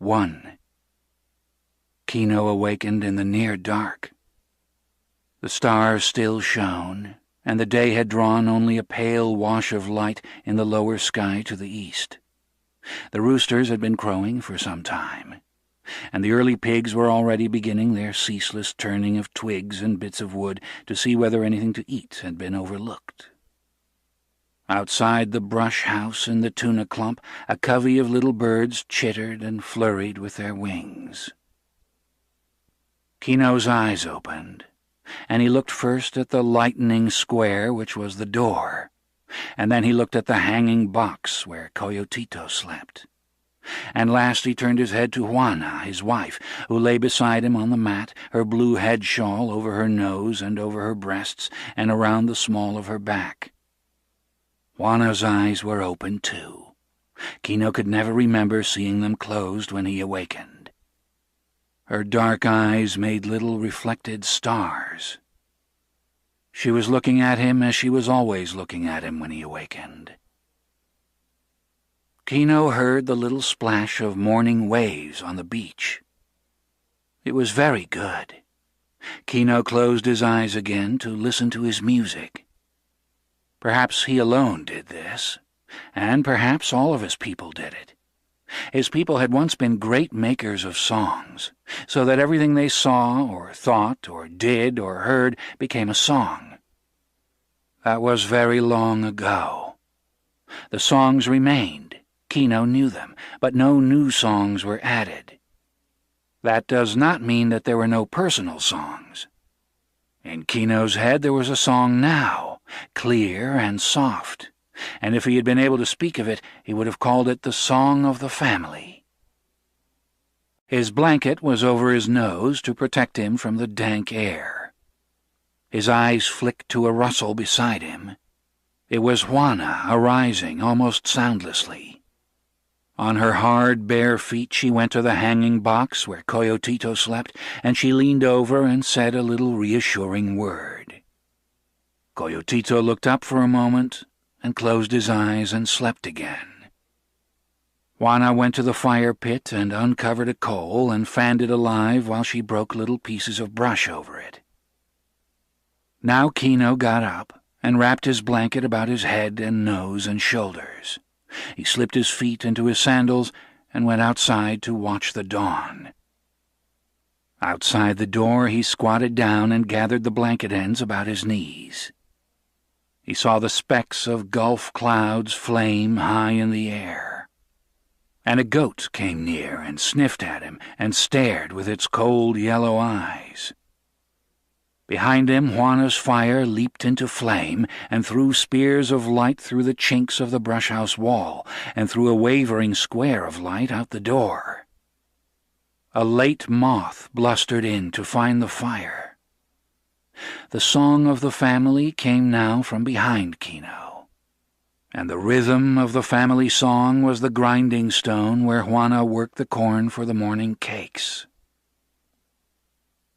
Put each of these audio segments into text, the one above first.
1. Kino awakened in the near dark. The stars still shone, and the day had drawn only a pale wash of light in the lower sky to the east. The roosters had been crowing for some time, and the early pigs were already beginning their ceaseless turning of twigs and bits of wood to see whether anything to eat had been overlooked. Outside the brush house in the tuna clump, a covey of little birds chittered and flurried with their wings. Kino's eyes opened, and he looked first at the lightening square which was the door, and then he looked at the hanging box where Coyotito slept. And last he turned his head to Juana, his wife, who lay beside him on the mat, her blue head shawl over her nose and over her breasts and around the small of her back. Juana's eyes were open, too. Kino could never remember seeing them closed when he awakened. Her dark eyes made little reflected stars. She was looking at him as she was always looking at him when he awakened. Kino heard the little splash of morning waves on the beach. It was very good. Kino closed his eyes again to listen to his music. Perhaps he alone did this, and perhaps all of his people did it. His people had once been great makers of songs, so that everything they saw or thought or did or heard became a song. That was very long ago. The songs remained. Kino knew them, but no new songs were added. That does not mean that there were no personal songs. In Kino's head there was a song now, clear and soft, and if he had been able to speak of it, he would have called it the Song of the Family. His blanket was over his nose to protect him from the dank air. His eyes flicked to a rustle beside him. It was Juana arising almost soundlessly. On her hard, bare feet she went to the hanging box where Coyotito slept, and she leaned over and said a little reassuring word. Coyotito looked up for a moment and closed his eyes and slept again. Juana went to the fire pit and uncovered a coal and fanned it alive while she broke little pieces of brush over it. Now Kino got up and wrapped his blanket about his head and nose and shoulders. He slipped his feet into his sandals and went outside to watch the dawn. Outside the door he squatted down and gathered the blanket ends about his knees. He saw the specks of Gulf clouds flame high in the air. And a goat came near and sniffed at him and stared with its cold yellow eyes. Behind him Juana's fire leaped into flame and threw spears of light through the chinks of the brush-house wall and through a wavering square of light out the door. A late moth blustered in to find the fire. The song of the family came now from behind Kino, and the rhythm of the family song was the grinding stone where Juana worked the corn for the morning cakes.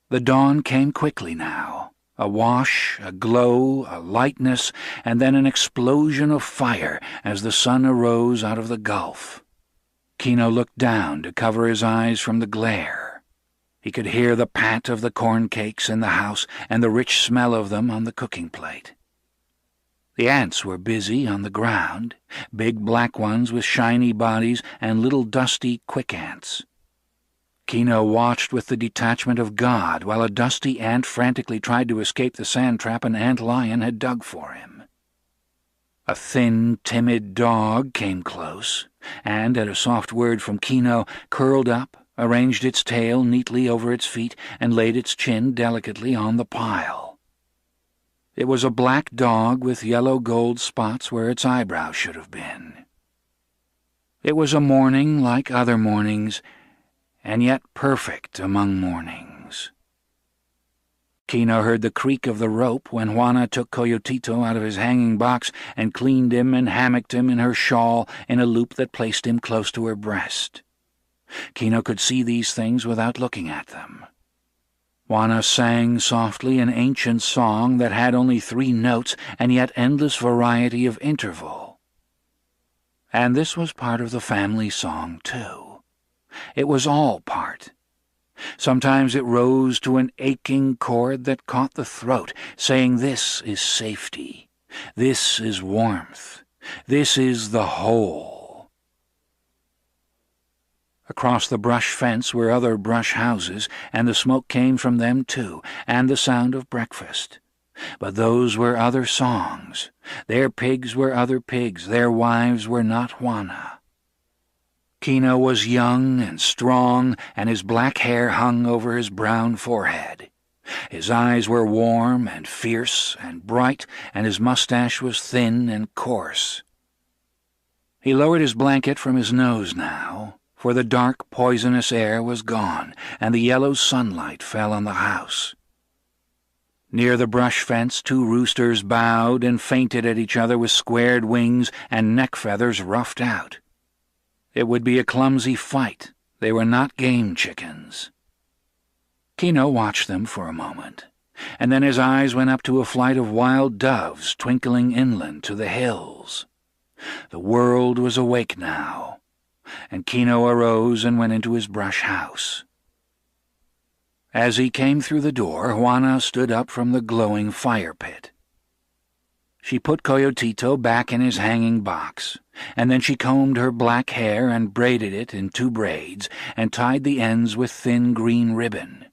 The dawn came quickly now, a wash, a glow, a lightness, and then an explosion of fire as the sun arose out of the gulf. Kino looked down to cover his eyes from the glare. He could hear the pat of the corn cakes in the house and the rich smell of them on the cooking plate. The ants were busy on the ground, big black ones with shiny bodies and little dusty quick ants. Kino watched with the detachment of God while a dusty ant frantically tried to escape the sand trap an ant lion had dug for him. A thin, timid dog came close, and, at a soft word from Kino, curled up, arranged its tail neatly over its feet, and laid its chin delicately on the pile. It was a black dog with yellow gold spots where its eyebrows should have been. It was a morning like other mornings, and yet perfect among mornings. Kino heard the creak of the rope when Juana took Coyotito out of his hanging box and cleaned him and hammocked him in her shawl in a loop that placed him close to her breast. Kino could see these things without looking at them. Juana sang softly an ancient song that had only 3 notes and yet endless variety of interval. And this was part of the family song, too. It was all part. Sometimes it rose to an aching chord that caught the throat, saying, "This is safety. This is warmth. This is the whole." Across the brush fence were other brush houses, and the smoke came from them too, and the sound of breakfast. But those were other songs. Their pigs were other pigs. Their wives were not Juana. Kino was young and strong, and his black hair hung over his brown forehead. His eyes were warm and fierce and bright, and his mustache was thin and coarse. He lowered his blanket from his nose now, for the dark, poisonous air was gone, and the yellow sunlight fell on the house. Near the brush fence, two roosters bowed and feinted at each other with squared wings and neck feathers roughed out. It would be a clumsy fight. They were not game chickens. Kino watched them for a moment, and then his eyes went up to a flight of wild doves twinkling inland to the hills. The world was awake now, and Kino arose and went into his brush house. As he came through the door, Juana stood up from the glowing fire pit. She put Coyotito back in his hanging box, and then she combed her black hair and braided it in 2 braids and tied the ends with thin green ribbon.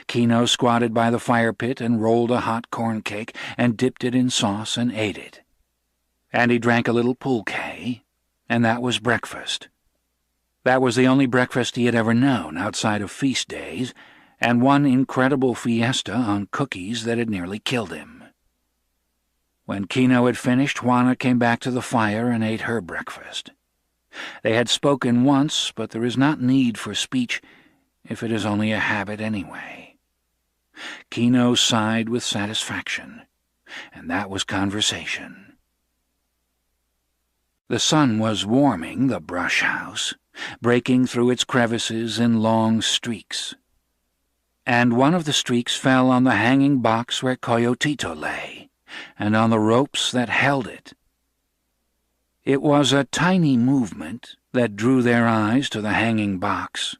Kino squatted by the fire pit and rolled a hot corn cake and dipped it in sauce and ate it. And he drank a little pulque, and that was breakfast. That was the only breakfast he had ever known outside of feast days, and one incredible fiesta on cookies that had nearly killed him. When Kino had finished, Juana came back to the fire and ate her breakfast. They had spoken once, but there is not need for speech if it is only a habit anyway. Kino sighed with satisfaction, and that was conversation. The sun was warming the brush house, breaking through its crevices in long streaks, and one of the streaks fell on the hanging box where Coyotito lay, and on the ropes that held it. It was a tiny movement that drew their eyes to the hanging box.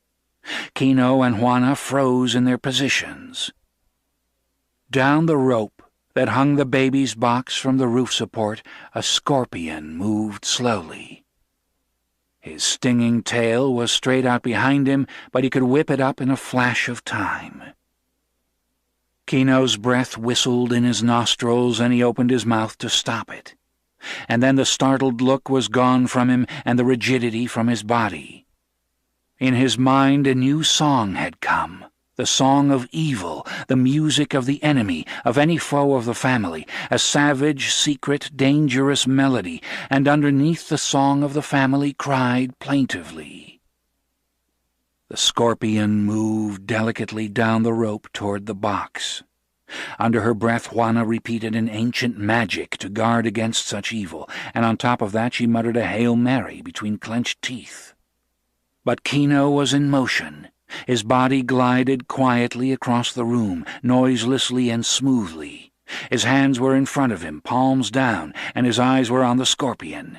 Kino and Juana froze in their positions. Down the rope that hung the baby's box from the roof support, a scorpion moved slowly. His stinging tail was straight out behind him, but he could whip it up in a flash of time. Kino's breath whistled in his nostrils, and he opened his mouth to stop it. And then the startled look was gone from him, and the rigidity from his body. In his mind a new song had come, the song of evil, the music of the enemy, of any foe of the family, a savage, secret, dangerous melody, and underneath the song of the family cried plaintively. The scorpion moved delicately down the rope toward the box. Under her breath, Juana repeated an ancient magic to guard against such evil, and on top of that she muttered a Hail Mary between clenched teeth. But Kino was in motion. His body glided quietly across the room, noiselessly and smoothly. His hands were in front of him, palms down, and his eyes were on the scorpion.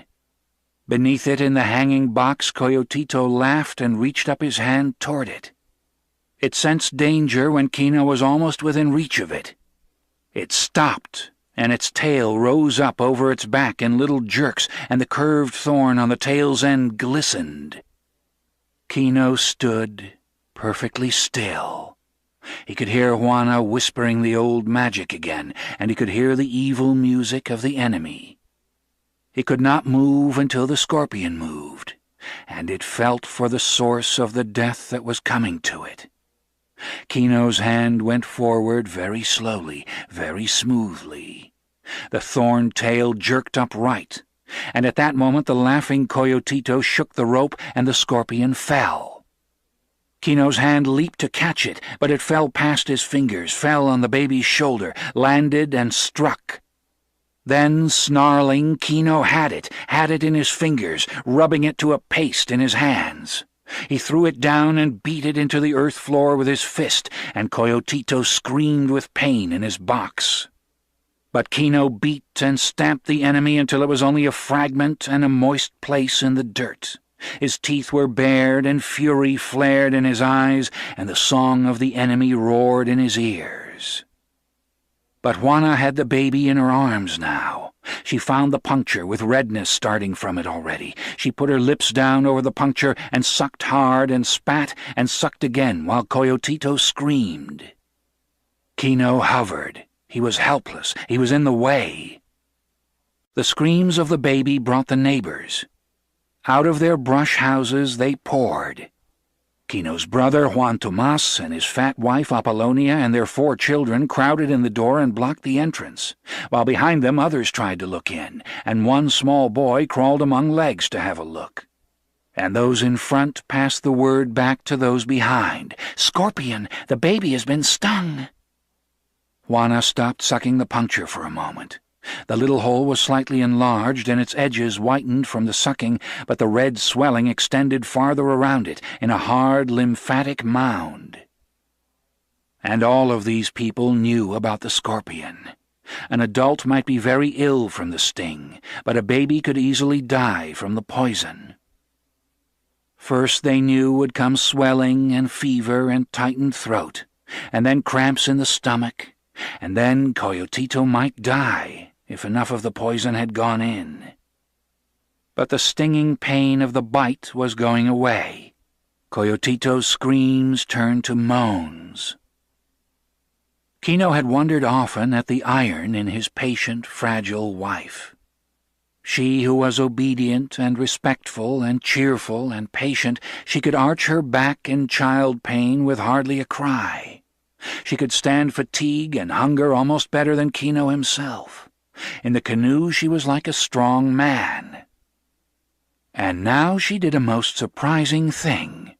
Beneath it in the hanging box, Coyotito laughed and reached up his hand toward it. It sensed danger when Kino was almost within reach of it. It stopped, and its tail rose up over its back in little jerks, and the curved thorn on the tail's end glistened. Kino stood perfectly still. He could hear Juana whispering the old magic again, and he could hear the evil music of the enemy. He could not move until the scorpion moved, and it felt for the source of the death that was coming to it. Kino's hand went forward very slowly, very smoothly. The thorn tail jerked upright, and at that moment the laughing Coyotito shook the rope and the scorpion fell. Kino's hand leaped to catch it, but it fell past his fingers, fell on the baby's shoulder, landed and struck. Then, snarling, Kino had it in his fingers, rubbing it to a paste in his hands. He threw it down and beat it into the earth floor with his fist, and Coyotito screamed with pain in his box. But Kino beat and stamped the enemy until it was only a fragment and a moist place in the dirt. His teeth were bared, and fury flared in his eyes, and the song of the enemy roared in his ears. But Juana had the baby in her arms now. She found the puncture with redness starting from it already. She put her lips down over the puncture and sucked hard and spat and sucked again while Coyotito screamed. Kino hovered. He was helpless. He was in the way. The screams of the baby brought the neighbors. Out of their brush houses they poured. Kino's brother, Juan Tomas, and his fat wife, Apollonia, and their 4 children crowded in the door and blocked the entrance, while behind them others tried to look in, and one small boy crawled among legs to have a look. And those in front passed the word back to those behind. "Scorpion, the baby has been stung." Juana stopped sucking the puncture for a moment. The little hole was slightly enlarged, and its edges whitened from the sucking, but the red swelling extended farther around it in a hard, lymphatic mound. And all of these people knew about the scorpion. An adult might be very ill from the sting, but a baby could easily die from the poison. First they knew would come swelling and fever and tightened throat, and then cramps in the stomach, and then Coyotito might die if enough of the poison had gone in. But the stinging pain of the bite was going away. Coyotito's screams turned to moans. Kino had wondered often at the iron in his patient, fragile wife. She who was obedient and respectful and cheerful and patient, she could arch her back in child pain with hardly a cry. She could stand fatigue and hunger almost better than Kino himself. In the canoe she was like a strong man. And now she did a most surprising thing.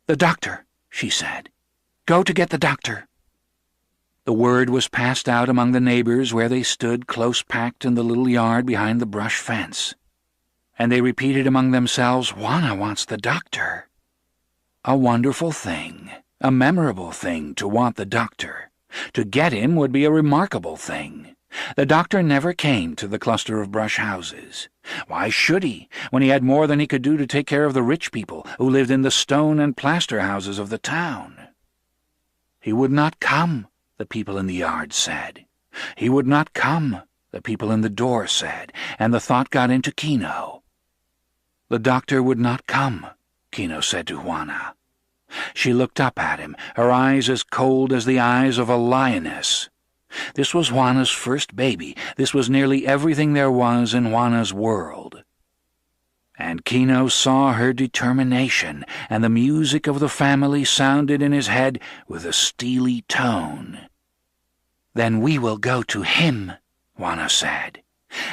"The doctor," she said. "Go to get the doctor." The word was passed out among the neighbors where they stood close-packed in the little yard behind the brush fence. And they repeated among themselves, "Juana wants the doctor." A wonderful thing, a memorable thing to want the doctor. To get him would be a remarkable thing. The doctor never came to the cluster of brush houses. Why should he, when he had more than he could do to take care of the rich people who lived in the stone and plaster houses of the town? He would not come, the people in the yard said. He would not come, the people in the door said, and the thought got into Kino. The doctor would not come, Kino said to Juana. She looked up at him, her eyes as cold as the eyes of a lioness. This was Juana's first baby. This was nearly everything there was in Juana's world. And Kino saw her determination, and the music of the family sounded in his head with a steely tone. "Then we will go to him," Juana said.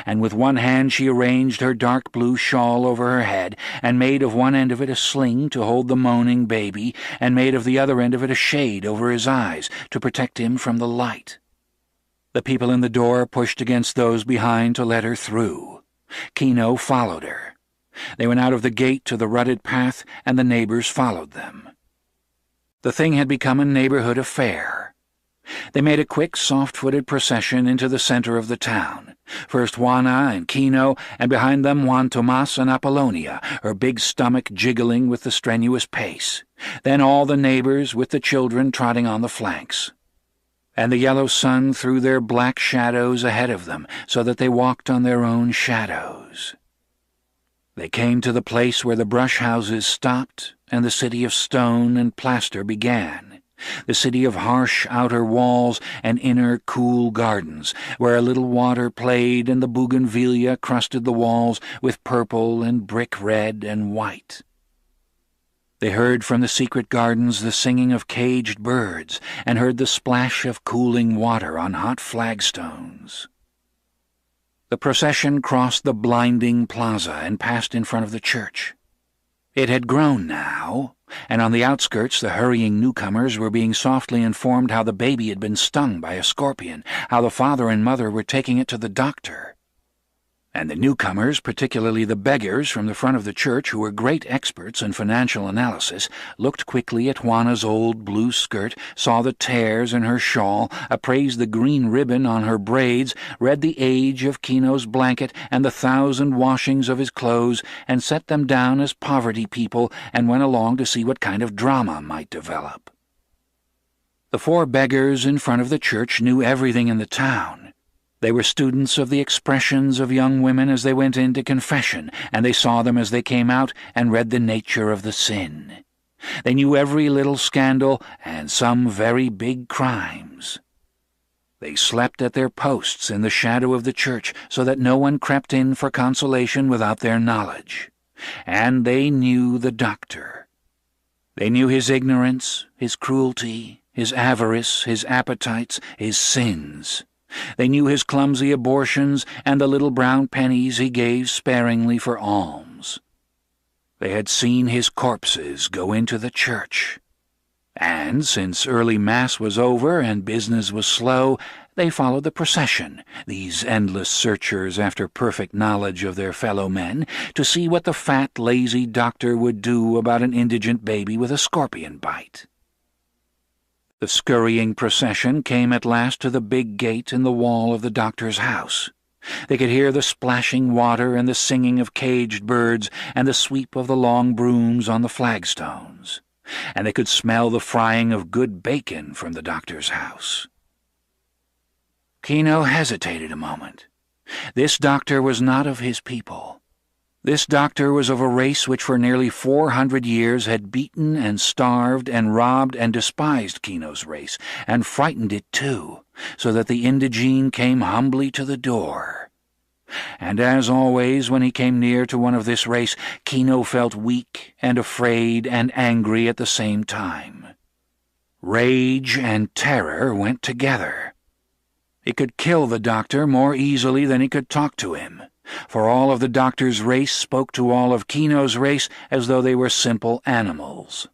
And with one hand she arranged her dark blue shawl over her head, and made of one end of it a sling to hold the moaning baby, and made of the other end of it a shade over his eyes to protect him from the light. The people in the door pushed against those behind to let her through. Kino followed her. They went out of the gate to the rutted path, and the neighbors followed them. The thing had become a neighborhood affair. They made a quick, soft-footed procession into the center of the town. First Juana and Kino, and behind them Juan Tomas and Apollonia, her big stomach jiggling with the strenuous pace. Then all the neighbors, with the children trotting on the flanks. And the yellow sun threw their black shadows ahead of them, so that they walked on their own shadows. They came to the place where the brush houses stopped, and the city of stone and plaster began. The city of harsh outer walls and inner cool gardens, where a little water played and the bougainvillea crusted the walls with purple and brick red and white. They heard from the secret gardens the singing of caged birds, and heard the splash of cooling water on hot flagstones. The procession crossed the blinding plaza and passed in front of the church. It had grown now, and on the outskirts the hurrying newcomers were being softly informed how the baby had been stung by a scorpion, how the father and mother were taking it to the doctor. and the newcomers, particularly the beggars from the front of the church who were great experts in financial analysis, looked quickly at Juana's old blue skirt, saw the tears in her shawl, appraised the green ribbon on her braids, read the age of Kino's blanket and the 1,000 washings of his clothes, and set them down as poverty people, and went along to see what kind of drama might develop. The 4 beggars in front of the church knew everything in the town. They were students of the expressions of young women as they went into confession, and they saw them as they came out and read the nature of the sin. They knew every little scandal and some very big crimes. They slept at their posts in the shadow of the church so that no one crept in for consolation without their knowledge. And they knew the doctor. They knew his ignorance, his cruelty, his avarice, his appetites, his sins. They knew his clumsy abortions and the little brown pennies he gave sparingly for alms. They had seen his corpses go into the church. And since early Mass was over and business was slow, they followed the procession, these endless searchers after perfect knowledge of their fellow men, to see what the fat, lazy doctor would do about an indigent baby with a scorpion bite. The scurrying procession came at last to the big gate in the wall of the doctor's house. They could hear the splashing water and the singing of caged birds and the sweep of the long brooms on the flagstones, and they could smell the frying of good bacon from the doctor's house. Kino hesitated a moment. This doctor was not of his people. This doctor was of a race which for nearly 400 years had beaten and starved and robbed and despised Kino's race, and frightened it too, so that the indigene came humbly to the door. And as always when he came near to one of this race, Kino felt weak and afraid and angry at the same time. Rage and terror went together. He could kill the doctor more easily than he could talk to him, for all of the doctor's race spoke to all of Kino's race as though they were simple animals.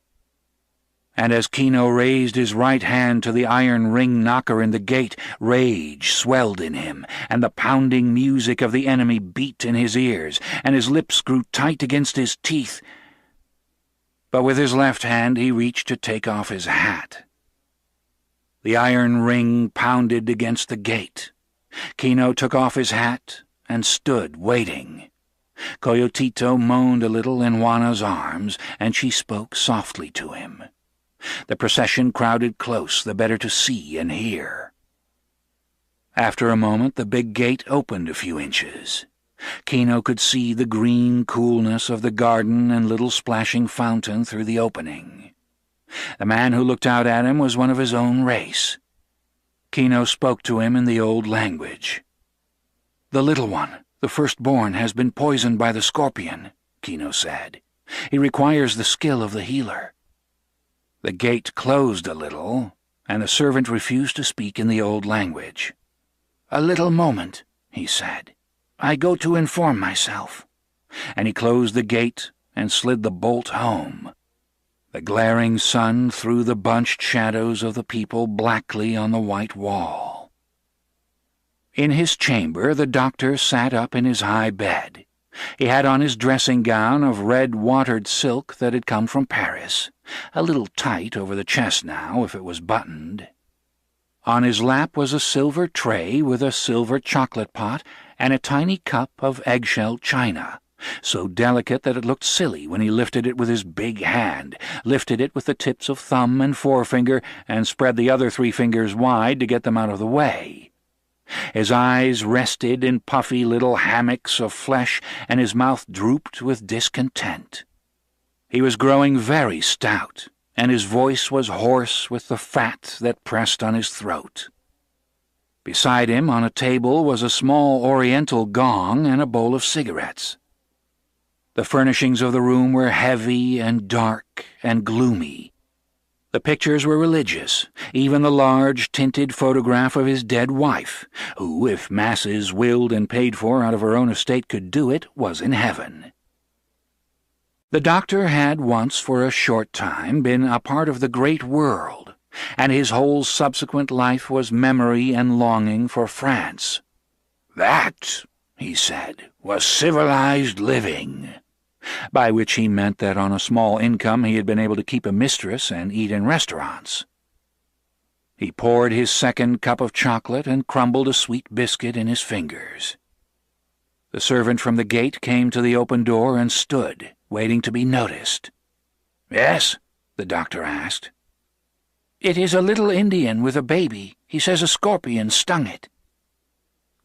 And as Kino raised his right hand to the iron ring knocker in the gate, rage swelled in him, and the pounding music of the enemy beat in his ears, and his lips grew tight against his teeth. But with his left hand he reached to take off his hat. The iron ring pounded against the gate. Kino took off his hat and stood waiting. Coyotito moaned a little in Juana's arms, and she spoke softly to him. The procession crowded close, the better to see and hear. After a moment the big gate opened a few inches. Kino could see the green coolness of the garden and little splashing fountain through the opening. The man who looked out at him was one of his own race. Kino spoke to him in the old language. "The little one, the firstborn, has been poisoned by the scorpion," Kino said. "He requires the skill of the healer." The gate closed a little, and the servant refused to speak in the old language. "A little moment," he said. "I go to inform myself." And he closed the gate and slid the bolt home. The glaring sun threw the bunched shadows of the people blackly on the white wall. In his chamber the doctor sat up in his high bed. He had on his dressing gown of red watered silk that had come from Paris, a little tight over the chest now if it was buttoned. On his lap was a silver tray with a silver chocolate pot and a tiny cup of eggshell china, so delicate that it looked silly when he lifted it with his big hand, lifted it with the tips of thumb and forefinger, and spread the other 3 fingers wide to get them out of the way. His eyes rested in puffy little hammocks of flesh, and his mouth drooped with discontent. He was growing very stout, and his voice was hoarse with the fat that pressed on his throat. Beside him on a table was a small oriental gong and a bowl of cigarettes. The furnishings of the room were heavy and dark and gloomy. The pictures were religious, even the large tinted photograph of his dead wife, who, if masses willed and paid for out of her own estate could do it, was in heaven. The doctor had once for a short time been a part of the great world, and his whole subsequent life was memory and longing for France. "That," he said, was civilized living, by which he meant that on a small income he had been able to keep a mistress and eat in restaurants. He poured his second cup of chocolate and crumbled a sweet biscuit in his fingers. The servant from the gate came to the open door and stood, waiting to be noticed. "Yes?" the doctor asked. "It is a little Indian with a baby. He says a scorpion stung it."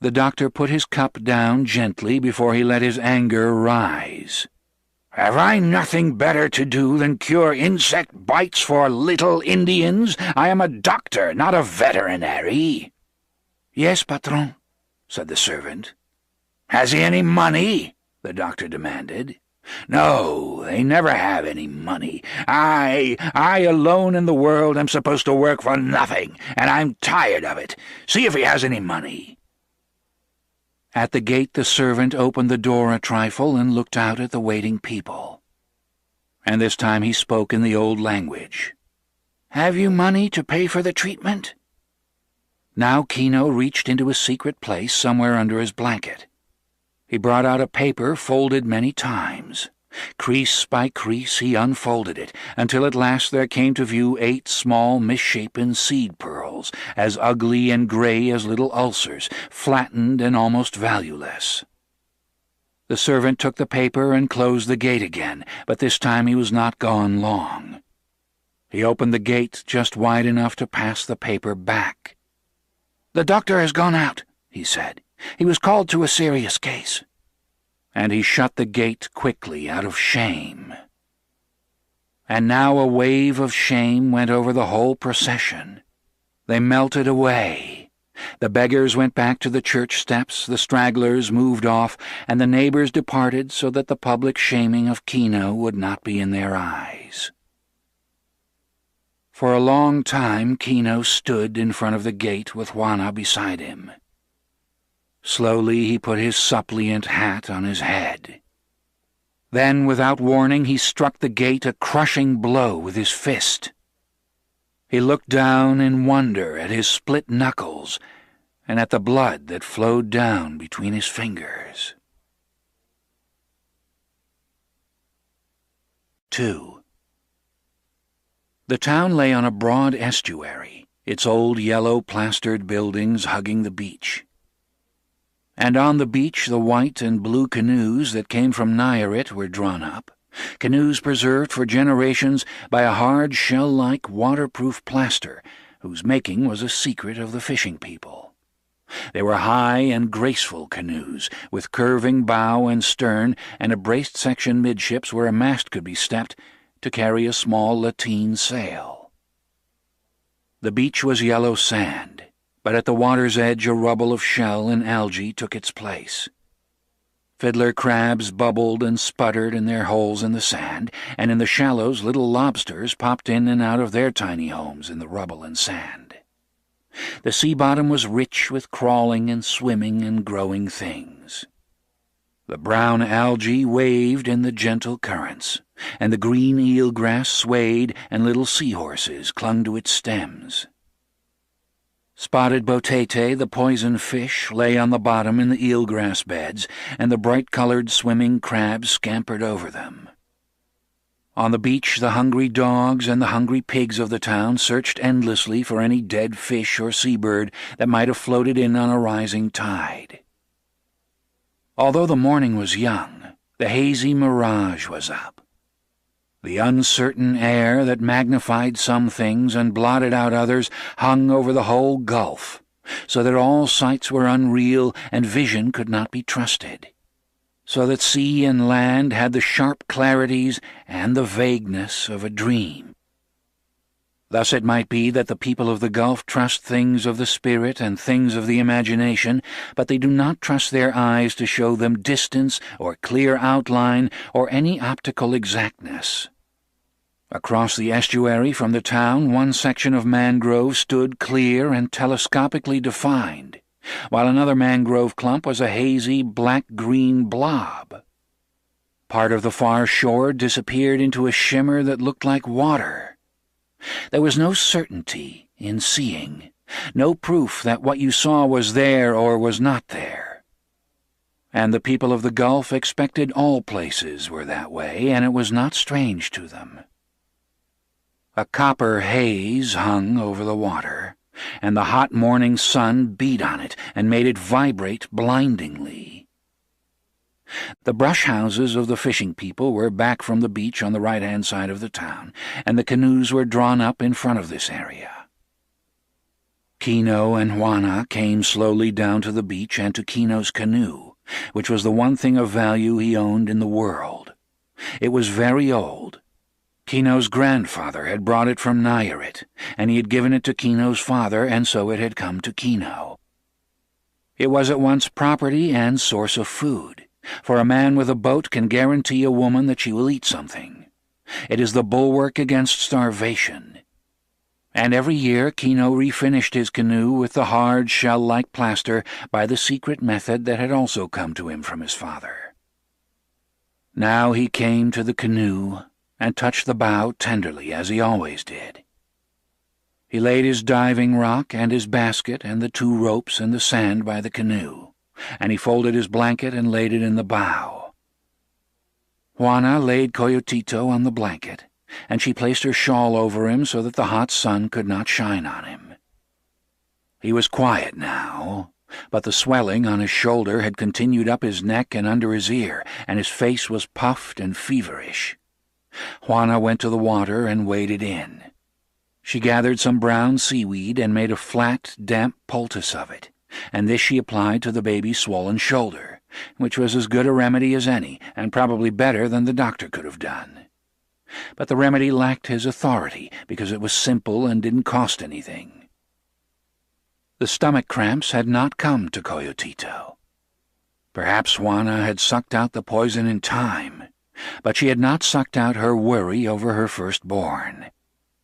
The doctor put his cup down gently before he let his anger rise. "Have I nothing better to do than cure insect bites for little Indians? I am a doctor, not a veterinary." "Yes, patron," said the servant. "Has he any money?" the doctor demanded. "No, they never have any money. I alone in the world am supposed to work for nothing, and I'm tired of it. See if he has any money." At the gate the servant opened the door a trifle and looked out at the waiting people. And this time he spoke in the old language. "Have you money to pay for the treatment?" Now Kino reached into a secret place somewhere under his blanket. He brought out a paper folded many times. Crease by crease he unfolded it, until at last there came to view 8 small misshapen seed pearls, as ugly and gray as little ulcers, flattened and almost valueless. The servant took the paper and closed the gate again, but this time he was not gone long. He opened the gate just wide enough to pass the paper back. "The doctor has gone out," he said. "He was called to a serious case." And he shut the gate quickly out of shame. And now a wave of shame went over the whole procession. They melted away. The beggars went back to the church steps, the stragglers moved off, and the neighbors departed so that the public shaming of Kino would not be in their eyes. For a long time Kino stood in front of the gate with Juana beside him. Slowly he put his suppliant hat on his head. Then, without warning, he struck the gate a crushing blow with his fist. He looked down in wonder at his split knuckles and at the blood that flowed down between his fingers. 2. The town lay on a broad estuary, its old yellow-plastered buildings hugging the beach. And on the beach the white and blue canoes that came from Nayarit were drawn up, canoes preserved for generations by a hard shell-like waterproof plaster whose making was a secret of the fishing people. They were high and graceful canoes, with curving bow and stern and a braced section midships where a mast could be stepped to carry a small lateen sail. The beach was yellow sand, but at the water's edge a rubble of shell and algae took its place. Fiddler crabs bubbled and sputtered in their holes in the sand, and in the shallows little lobsters popped in and out of their tiny homes in the rubble and sand. The sea bottom was rich with crawling and swimming and growing things. The brown algae waved in the gentle currents, and the green eelgrass swayed, and little seahorses clung to its stems. Spotted botete, the poison fish, lay on the bottom in the eelgrass beds, and the bright-colored swimming crabs scampered over them. On the beach the hungry dogs and the hungry pigs of the town searched endlessly for any dead fish or seabird that might have floated in on a rising tide. Although the morning was young, the hazy mirage was up. The uncertain air that magnified some things and blotted out others hung over the whole gulf, so that all sights were unreal and vision could not be trusted, so that sea and land had the sharp clarities and the vagueness of a dream. Thus it might be that the people of the Gulf trust things of the spirit and things of the imagination, but they do not trust their eyes to show them distance or clear outline or any optical exactness. Across the estuary from the town, one section of mangrove stood clear and telescopically defined, while another mangrove clump was a hazy black-green blob. Part of the far shore disappeared into a shimmer that looked like water. There was no certainty in seeing, no proof that what you saw was there or was not there. and the people of the Gulf expected all places were that way, and it was not strange to them. A copper haze hung over the water, and the hot morning sun beat on it and made it vibrate blindingly. The brush houses of the fishing people were back from the beach on the right-hand side of the town, and the canoes were drawn up in front of this area. Kino and Juana came slowly down to the beach and to Kino's canoe, which was the one thing of value he owned in the world. It was very old. Kino's grandfather had brought it from Nayarit, and he had given it to Kino's father, and so it had come to Kino. It was at once property and source of food, for a man with a boat can guarantee a woman that she will eat something. It is the bulwark against starvation. And every year Kino refinished his canoe with the hard shell-like plaster by the secret method that had also come to him from his father. Now he came to the canoe and touched the bow tenderly, as he always did. He laid his diving rock and his basket and the 2 ropes in the sand by the canoe, and he folded his blanket and laid it in the bow. Juana laid Coyotito on the blanket, and she placed her shawl over him so that the hot sun could not shine on him. He was quiet now, but the swelling on his shoulder had continued up his neck and under his ear, and his face was puffed and feverish. Juana went to the water and waded in. She gathered some brown seaweed and made a flat, damp poultice of it, and this she applied to the baby's swollen shoulder, which was as good a remedy as any, and probably better than the doctor could have done. But the remedy lacked his authority, because it was simple and didn't cost anything. The stomach cramps had not come to Coyotito. Perhaps Juana had sucked out the poison in time, but she had not sucked out her worry over her firstborn.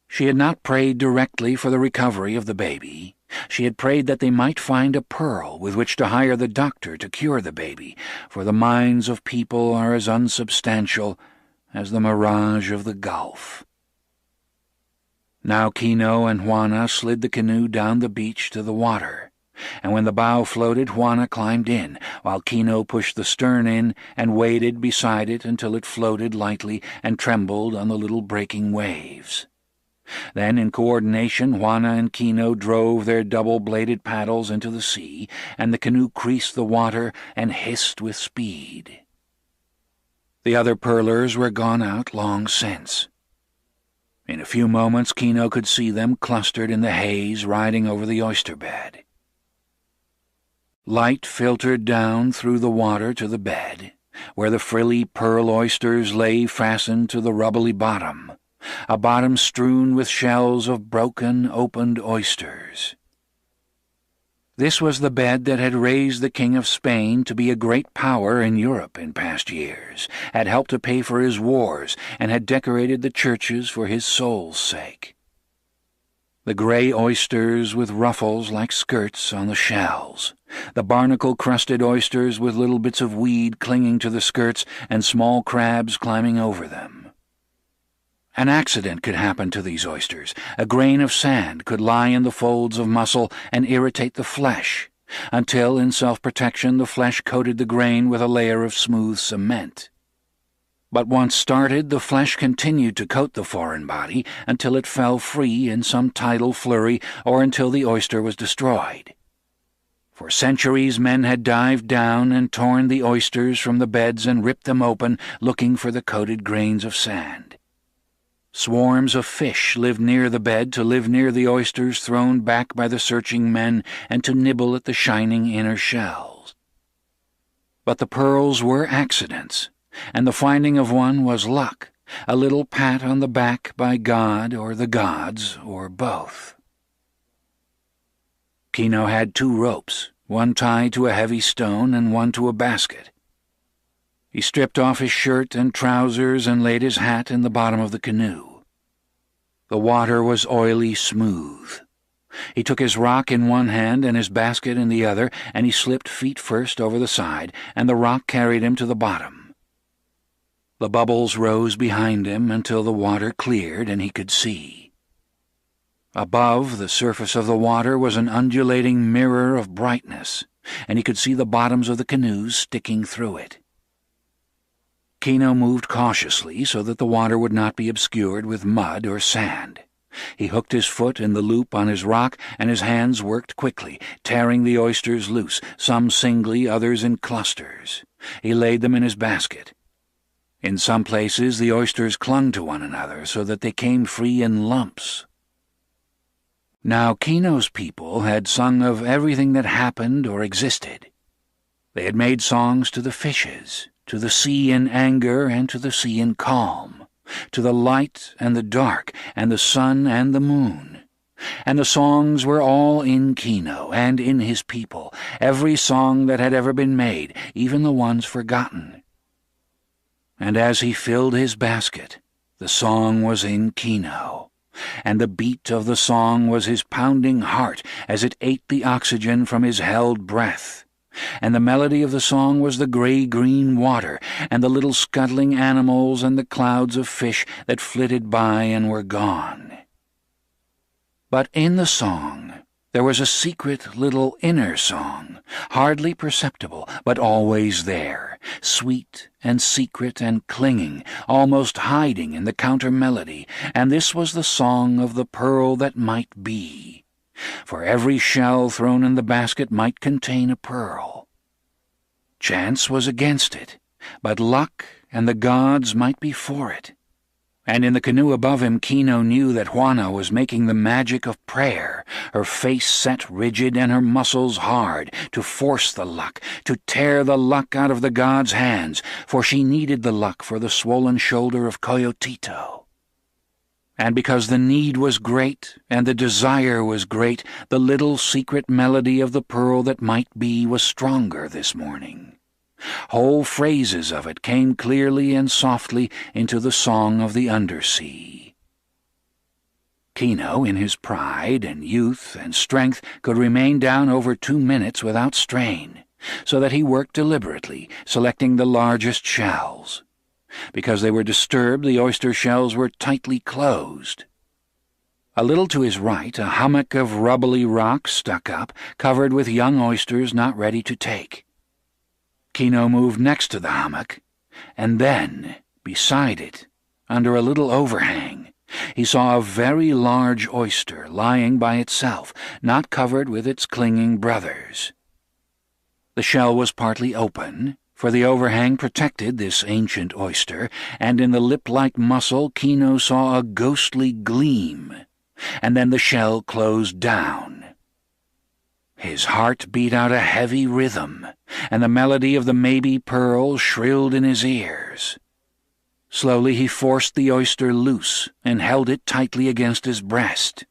She had not prayed directly for the recovery of the baby. She had prayed that they might find a pearl with which to hire the doctor to cure the baby, for the minds of people are as unsubstantial as the mirage of the Gulf. Now Kino and Juana slid the canoe down the beach to the water, and when the bow floated, Juana climbed in, while Kino pushed the stern in and waded beside it until it floated lightly and trembled on the little breaking waves. Then, in coordination, Juana and Kino drove their double-bladed paddles into the sea, and the canoe creased the water and hissed with speed. The other pearlers were gone out long since. In a few moments Kino could see them clustered in the haze riding over the oyster bed. Light filtered down through the water to the bed, where the frilly pearl oysters lay fastened to the rubbly bottom, a bottom strewn with shells of broken, opened oysters. This was the bed that had raised the King of Spain to be a great power in Europe in past years, had helped to pay for his wars, and had decorated the churches for his soul's sake. The gray oysters with ruffles like skirts on the shells, the barnacle-crusted oysters with little bits of weed clinging to the skirts and small crabs climbing over them. An accident could happen to these oysters. A grain of sand could lie in the folds of muscle and irritate the flesh, until, in self-protection, the flesh coated the grain with a layer of smooth cement. But once started, the flesh continued to coat the foreign body until it fell free in some tidal flurry or until the oyster was destroyed. For centuries men had dived down and torn the oysters from the beds and ripped them open, looking for the coated grains of sand. Swarms of fish lived near the bed to live near the oysters thrown back by the searching men and to nibble at the shining inner shells. But the pearls were accidents, and the finding of one was luck, a little pat on the back by God or the gods, or both. Kino had 2 ropes, one tied to a heavy stone and one to a basket. He stripped off his shirt and trousers and laid his hat in the bottom of the canoe. The water was oily smooth. He took his rock in one hand and his basket in the other, and he slipped feet first over the side, and the rock carried him to the bottom. The bubbles rose behind him until the water cleared and he could see. Above the surface of the water was an undulating mirror of brightness, and he could see the bottoms of the canoes sticking through it. Kino moved cautiously so that the water would not be obscured with mud or sand. He hooked his foot in the loop on his rock, and his hands worked quickly, tearing the oysters loose, some singly, others in clusters. He laid them in his basket. In some places the oysters clung to one another so that they came free in lumps. Now Kino's people had sung of everything that happened or existed. They had made songs to the fishes, to the sea in anger and to the sea in calm, to the light and the dark, and the sun and the moon. And the songs were all in Kino and in his people, every song that had ever been made, even the ones forgotten. And as he filled his basket, the song was in Kino, and the beat of the song was his pounding heart as it ate the oxygen from his held breath. And the melody of the song was the gray-green water, and the little scuttling animals and the clouds of fish that flitted by and were gone. But in the song there was a secret little inner song, hardly perceptible, but always there, sweet and secret and clinging, almost hiding in the counter-melody, and this was the song of the pearl that might be. For every shell thrown in the basket might contain a pearl. Chance was against it, but luck and the gods might be for it. And in the canoe above him Kino knew that Juana was making the magic of prayer, her face set rigid and her muscles hard, to force the luck, to tear the luck out of the gods' hands, for she needed the luck for the swollen shoulder of Coyotito. And because the need was great and the desire was great, the little secret melody of the pearl that might be was stronger this morning. Whole phrases of it came clearly and softly into the song of the undersea. Kino, in his pride and youth and strength, could remain down over 2 minutes without strain, so that he worked deliberately, selecting the largest shells. Because they were disturbed, the oyster shells were tightly closed. A little to his right, a hummock of rubbly rock stuck up, covered with young oysters not ready to take. Kino moved next to the hummock, and then, beside it, under a little overhang, he saw a very large oyster lying by itself, not covered with its clinging brothers. The shell was partly open, for the overhang protected this ancient oyster, and in the lip-like muscle Kino saw a ghostly gleam, and then the shell closed down. His heart beat out a heavy rhythm, and the melody of the maybe pearl shrilled in his ears. Slowly he forced the oyster loose and held it tightly against his breast.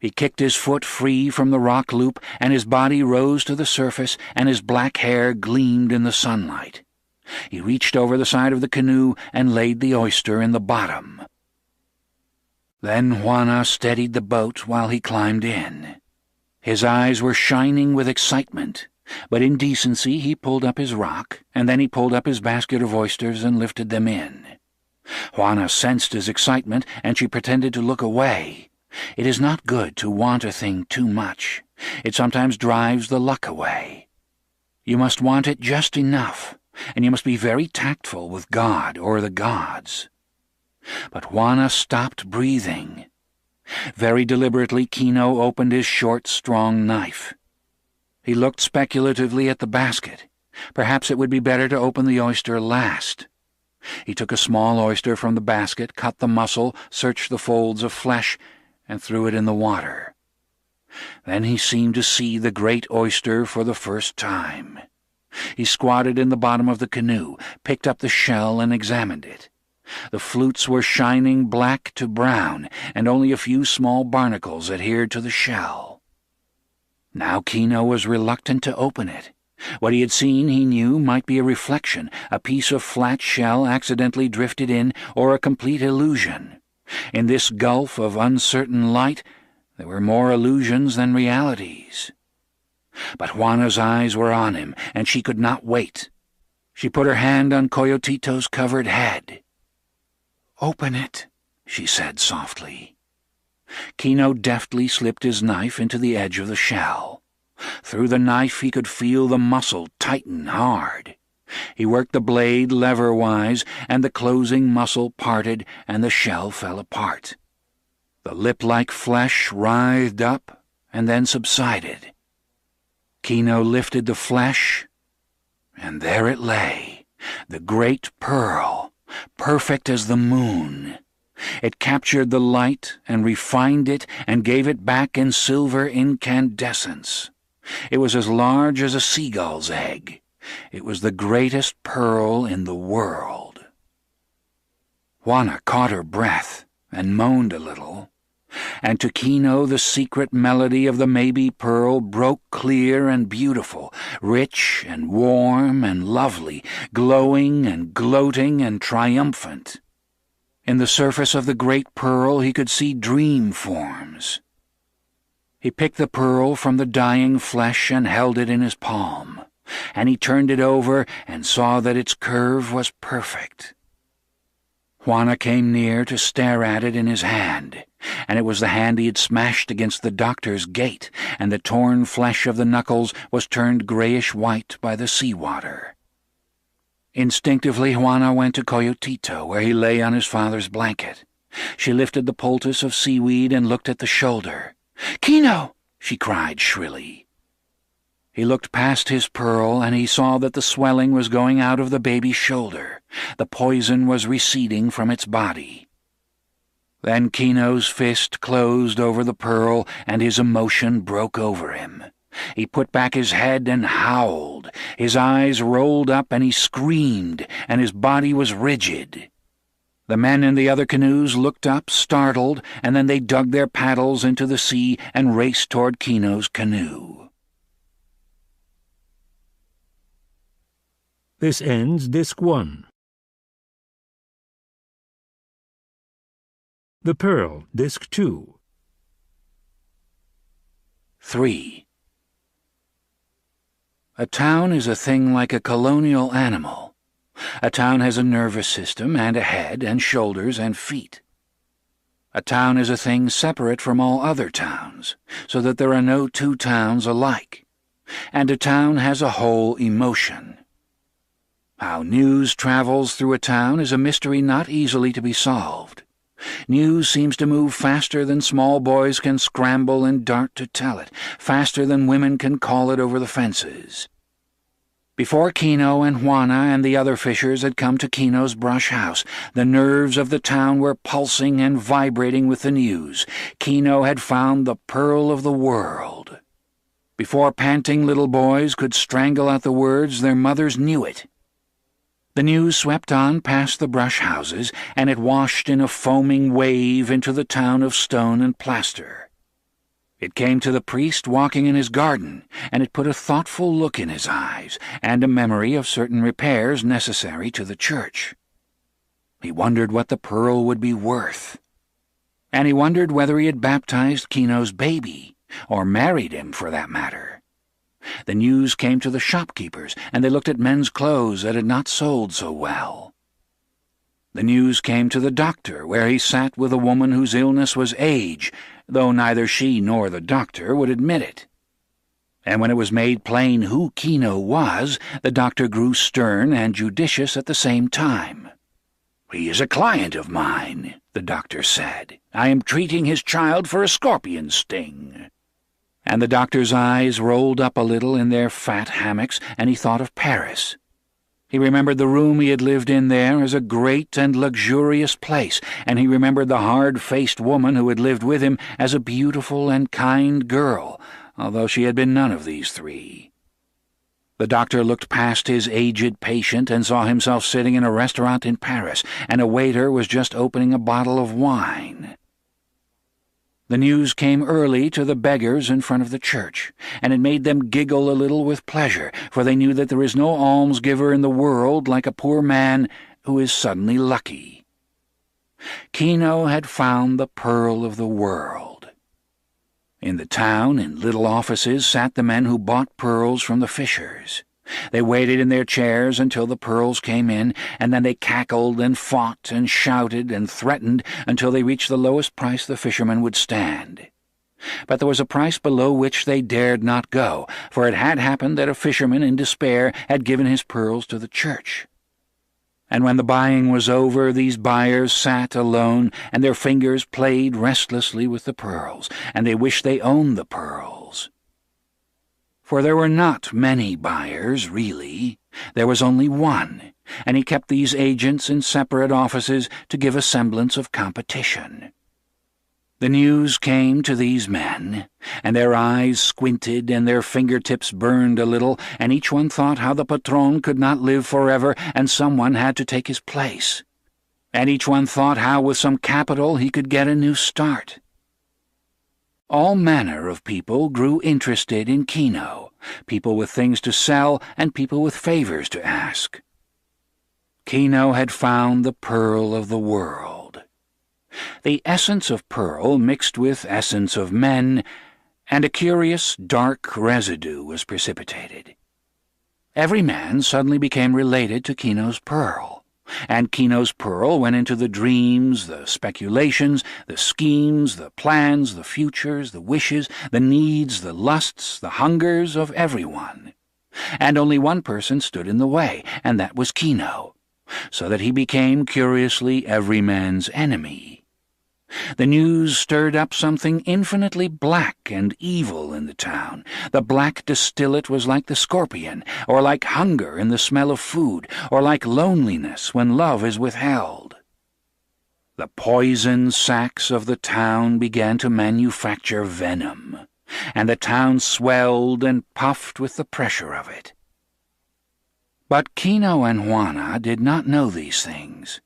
He kicked his foot free from the rock loop, and his body rose to the surface, and his black hair gleamed in the sunlight. He reached over the side of the canoe and laid the oyster in the bottom. Then Juana steadied the boat while he climbed in. His eyes were shining with excitement, but in decency he pulled up his rock, and then he pulled up his basket of oysters and lifted them in. Juana sensed his excitement, and she pretended to look away. It is not good to want a thing too much. It sometimes drives the luck away. You must want it just enough, and you must be very tactful with God or the gods. But Juana stopped breathing. Very deliberately Kino opened his short, strong knife. He looked speculatively at the basket. Perhaps it would be better to open the oyster last. He took a small oyster from the basket, cut the muscle, searched the folds of flesh, and threw it in the water. Then he seemed to see the great oyster for the first time. He squatted in the bottom of the canoe, picked up the shell, and examined it. The flutes were shining black to brown, and only a few small barnacles adhered to the shell. Now Kino was reluctant to open it. What he had seen, he knew, might be a reflection, a piece of flat shell accidentally drifted in, or a complete illusion. In this gulf of uncertain light, there were more illusions than realities. But Juana's eyes were on him, and she could not wait. She put her hand on Coyotito's covered head. "Open it," she said softly. Kino deftly slipped his knife into the edge of the shell. Through the knife he could feel the muscle tighten hard. He worked the blade lever-wise, and the closing muscle parted and the shell fell apart. The lip-like flesh writhed up and then subsided. Kino lifted the flesh, and there it lay, the great pearl, perfect as the moon. It captured the light and refined it and gave it back in silver incandescence. It was as large as a seagull's egg. It was the greatest pearl in the world. Juana caught her breath and moaned a little, and to Kino the secret melody of the maybe pearl broke clear and beautiful, rich and warm and lovely, glowing and gloating and triumphant. In the surface of the great pearl he could see dream forms. He picked the pearl from the dying flesh and held it in his palm, and he turned it over and saw that its curve was perfect. Juana came near to stare at it in his hand, and it was the hand he had smashed against the doctor's gate, and the torn flesh of the knuckles was turned grayish-white by the sea-water. Instinctively Juana went to Coyotito, where he lay on his father's blanket. She lifted the poultice of seaweed and looked at the shoulder. "Kino!" she cried shrilly. He looked past his pearl, and he saw that the swelling was going out of the baby's shoulder. The poison was receding from its body. Then Kino's fist closed over the pearl, and his emotion broke over him. He put back his head and howled. His eyes rolled up, and he screamed, and his body was rigid. The men in the other canoes looked up, startled, and then they dug their paddles into the sea and raced toward Kino's canoe. This ends Disc 1. The Pearl, Disc 2. 3. A town is a thing like a colonial animal. A town has a nervous system and a head and shoulders and feet. A town is a thing separate from all other towns, so that there are no two towns alike. And a town has a whole emotion. How news travels through a town is a mystery not easily to be solved. News seems to move faster than small boys can scramble and dart to tell it, faster than women can call it over the fences. Before Kino and Juana and the other fishers had come to Kino's brush house, the nerves of the town were pulsing and vibrating with the news. Kino had found the pearl of the world. Before panting little boys could strangle out the words, their mothers knew it. The news swept on past the brush houses, and it washed in a foaming wave into the town of stone and plaster. It came to the priest walking in his garden, and it put a thoughtful look in his eyes, and a memory of certain repairs necessary to the church. He wondered what the pearl would be worth, and he wondered whether he had baptized Kino's baby, or married him for that matter. The news came to the shopkeepers, and they looked at men's clothes that had not sold so well. The news came to the doctor, where he sat with a woman whose illness was age, though neither she nor the doctor would admit it. And when it was made plain who Kino was, the doctor grew stern and judicious at the same time. "He is a client of mine," the doctor said. "I am treating his child for a scorpion sting." And the doctor's eyes rolled up a little in their fat hammocks, and he thought of Paris. He remembered the room he had lived in there as a great and luxurious place, and he remembered the hard-faced woman who had lived with him as a beautiful and kind girl, although she had been none of these three. The doctor looked past his aged patient and saw himself sitting in a restaurant in Paris, and a waiter was just opening a bottle of wine. The news came early to the beggars in front of the church, and it made them giggle a little with pleasure, for they knew that there is no almsgiver in the world like a poor man who is suddenly lucky. Kino had found the pearl of the world. In the town, in little offices, sat the men who bought pearls from the fishers. They waited in their chairs until the pearls came in, and then they cackled and fought and shouted and threatened until they reached the lowest price the fishermen would stand. But there was a price below which they dared not go, for it had happened that a fisherman in despair had given his pearls to the church. And when the buying was over, these buyers sat alone, and their fingers played restlessly with the pearls, and they wished they owned the pearls. For there were not many buyers, really. There was only one, and he kept these agents in separate offices to give a semblance of competition. The news came to these men, and their eyes squinted and their fingertips burned a little, and each one thought how the patron could not live forever and someone had to take his place. And each one thought how with some capital he could get a new start. All manner of people grew interested in Kino, people with things to sell and people with favors to ask. Kino had found the pearl of the world. The essence of pearl mixed with essence of men, and a curious dark residue was precipitated. Every man suddenly became related to Kino's pearl, and Kino's pearl went into the dreams, the speculations, the schemes, the plans, the futures, the wishes, the needs, the lusts, the hungers of everyone. And only one person stood in the way, and that was Kino, so that he became curiously every man's enemy. The news stirred up something infinitely black and evil in the town. The black distillate was like the scorpion, or like hunger in the smell of food, or like loneliness when love is withheld. The poison sacks of the town began to manufacture venom, and the town swelled and puffed with the pressure of it. But Kino and Juana did not know these things.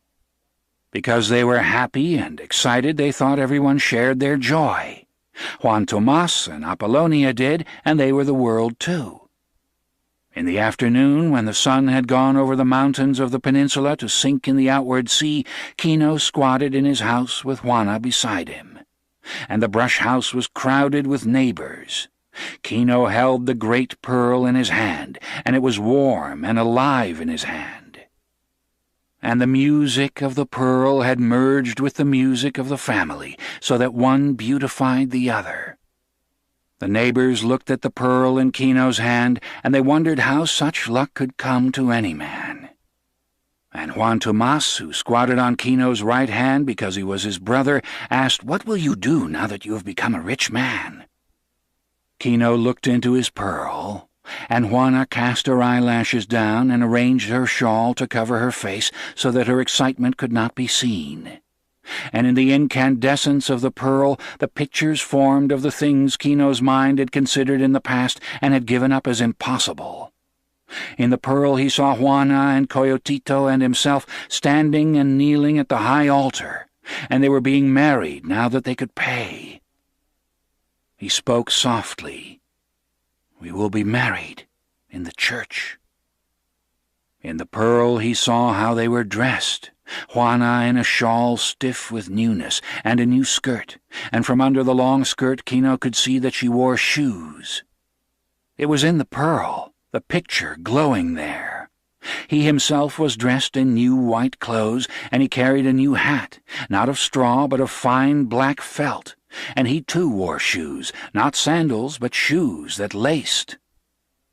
Because they were happy and excited, they thought everyone shared their joy. Juan Tomas and Apollonia did, and they were the world too. In the afternoon, when the sun had gone over the mountains of the peninsula to sink in the outward sea, Kino squatted in his house with Juana beside him, and the brush house was crowded with neighbors. Kino held the great pearl in his hand, and it was warm and alive in his hand. And the music of the pearl had merged with the music of the family, so that one beautified the other. The neighbors looked at the pearl in Kino's hand, and they wondered how such luck could come to any man. And Juan Tomas, who squatted on Kino's right hand because he was his brother, asked, "What will you do now that you have become a rich man?" Kino looked into his pearl, and Juana cast her eyelashes down and arranged her shawl to cover her face so that her excitement could not be seen. And in the incandescence of the pearl, the pictures formed of the things Kino's mind had considered in the past and had given up as impossible. In the pearl he saw Juana and Coyotito and himself standing and kneeling at the high altar, and they were being married now that they could pay. He spoke softly. "We will be married in the church." In the pearl he saw how they were dressed, Juana in a shawl stiff with newness, and a new skirt, and from under the long skirt Kino could see that she wore shoes. It was in the pearl, the picture glowing there. He himself was dressed in new white clothes, and he carried a new hat, not of straw but of fine black felt, and he too wore shoes, not sandals but shoes that laced.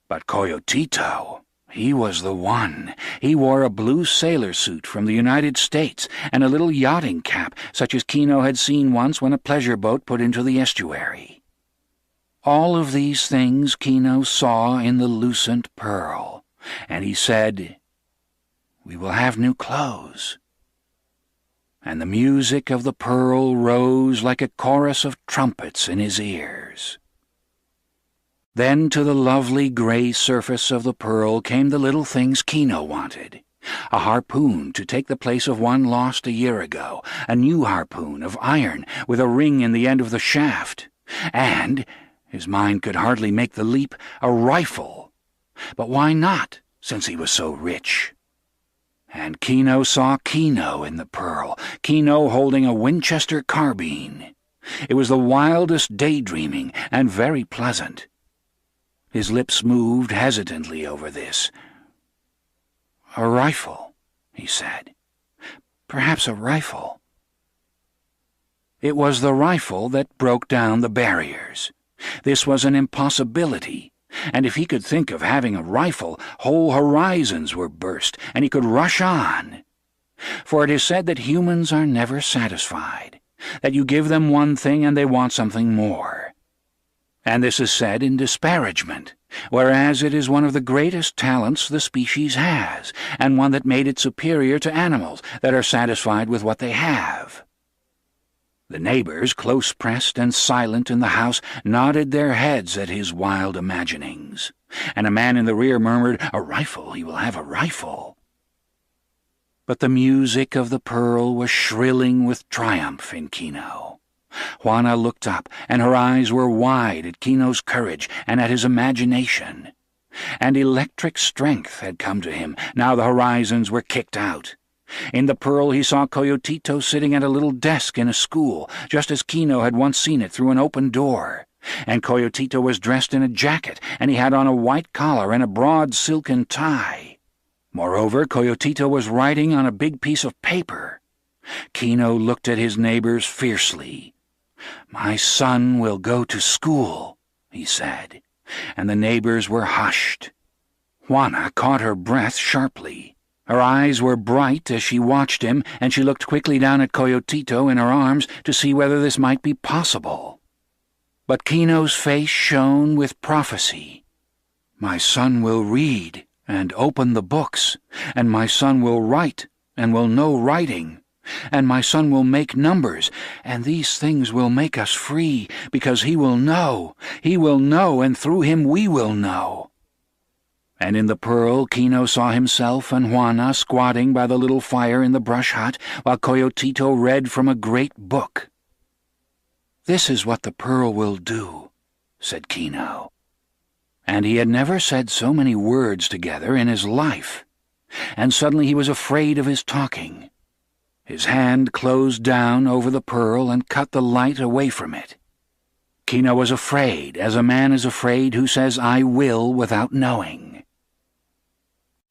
But Coyotito, he was the one. He wore a blue sailor suit from the United States and a little yachting cap such as Kino had seen once when a pleasure boat put into the estuary. All of these things Kino saw in the lucent pearl, and he said, "We will have new clothes." And the music of the pearl rose like a chorus of trumpets in his ears. Then to the lovely gray surface of the pearl came the little things Kino wanted. A harpoon to take the place of one lost a year ago, a new harpoon of iron with a ring in the end of the shaft, and, his mind could hardly make the leap, a rifle. But why not, since he was so rich? And Kino saw Kino in the pearl, Kino holding a Winchester carbine. It was the wildest daydreaming, and very pleasant. His lips moved hesitantly over this. "A rifle," he said. "Perhaps a rifle." It was the rifle that broke down the barriers. This was an impossibility, and if he could think of having a rifle, whole horizons were burst, and he could rush on. For it is said that humans are never satisfied, that you give them one thing and they want something more. And this is said in disparagement, whereas it is one of the greatest talents the species has, and one that made it superior to animals that are satisfied with what they have. The neighbors, close pressed and silent in the house, nodded their heads at his wild imaginings, and a man in the rear murmured, "A rifle, he will have a rifle." But the music of the pearl was shrilling with triumph in Kino. Juana looked up, and her eyes were wide at Kino's courage and at his imagination. And electric strength had come to him, now the horizons were kicked out. In the pearl he saw Coyotito sitting at a little desk in a school, just as Kino had once seen it through an open door. And Coyotito was dressed in a jacket, and he had on a white collar and a broad silken tie. Moreover, Coyotito was writing on a big piece of paper. Kino looked at his neighbors fiercely. "My son will go to school," he said, and the neighbors were hushed. Juana caught her breath sharply. Her eyes were bright as she watched him, and she looked quickly down at Coyotito in her arms to see whether this might be possible. But Kino's face shone with prophecy. "My son will read and open the books, and my son will write and will know writing, and my son will make numbers, and these things will make us free, because he will know, and through him we will know." And in the pearl Kino saw himself and Juana squatting by the little fire in the brush hut, while Coyotito read from a great book. "This is what the pearl will do," said Kino. And he had never said so many words together in his life, and suddenly he was afraid of his talking. His hand closed down over the pearl and cut the light away from it. Kino was afraid, as a man is afraid who says, "I will," without knowing.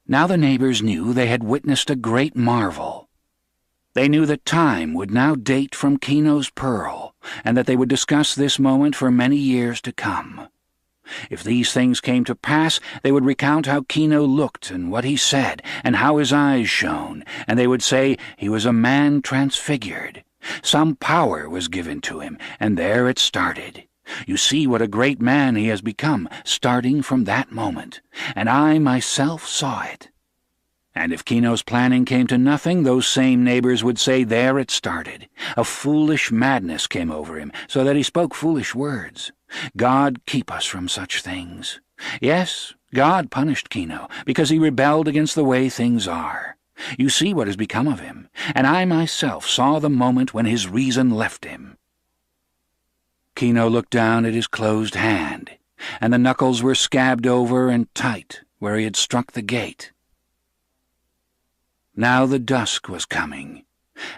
Now the neighbors knew they had witnessed a great marvel. They knew that time would now date from Kino's pearl, and that they would discuss this moment for many years to come. If these things came to pass, they would recount how Kino looked and what he said, and how his eyes shone, and they would say he was a man transfigured. Some power was given to him, and there it started. You see what a great man he has become, starting from that moment, and I myself saw it. And if Kino's planning came to nothing, those same neighbors would say there it started. A foolish madness came over him, so that he spoke foolish words. God keep us from such things. Yes, God punished Kino, because he rebelled against the way things are. You see what has become of him, and I myself saw the moment when his reason left him. Kino looked down at his closed hand, and the knuckles were scabbed over and tight where he had struck the gate. Now the dusk was coming,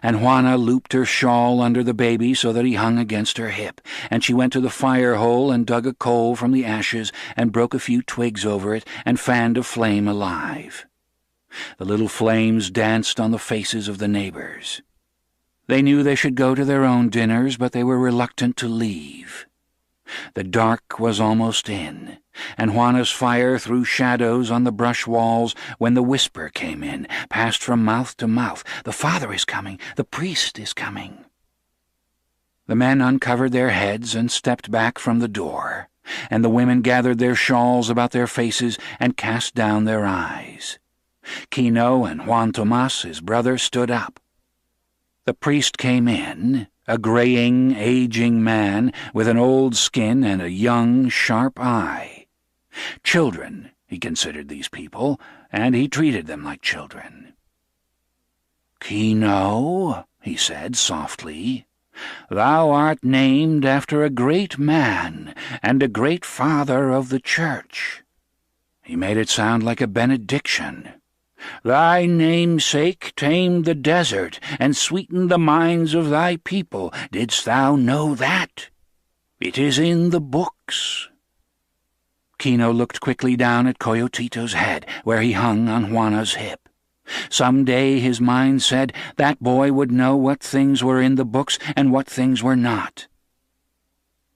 and Juana looped her shawl under the baby so that he hung against her hip, and she went to the fire hole and dug a coal from the ashes and broke a few twigs over it and fanned a flame alive. The little flames danced on the faces of the neighbors. They knew they should go to their own dinners, but they were reluctant to leave. The dark was almost in, and Juana's fire threw shadows on the brush walls when the whisper came in, passed from mouth to mouth. "The father is coming. The priest is coming." The men uncovered their heads and stepped back from the door, and the women gathered their shawls about their faces and cast down their eyes. Kino and Juan Tomas, his brother, stood up. The priest came in, a graying, aging man with an old skin and a young, sharp eye. Children, he considered these people, and he treated them like children. "Kino," he said softly, "thou art named after a great man and a great father of the church." He made it sound like a benediction. "Thy namesake tamed the desert and sweetened the minds of thy people. Didst thou know that? It is in the books." Kino looked quickly down at Coyotito's head, where he hung on Juana's hip. Some day, his mind said, that boy would know what things were in the books and what things were not.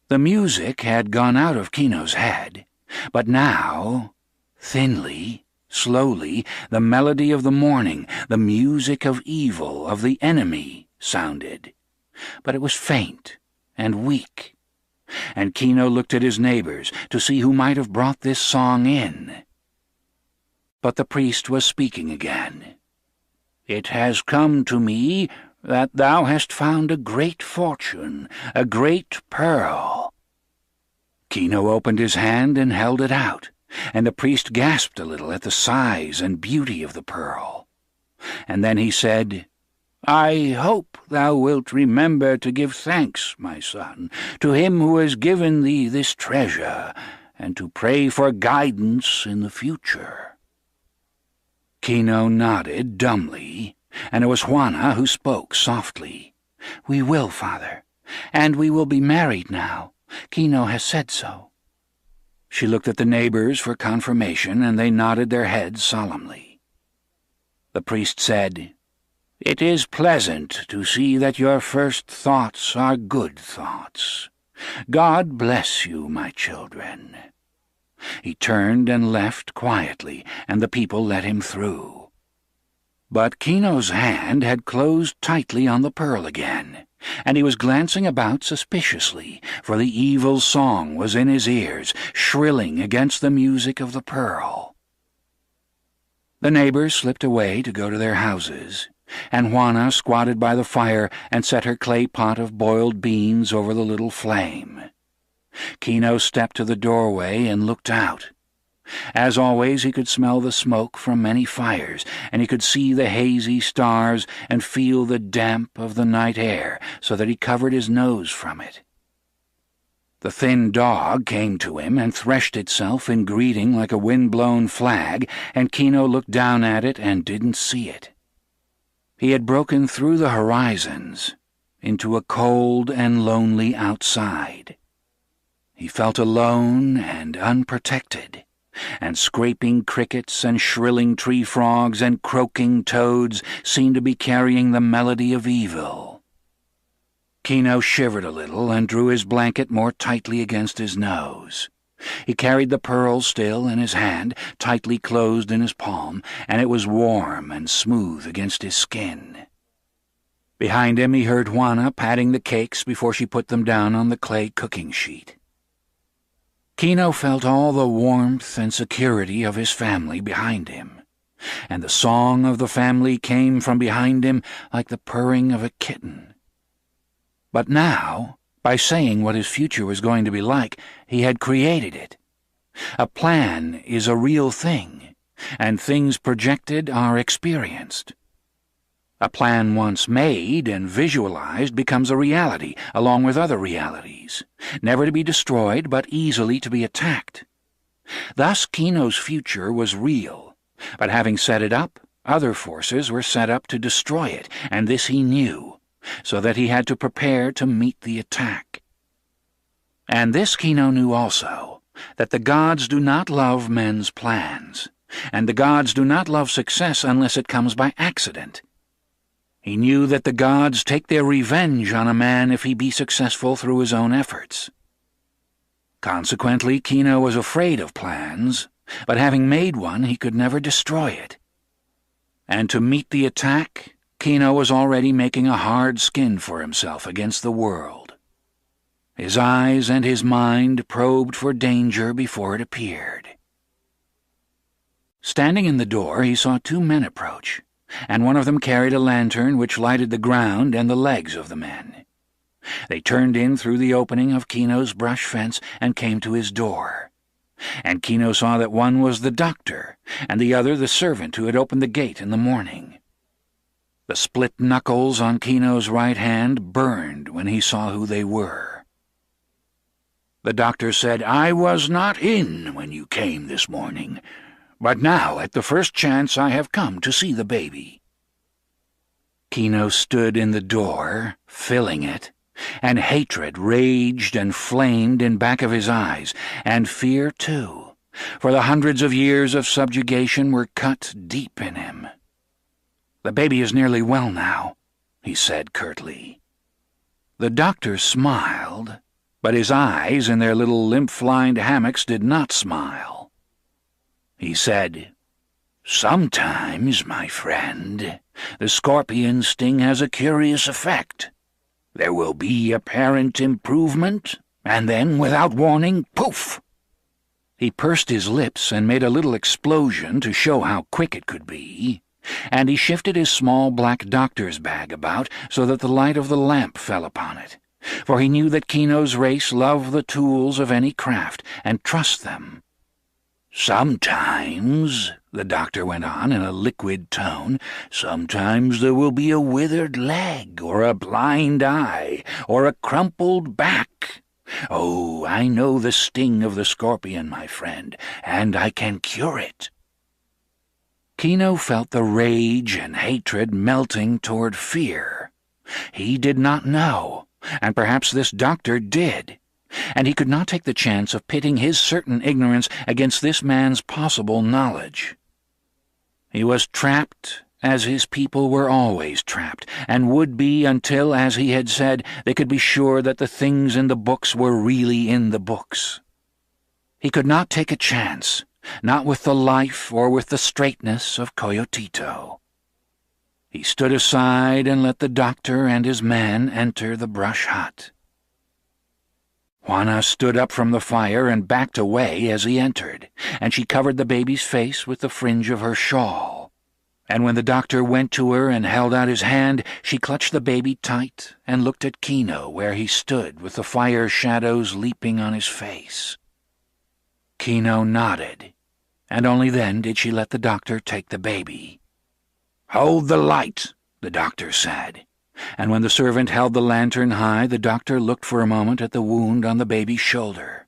The music had gone out of Kino's head, but now, thinly, slowly, the melody of the morning, the music of evil, of the enemy, sounded. But it was faint and weak, and Kino looked at his neighbors to see who might have brought this song in. But the priest was speaking again. "It has come to me that thou hast found a great fortune, a great pearl." Kino opened his hand and held it out, and the priest gasped a little at the size and beauty of the pearl. And then he said, "I hope thou wilt remember to give thanks, my son, to him who has given thee this treasure, and to pray for guidance in the future." Kino nodded dumbly, and it was Juana who spoke softly. "We will, father, and we will be married now. Kino has said so." She looked at the neighbors for confirmation, and they nodded their heads solemnly. The priest said, "It is pleasant to see that your first thoughts are good thoughts. God bless you, my children." He turned and left quietly, and the people let him through. But Kino's hand had closed tightly on the pearl again, and he was glancing about suspiciously, for the evil song was in his ears, shrilling against the music of the pearl. The neighbors slipped away to go to their houses, and Juana squatted by the fire and set her clay pot of boiled beans over the little flame. Kino stepped to the doorway and looked out. As always, he could smell the smoke from many fires, and he could see the hazy stars and feel the damp of the night air, so that he covered his nose from it. The thin dog came to him and threshed itself in greeting like a wind-blown flag, and Kino looked down at it and didn't see it. He had broken through the horizons into a cold and lonely outside. He felt alone and unprotected, and scraping crickets and shrilling tree frogs and croaking toads seemed to be carrying the melody of evil. Kino shivered a little and drew his blanket more tightly against his nose. He carried the pearl still in his hand, tightly closed in his palm, and it was warm and smooth against his skin. Behind him he heard Juana patting the cakes before she put them down on the clay cooking sheet. Kino felt all the warmth and security of his family behind him, and the song of the family came from behind him like the purring of a kitten. But now, by saying what his future was going to be like, he had created it. A plan is a real thing, and things projected are experienced. A plan once made and visualized becomes a reality, along with other realities, never to be destroyed but easily to be attacked. Thus Kino's future was real, but having set it up, other forces were set up to destroy it, and this he knew, so that he had to prepare to meet the attack. And this Kino knew also, that the gods do not love men's plans, and the gods do not love success unless it comes by accident. He knew that the gods take their revenge on a man if he be successful through his own efforts. Consequently, Kino was afraid of plans, but having made one, he could never destroy it. And to meet the attack, Kino was already making a hard skin for himself against the world. His eyes and his mind probed for danger before it appeared. Standing in the door, he saw two men approach, and one of them carried a lantern which lighted the ground and the legs of the men. They turned in through the opening of Kino's brush fence and came to his door. And Kino saw that one was the doctor, and the other the servant who had opened the gate in the morning. The split knuckles on Kino's right hand burned when he saw who they were. The doctor said, "I was not in when you came this morning, but now, at the first chance, I have come to see the baby." Kino stood in the door, filling it, and hatred raged and flamed in back of his eyes, and fear too, for the hundreds of years of subjugation were cut deep in him. "The baby is nearly well now," he said curtly. The doctor smiled, but his eyes in their little lymph-lined hammocks did not smile. He said, "Sometimes, my friend, the scorpion sting has a curious effect. There will be apparent improvement, and then, without warning, poof!" He pursed his lips and made a little explosion to show how quick it could be, and he shifted his small black doctor's bag about so that the light of the lamp fell upon it, for he knew that Kino's race love the tools of any craft and trust them. "Sometimes," the doctor went on in a liquid tone, "sometimes there will be a withered leg, or a blind eye, or a crumpled back. Oh, I know the sting of the scorpion, my friend, and I can cure it." Kino felt the rage and hatred melting toward fear. He did not know, and perhaps this doctor did, and he could not take the chance of pitting his certain ignorance against this man's possible knowledge. He was trapped, as his people were always trapped, and would be until, as he had said, they could be sure that the things in the books were really in the books. He could not take a chance, not with the life or with the straightness of Coyotito. He stood aside and let the doctor and his man enter the brush hut. Juana stood up from the fire and backed away as he entered, and she covered the baby's face with the fringe of her shawl. And when the doctor went to her and held out his hand, she clutched the baby tight and looked at Kino where he stood with the fire shadows leaping on his face. Kino nodded, and only then did she let the doctor take the baby. "Hold the light," the doctor said, and when the servant held the lantern high, the doctor looked for a moment at the wound on the baby's shoulder.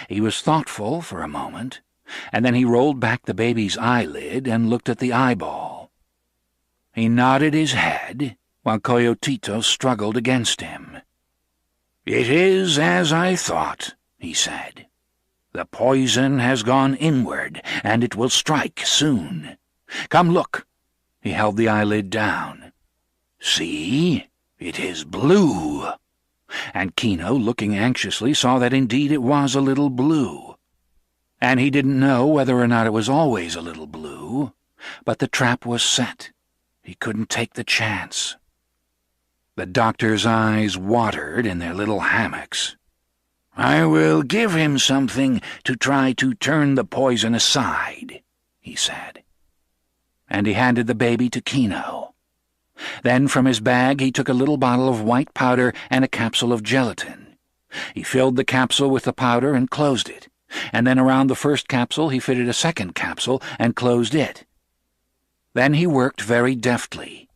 He was thoughtful for a moment, and then he rolled back the baby's eyelid and looked at the eyeball. He nodded his head, while Coyotito struggled against him. "It is as I thought," he said. "The poison has gone inward, and it will strike soon. Come look." He held the eyelid down. "See, it is blue." And Kino, looking anxiously, saw that indeed it was a little blue. And he didn't know whether or not it was always a little blue, but the trap was set. He couldn't take the chance. The doctor's eyes watered in their little hammocks. "I will give him something to try to turn the poison aside," he said. And he handed the baby to Kino. Then from his bag he took a little bottle of white powder and a capsule of gelatin. He filled the capsule with the powder and closed it, and then around the first capsule he fitted a second capsule and closed it. Then he worked very deftly.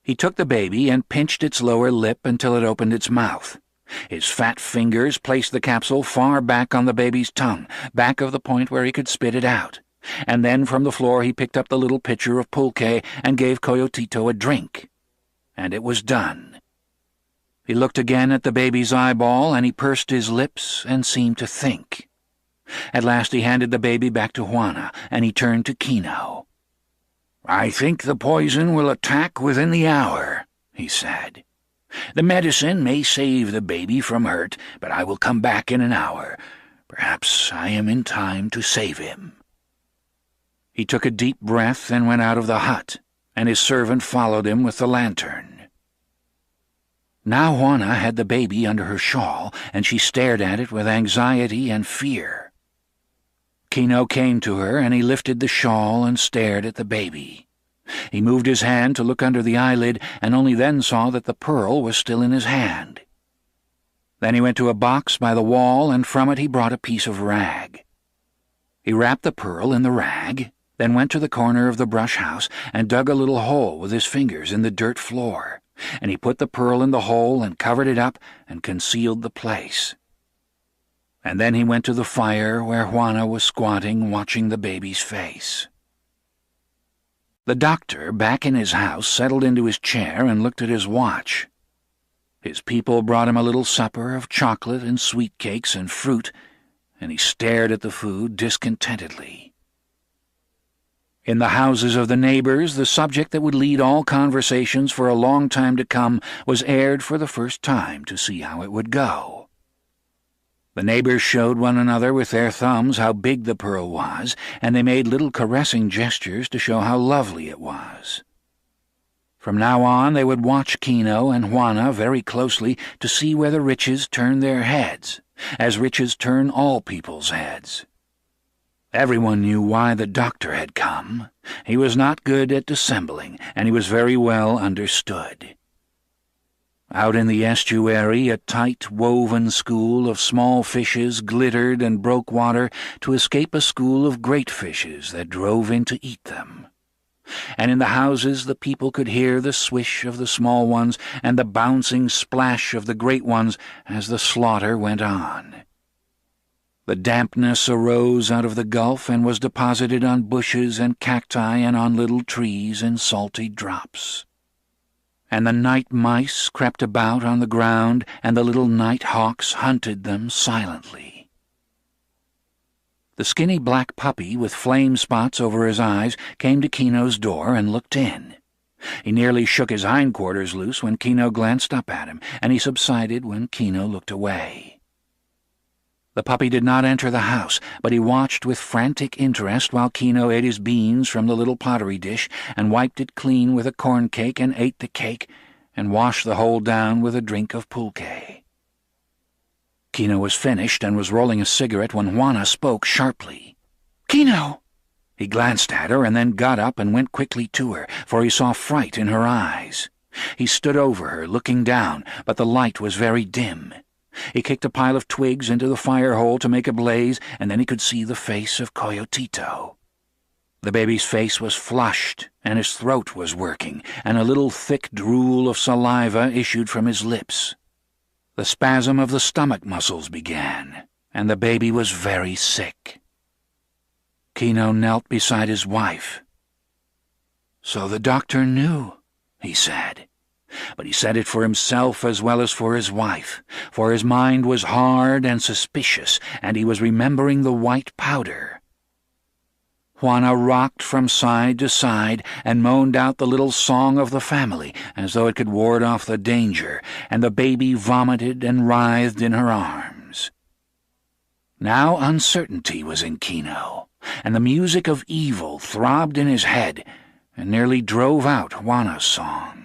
He took the baby and pinched its lower lip until it opened its mouth. His fat fingers placed the capsule far back on the baby's tongue, back of the point where he could spit it out, and then from the floor he picked up the little pitcher of pulque and gave Coyotito a drink. And it was done. He looked again at the baby's eyeball, and he pursed his lips and seemed to think. At last he handed the baby back to Juana, and he turned to Kino. "I think the poison will attack within the hour," he said. "The medicine may save the baby from hurt, but I will come back in an hour. Perhaps I am in time to save him." He took a deep breath and went out of the hut, and his servant followed him with the lantern. Now Juana had the baby under her shawl, and she stared at it with anxiety and fear. Kino came to her, and he lifted the shawl and stared at the baby. He moved his hand to look under the eyelid, and only then saw that the pearl was still in his hand. Then he went to a box by the wall, and from it he brought a piece of rag. He wrapped the pearl in the rag, then went to the corner of the brush house and dug a little hole with his fingers in the dirt floor, and he put the pearl in the hole and covered it up and concealed the place. And then he went to the fire where Juana was squatting watching the baby's face. The doctor, back in his house, settled into his chair and looked at his watch. His people brought him a little supper of chocolate and sweet cakes and fruit, and he stared at the food discontentedly. In the houses of the neighbors, the subject that would lead all conversations for a long time to come was aired for the first time to see how it would go. The neighbors showed one another with their thumbs how big the pearl was, and they made little caressing gestures to show how lovely it was. From now on they would watch Kino and Juana very closely to see where the riches turned their heads, as riches turn all people's heads. Everyone knew why the doctor had come. He was not good at dissembling, and he was very well understood. Out in the estuary, a tight, woven school of small fishes glittered and broke water to escape a school of great fishes that drove in to eat them. And in the houses the people could hear the swish of the small ones and the bouncing splash of the great ones as the slaughter went on. The dampness arose out of the gulf and was deposited on bushes and cacti and on little trees in salty drops. And the night mice crept about on the ground, and the little night hawks hunted them silently. The skinny black puppy with flame spots over his eyes came to Kino's door and looked in. He nearly shook his hindquarters loose when Kino glanced up at him, and he subsided when Kino looked away. The puppy did not enter the house, but he watched with frantic interest while Kino ate his beans from the little pottery dish and wiped it clean with a corn cake and ate the cake and washed the whole down with a drink of pulque. Kino was finished and was rolling a cigarette when Juana spoke sharply. "Kino!" He glanced at her and then got up and went quickly to her, for he saw fright in her eyes. He stood over her, looking down, but the light was very dim. He kicked a pile of twigs into the fire hole to make a blaze, and then he could see the face of Coyotito. The baby's face was flushed, and his throat was working, and a little thick drool of saliva issued from his lips. The spasm of the stomach muscles began, and the baby was very sick. Kino knelt beside his wife. "So the doctor knew," he said. But he said it for himself as well as for his wife, for his mind was hard and suspicious, and he was remembering the white powder. Juana rocked from side to side and moaned out the little song of the family, as though it could ward off the danger, and the baby vomited and writhed in her arms. Now uncertainty was in Kino, and the music of evil throbbed in his head and nearly drove out Juana's song.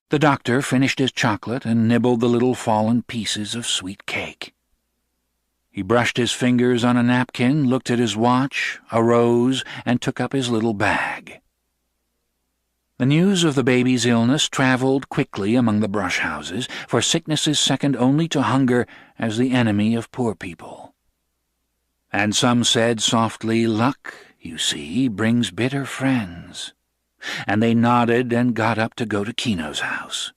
The doctor finished his chocolate and nibbled the little fallen pieces of sweet cake. He brushed his fingers on a napkin, looked at his watch, arose, and took up his little bag. The news of the baby's illness traveled quickly among the brush houses, for sickness is second only to hunger as the enemy of poor people. And some said softly, "Luck, you see, brings bitter friends." And they nodded and got up to go to Kino's house.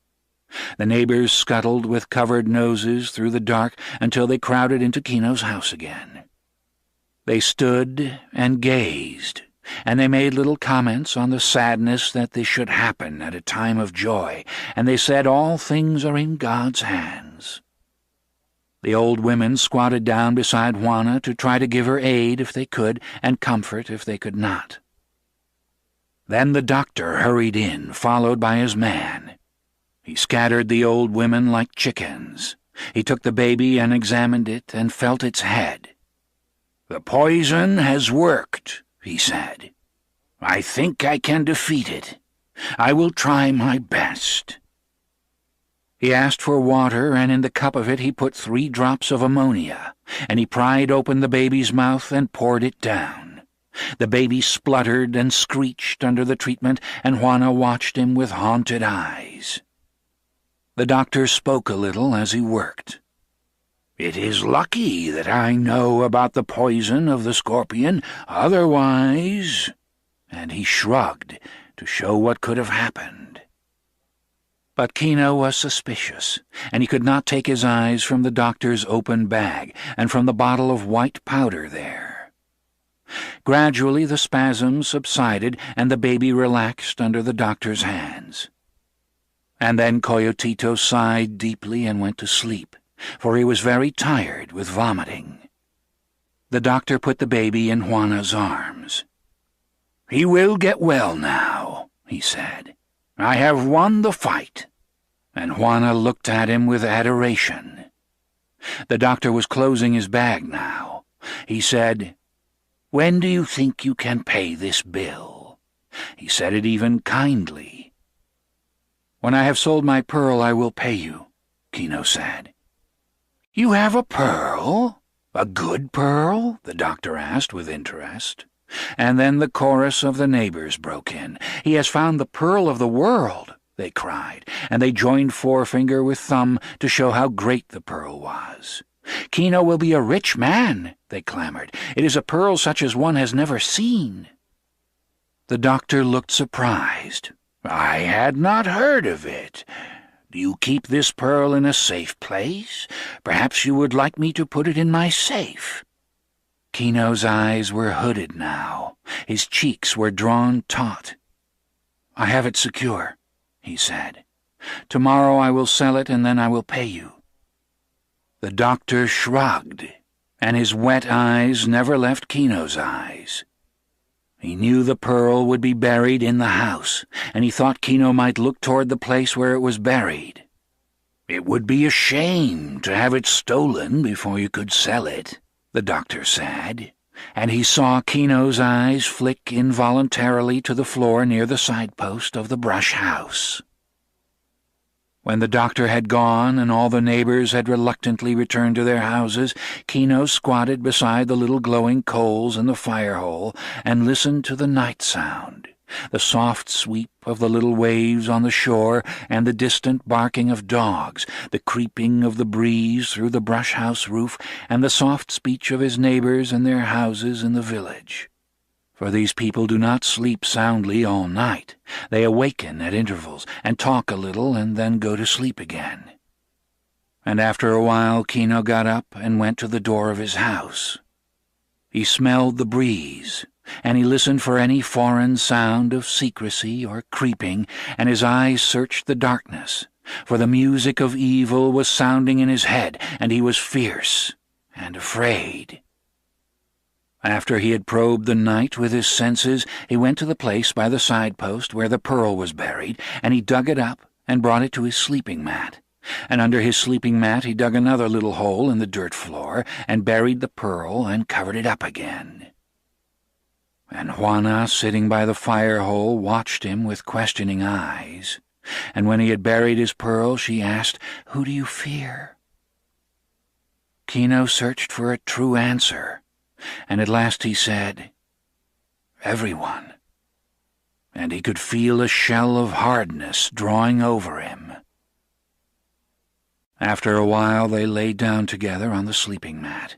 The neighbors scuttled with covered noses through the dark until they crowded into Kino's house again. They stood and gazed, and they made little comments on the sadness that this should happen at a time of joy, and they said all things are in God's hands. The old women squatted down beside Juana to try to give her aid if they could and comfort if they could not. Then the doctor hurried in, followed by his man. He scattered the old women like chickens. He took the baby and examined it and felt its head. "The poison has worked," he said. "I think I can defeat it. I will try my best." He asked for water, and in the cup of it he put 3 drops of ammonia, and he pried open the baby's mouth and poured it down. The baby spluttered and screeched under the treatment, and Juana watched him with haunted eyes. The doctor spoke a little as he worked. "It is lucky that I know about the poison of the scorpion, otherwise—" and he shrugged to show what could have happened. But Kino was suspicious, and he could not take his eyes from the doctor's open bag and from the bottle of white powder there. Gradually the spasms subsided, and the baby relaxed under the doctor's hands. And then Coyotito sighed deeply and went to sleep, for he was very tired with vomiting. The doctor put the baby in Juana's arms. "He will get well now," he said. "I have won the fight." And Juana looked at him with adoration. The doctor was closing his bag now. He said, "When do you think you can pay this bill?" He said it even kindly. "When I have sold my pearl, I will pay you," Kino said. "You have a pearl? A good pearl?" the doctor asked with interest. And then the chorus of the neighbors broke in. "He has found the pearl of the world," they cried, and they joined forefinger with thumb to show how great the pearl was. "Kino will be a rich man," they clamored. "It is a pearl such as one has never seen." The doctor looked surprised. "I had not heard of it. Do you keep this pearl in a safe place? Perhaps you would like me to put it in my safe." Kino's eyes were hooded now. His cheeks were drawn taut. "I have it secure," he said. "Tomorrow I will sell it, and then I will pay you." The doctor shrugged, and his wet eyes never left Kino's eyes. He knew the pearl would be buried in the house, and he thought Kino might look toward the place where it was buried. "It would be a shame to have it stolen before you could sell it," the doctor said, and he saw Kino's eyes flick involuntarily to the floor near the side-post of the brush house. When the doctor had gone and all the neighbors had reluctantly returned to their houses, Kino squatted beside the little glowing coals in the fire-hole and listened to the night sound, the soft sweep of the little waves on the shore and the distant barking of dogs, the creeping of the breeze through the brush-house roof, and the soft speech of his neighbors and their houses in the village. For these people do not sleep soundly all night. They awaken at intervals and talk a little and then go to sleep again. And after a while Kino got up and went to the door of his house. He smelled the breeze, and he listened for any foreign sound of secrecy or creeping, and his eyes searched the darkness, for the music of evil was sounding in his head, and he was fierce and afraid. After he had probed the night with his senses, he went to the place by the side-post where the pearl was buried, and he dug it up and brought it to his sleeping mat. And under his sleeping mat he dug another little hole in the dirt floor and buried the pearl and covered it up again. And Juana, sitting by the fire-hole, watched him with questioning eyes. And when he had buried his pearl, she asked, "Who do you fear?" Kino searched for a true answer, and at last he said, "Everyone." And he could feel a shell of hardness drawing over him. After a while they lay down together on the sleeping mat,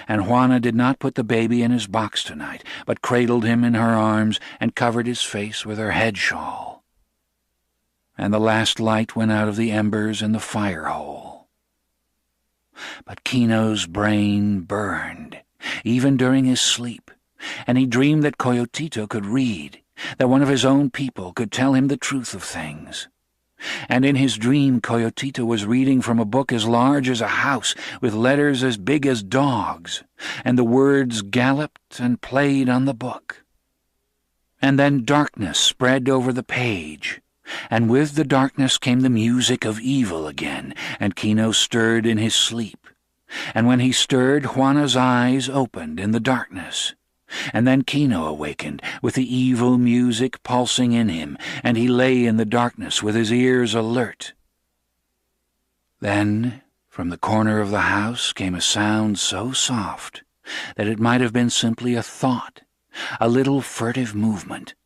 and Juana did not put the baby in his box tonight, but cradled him in her arms and covered his face with her head shawl. And the last light went out of the embers in the fire-hole. But Kino's brain burned, even during his sleep, and he dreamed that Coyotito could read, that one of his own people could tell him the truth of things. And in his dream Coyotito was reading from a book as large as a house, with letters as big as dogs, and the words galloped and played on the book. And then darkness spread over the page, and with the darkness came the music of evil again, and Kino stirred in his sleep. And when he stirred, Juana's eyes opened in the darkness. And then Kino awakened, with the evil music pulsing in him, and he lay in the darkness with his ears alert. Then, from the corner of the house came a sound so soft that it might have been simply a thought, a little furtive movement,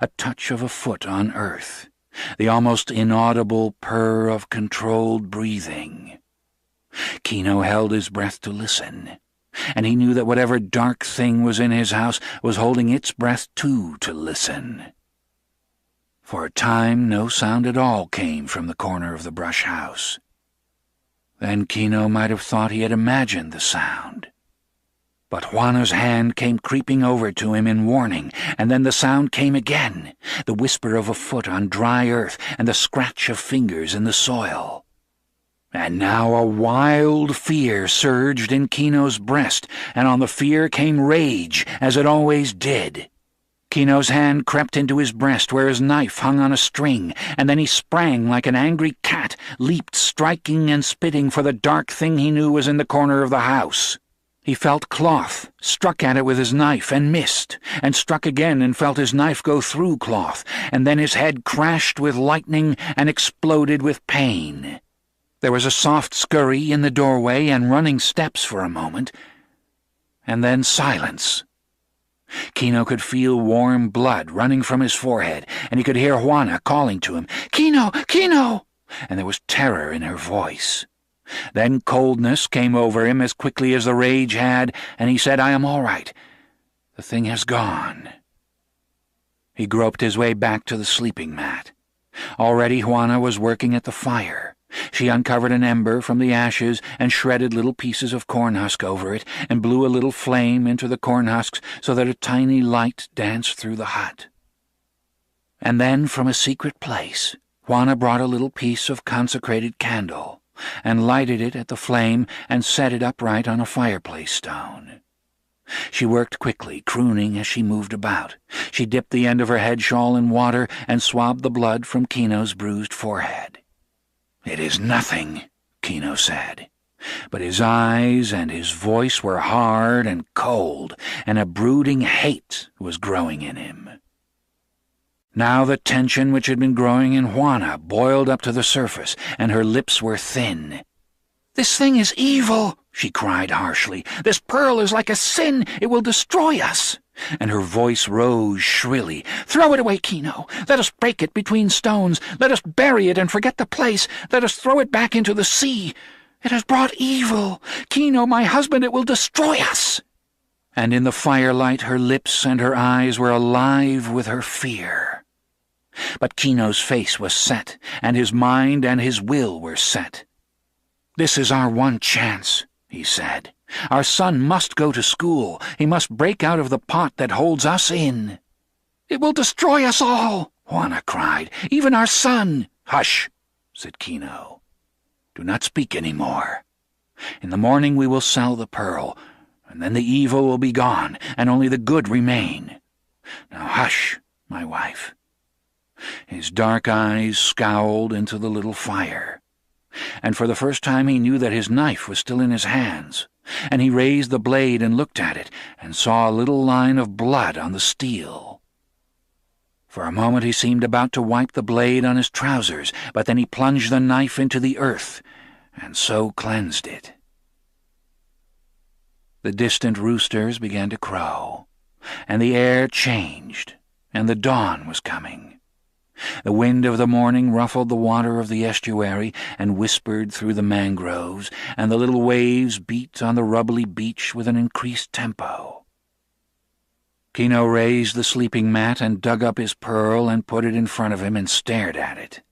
a touch of a foot on earth, the almost inaudible purr of controlled breathing. Kino held his breath to listen, and he knew that whatever dark thing was in his house was holding its breath too to listen. For a time no sound at all came from the corner of the brush house. Then Kino might have thought he had imagined the sound. But Juana's hand came creeping over to him in warning, and then the sound came again, the whisper of a foot on dry earth and the scratch of fingers in the soil. And now a wild fear surged in Kino's breast, and on the fear came rage, as it always did. Kino's hand crept into his breast where his knife hung on a string, and then he sprang like an angry cat, leaped striking and spitting for the dark thing he knew was in the corner of the house. He felt cloth, struck at it with his knife, and missed, and struck again and felt his knife go through cloth, and then his head crashed with lightning and exploded with pain. There was a soft scurry in the doorway and running steps for a moment, and then silence. Kino could feel warm blood running from his forehead, and he could hear Juana calling to him, "Kino! Kino!" and there was terror in her voice. Then coldness came over him as quickly as the rage had, and he said, "I am all right. The thing has gone." He groped his way back to the sleeping mat. Already Juana was working at the fire. She uncovered an ember from the ashes and shredded little pieces of corn husk over it and blew a little flame into the corn husks so that a tiny light danced through the hut. And then from a secret place, Juana brought a little piece of consecrated candle and lighted it at the flame and set it upright on a fireplace stone. She worked quickly, crooning as she moved about. She dipped the end of her head shawl in water and swabbed the blood from Kino's bruised forehead. "It is nothing," Kino said, but his eyes and his voice were hard and cold, and a brooding hate was growing in him. Now the tension which had been growing in Juana boiled up to the surface, and her lips were thin. "This thing is evil," she cried harshly. "This pearl is like a sin. It will destroy us." And her voice rose shrilly. "Throw it away, Kino. Let us break it between stones. Let us bury it and forget the place. Let us throw it back into the sea. It has brought evil. Kino, my husband, it will destroy us." And in the firelight her lips and her eyes were alive with her fear. But Kino's face was set, and his mind and his will were set. "This is our one chance," he said. "Our son must go to school. He must break out of the pot that holds us in." "It will destroy us all," Juana cried. "Even our son." "Hush," said Kino. "Do not speak any more. In the morning we will sell the pearl, and then the evil will be gone, and only the good remain. Now hush, my wife." His dark eyes scowled into the little fire, and for the first time he knew that his knife was still in his hands, and he raised the blade and looked at it, and saw a little line of blood on the steel. For a moment he seemed about to wipe the blade on his trousers, but then he plunged the knife into the earth, and so cleansed it. The distant roosters began to crow, and the air changed, and the dawn was coming. The wind of the morning ruffled the water of the estuary and whispered through the mangroves, and the little waves beat on the rubbly beach with an increased tempo. Kino raised the sleeping mat and dug up his pearl and put it in front of him and stared at it.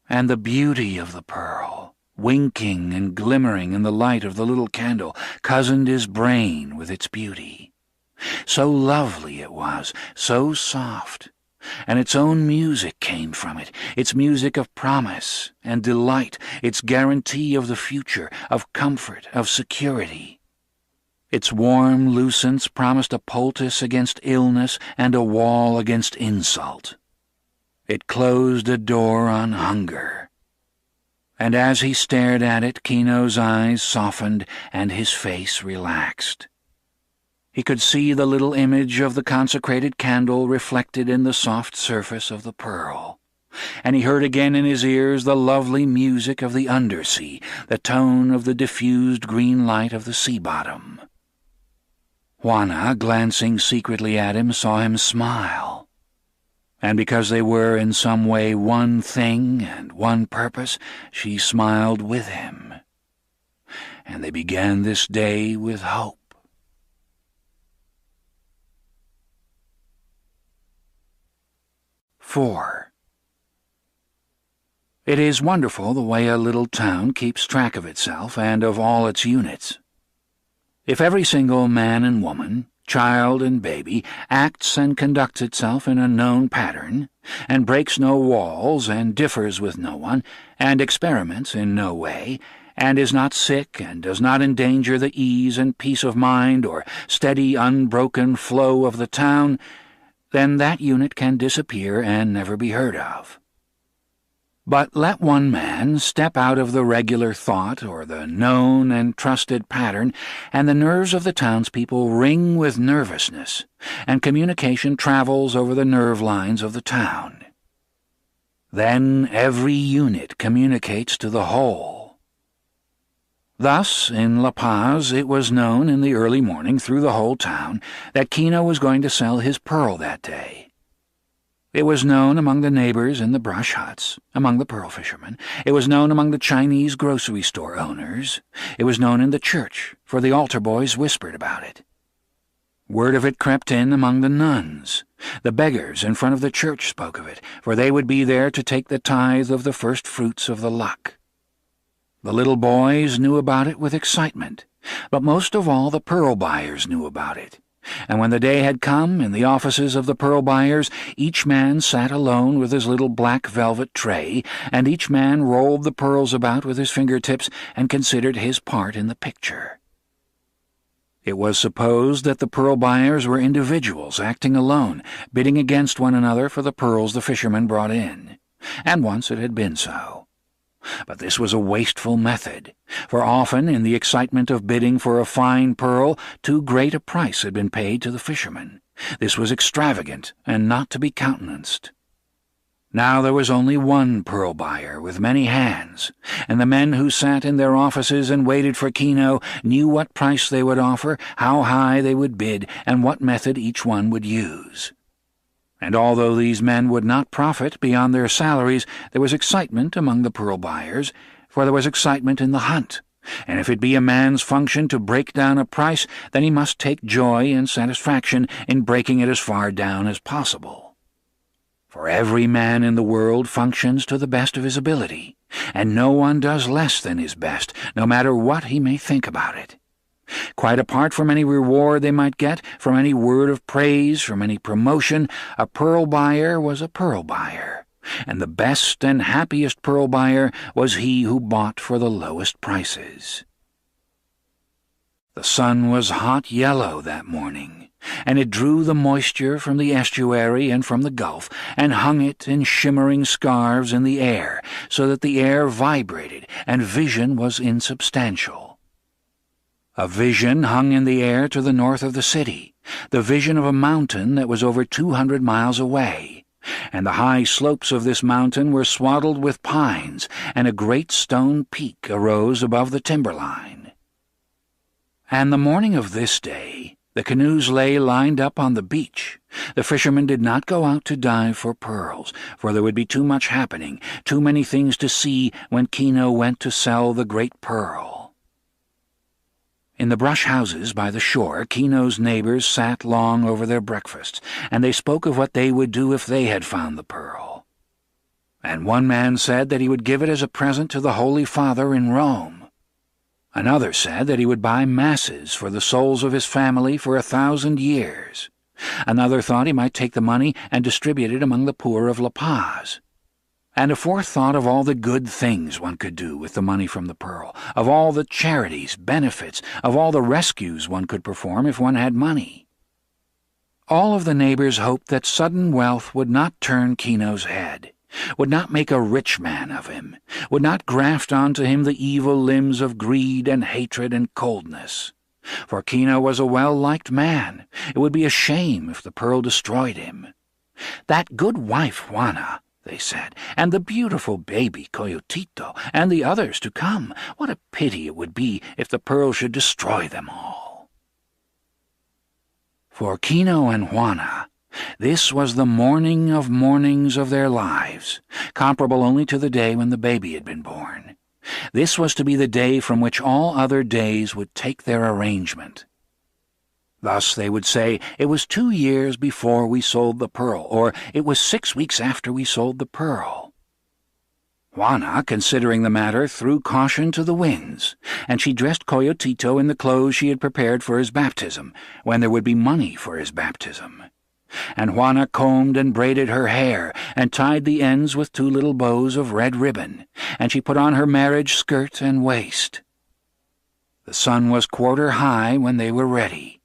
And the beauty of the pearl, winking and glimmering in the light of the little candle, cozened his brain with its beauty. So lovely it was, so soft, and its own music came from it, its music of promise and delight, its guarantee of the future, of comfort, of security. Its warm lucence promised a poultice against illness and a wall against insult. It closed a door on hunger. And as he stared at it, Kino's eyes softened and his face relaxed. He could see the little image of the consecrated candle reflected in the soft surface of the pearl, and he heard again in his ears the lovely music of the undersea, the tone of the diffused green light of the sea bottom. Juana, glancing secretly at him, saw him smile, and because they were in some way one thing and one purpose, she smiled with him, and they began this day with hope. 4. It is wonderful the way a little town keeps track of itself and of all its units. If every single man and woman, child and baby, acts and conducts itself in a known pattern, and breaks no walls, and differs with no one, and experiments in no way, and is not sick, and does not endanger the ease and peace of mind or steady, unbroken flow of the town, then that unit can disappear and never be heard of. But let one man step out of the regular thought or the known and trusted pattern, and the nerves of the townspeople ring with nervousness, and communication travels over the nerve lines of the town. Then every unit communicates to the whole. Thus, in La Paz, it was known in the early morning through the whole town that Kino was going to sell his pearl that day. It was known among the neighbors in the brush huts, among the pearl fishermen. It was known among the Chinese grocery store owners. It was known in the church, for the altar boys whispered about it. Word of it crept in among the nuns. The beggars in front of the church spoke of it, for they would be there to take the tithe of the first fruits of the luck. The little boys knew about it with excitement, but most of all the pearl buyers knew about it. And when the day had come, in the offices of the pearl buyers, each man sat alone with his little black velvet tray, and each man rolled the pearls about with his fingertips and considered his part in the picture. It was supposed that the pearl buyers were individuals acting alone, bidding against one another for the pearls the fishermen brought in, and once it had been so. But this was a wasteful method, for often in the excitement of bidding for a fine pearl, too great a price had been paid to the fishermen. This was extravagant and not to be countenanced. Now there was only one pearl buyer with many hands, and the men who sat in their offices and waited for Kino knew what price they would offer, how high they would bid, and what method each one would use. And although these men would not profit beyond their salaries, there was excitement among the pearl buyers, for there was excitement in the hunt, and if it be a man's function to break down a price, then he must take joy and satisfaction in breaking it as far down as possible. For every man in the world functions to the best of his ability, and no one does less than his best, no matter what he may think about it. Quite apart from any reward they might get, from any word of praise, from any promotion, a pearl buyer was a pearl buyer, and the best and happiest pearl buyer was he who bought for the lowest prices. The sun was hot yellow that morning, and it drew the moisture from the estuary and from the Gulf, and hung it in shimmering scarves in the air, so that the air vibrated, and vision was insubstantial. A vision hung in the air to the north of the city, the vision of a mountain that was over 200 miles away, and the high slopes of this mountain were swaddled with pines, and a great stone peak arose above the timberline. And the morning of this day, the canoes lay lined up on the beach. The fishermen did not go out to dive for pearls, for there would be too much happening, too many things to see when Kino went to sell the great pearl. In the brush houses by the shore, Kino's neighbors sat long over their breakfasts, and they spoke of what they would do if they had found the pearl. And one man said that he would give it as a present to the Holy Father in Rome. Another said that he would buy masses for the souls of his family for 1,000 years. Another thought he might take the money and distribute it among the poor of La Paz. And a fourth thought of all the good things one could do with the money from the pearl, of all the charities, benefits, of all the rescues one could perform if one had money. All of the neighbors hoped that sudden wealth would not turn Kino's head, would not make a rich man of him, would not graft onto him the evil limbs of greed and hatred and coldness. For Kino was a well-liked man. It would be a shame if the pearl destroyed him. That good wife Juana, they said, and the beautiful baby Coyotito, and the others to come, what a pity it would be if the pearl should destroy them all. For Kino and Juana, this was the morning of mornings of their lives, comparable only to the day when the baby had been born. This was to be the day from which all other days would take their arrangement. Thus they would say, it was 2 years before we sold the pearl, or it was 6 weeks after we sold the pearl. Juana, considering the matter, threw caution to the winds, and she dressed Coyotito in the clothes she had prepared for his baptism, when there would be money for his baptism. And Juana combed and braided her hair, and tied the ends with 2 little bows of red ribbon, and she put on her marriage skirt and waist. The sun was quarter high when they were ready.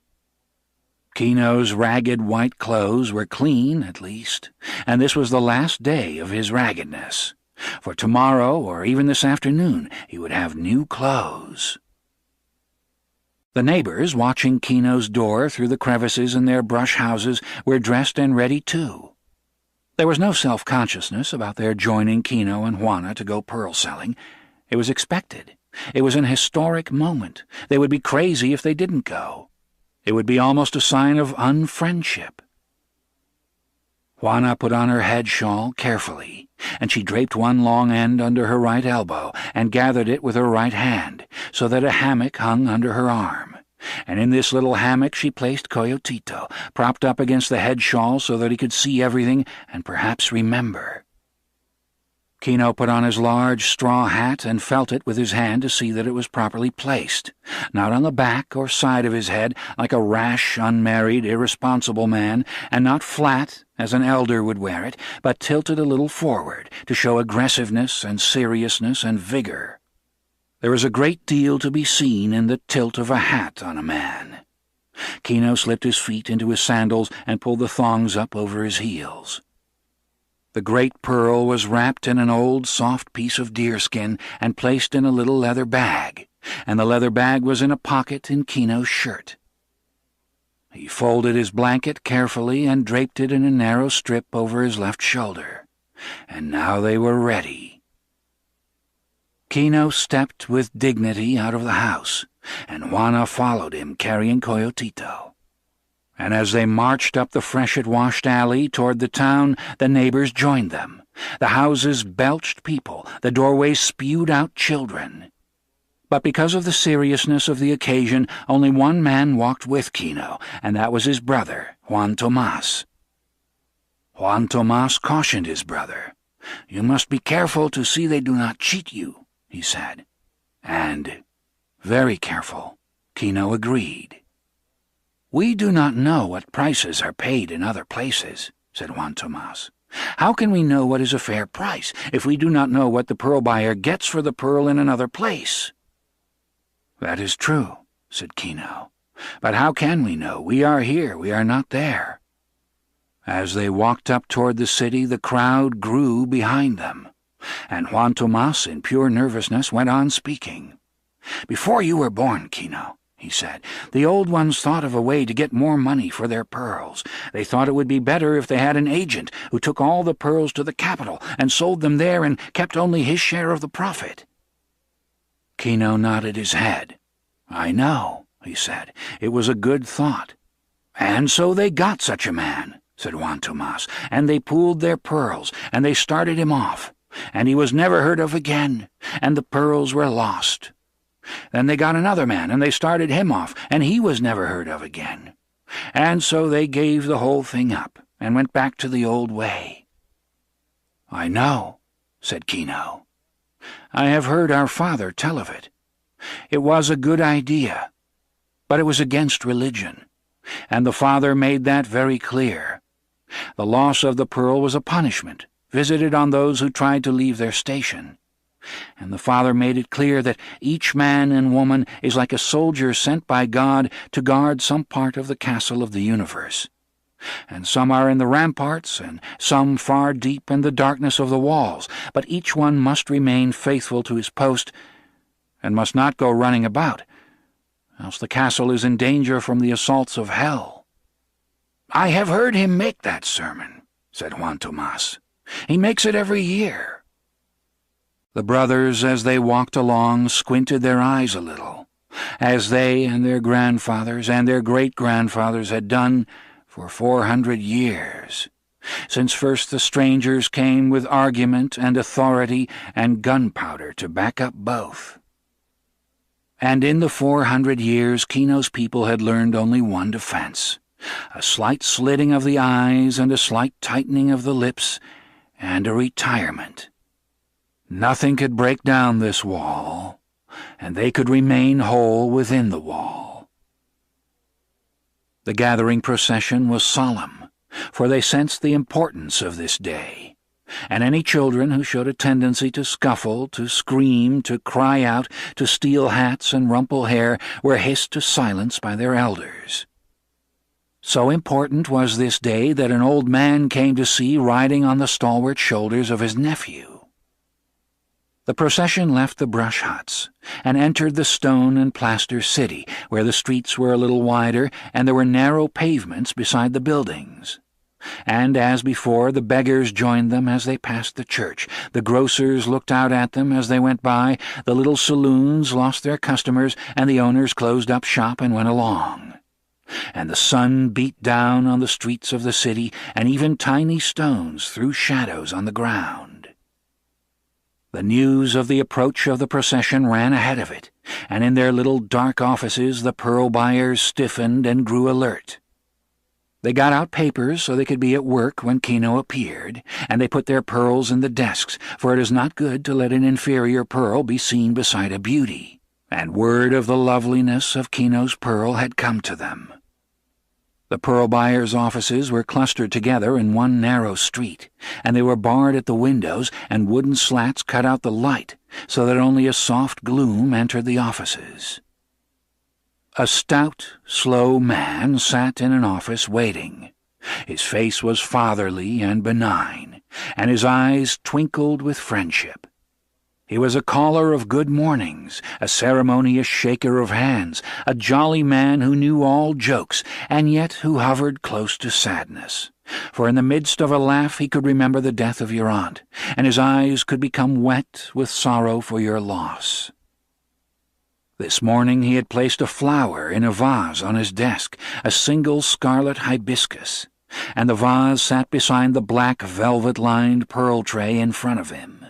Kino's ragged white clothes were clean, at least, and this was the last day of his raggedness. For tomorrow, or even this afternoon, he would have new clothes. The neighbors, watching Kino's door through the crevices in their brush houses, were dressed and ready too. There was no self-consciousness about their joining Kino and Juana to go pearl selling. It was expected. It was an historic moment. They would be crazy if they didn't go. It would be almost a sign of unfriendship. Juana put on her head shawl carefully, and she draped one long end under her right elbow and gathered it with her right hand, so that a hammock hung under her arm. And in this little hammock she placed Coyotito, propped up against the head shawl so that he could see everything and perhaps remember. Kino put on his large straw hat and felt it with his hand to see that it was properly placed, not on the back or side of his head like a rash, unmarried, irresponsible man, and not flat as an elder would wear it, but tilted a little forward to show aggressiveness and seriousness and vigor. There is a great deal to be seen in the tilt of a hat on a man. Kino slipped his feet into his sandals and pulled the thongs up over his heels. The great pearl was wrapped in an old soft piece of deerskin and placed in a little leather bag, and the leather bag was in a pocket in Kino's shirt. He folded his blanket carefully and draped it in a narrow strip over his left shoulder, and now they were ready. Kino stepped with dignity out of the house, and Juana followed him carrying Coyotito. And as they marched up the freshet-washed alley toward the town, the neighbors joined them. The houses belched people, the doorways spewed out children. But because of the seriousness of the occasion, only one man walked with Kino, and that was his brother, Juan Tomas. Juan Tomas cautioned his brother. "You must be careful to see they do not cheat you," he said. And, "Very careful," Kino agreed. "We do not know what prices are paid in other places," said Juan Tomas. "How can we know what is a fair price if we do not know what the pearl buyer gets for the pearl in another place?" "That is true," said Kino. "But how can we know? We are here, we are not there." As they walked up toward the city, the crowd grew behind them, and Juan Tomas, in pure nervousness, went on speaking. "Before you were born, Kino," he said, "the old ones thought of a way to get more money for their pearls. They thought it would be better if they had an agent who took all the pearls to the capital and sold them there and kept only his share of the profit." Kino nodded his head. "I know," he said. "It was a good thought." "And so they got such a man," said Juan Tomas, "and they pooled their pearls, and they started him off, and he was never heard of again, and the pearls were lost. Then they got another man, and they started him off, and he was never heard of again. And so they gave the whole thing up, and went back to the old way." "I know," said Kino. "I have heard our father tell of it. It was a good idea, but it was against religion, and the father made that very clear. The loss of the pearl was a punishment visited on those who tried to leave their station. And the father made it clear that each man and woman is like a soldier sent by God to guard some part of the castle of the universe. And some are in the ramparts, and some far deep in the darkness of the walls, but each one must remain faithful to his post, and must not go running about, else the castle is in danger from the assaults of hell." "I have heard him make that sermon," said Juan Tomas. "He makes it every year." The brothers, as they walked along, squinted their eyes a little, as they and their grandfathers and their great-grandfathers had done for 400 years, since first the strangers came with argument and authority and gunpowder to back up both. And in the 400 years Kino's people had learned only one defense, a slight slitting of the eyes and a slight tightening of the lips, and a retirement. Nothing could break down this wall, and they could remain whole within the wall. The gathering procession was solemn, for they sensed the importance of this day, and any children who showed a tendency to scuffle, to scream, to cry out, to steal hats and rumple hair were hissed to silence by their elders. So important was this day that an old man came to see riding on the stalwart shoulders of his nephew. The procession left the brush huts and entered the stone and plaster city, where the streets were a little wider and there were narrow pavements beside the buildings. And as before, the beggars joined them as they passed the church. The grocers looked out at them as they went by, the little saloons lost their customers, and the owners closed up shop and went along. And the sun beat down on the streets of the city, and even tiny stones threw shadows on the ground. The news of the approach of the procession ran ahead of it, and in their little dark offices the pearl buyers stiffened and grew alert. They got out papers so they could be at work when Kino appeared, and they put their pearls in the desks, for it is not good to let an inferior pearl be seen beside a beauty, and word of the loveliness of Kino's pearl had come to them. The pearl buyers' offices were clustered together in one narrow street, and they were barred at the windows, and wooden slats cut out the light, so that only a soft gloom entered the offices. A stout, slow man sat in an office waiting. His face was fatherly and benign, and his eyes twinkled with friendship. He was a caller of good mornings, a ceremonious shaker of hands, a jolly man who knew all jokes, and yet who hovered close to sadness. For in the midst of a laugh he could remember the death of your aunt, and his eyes could become wet with sorrow for your loss. This morning he had placed a flower in a vase on his desk, a single scarlet hibiscus, and the vase sat beside the black velvet-lined pearl tray in front of him.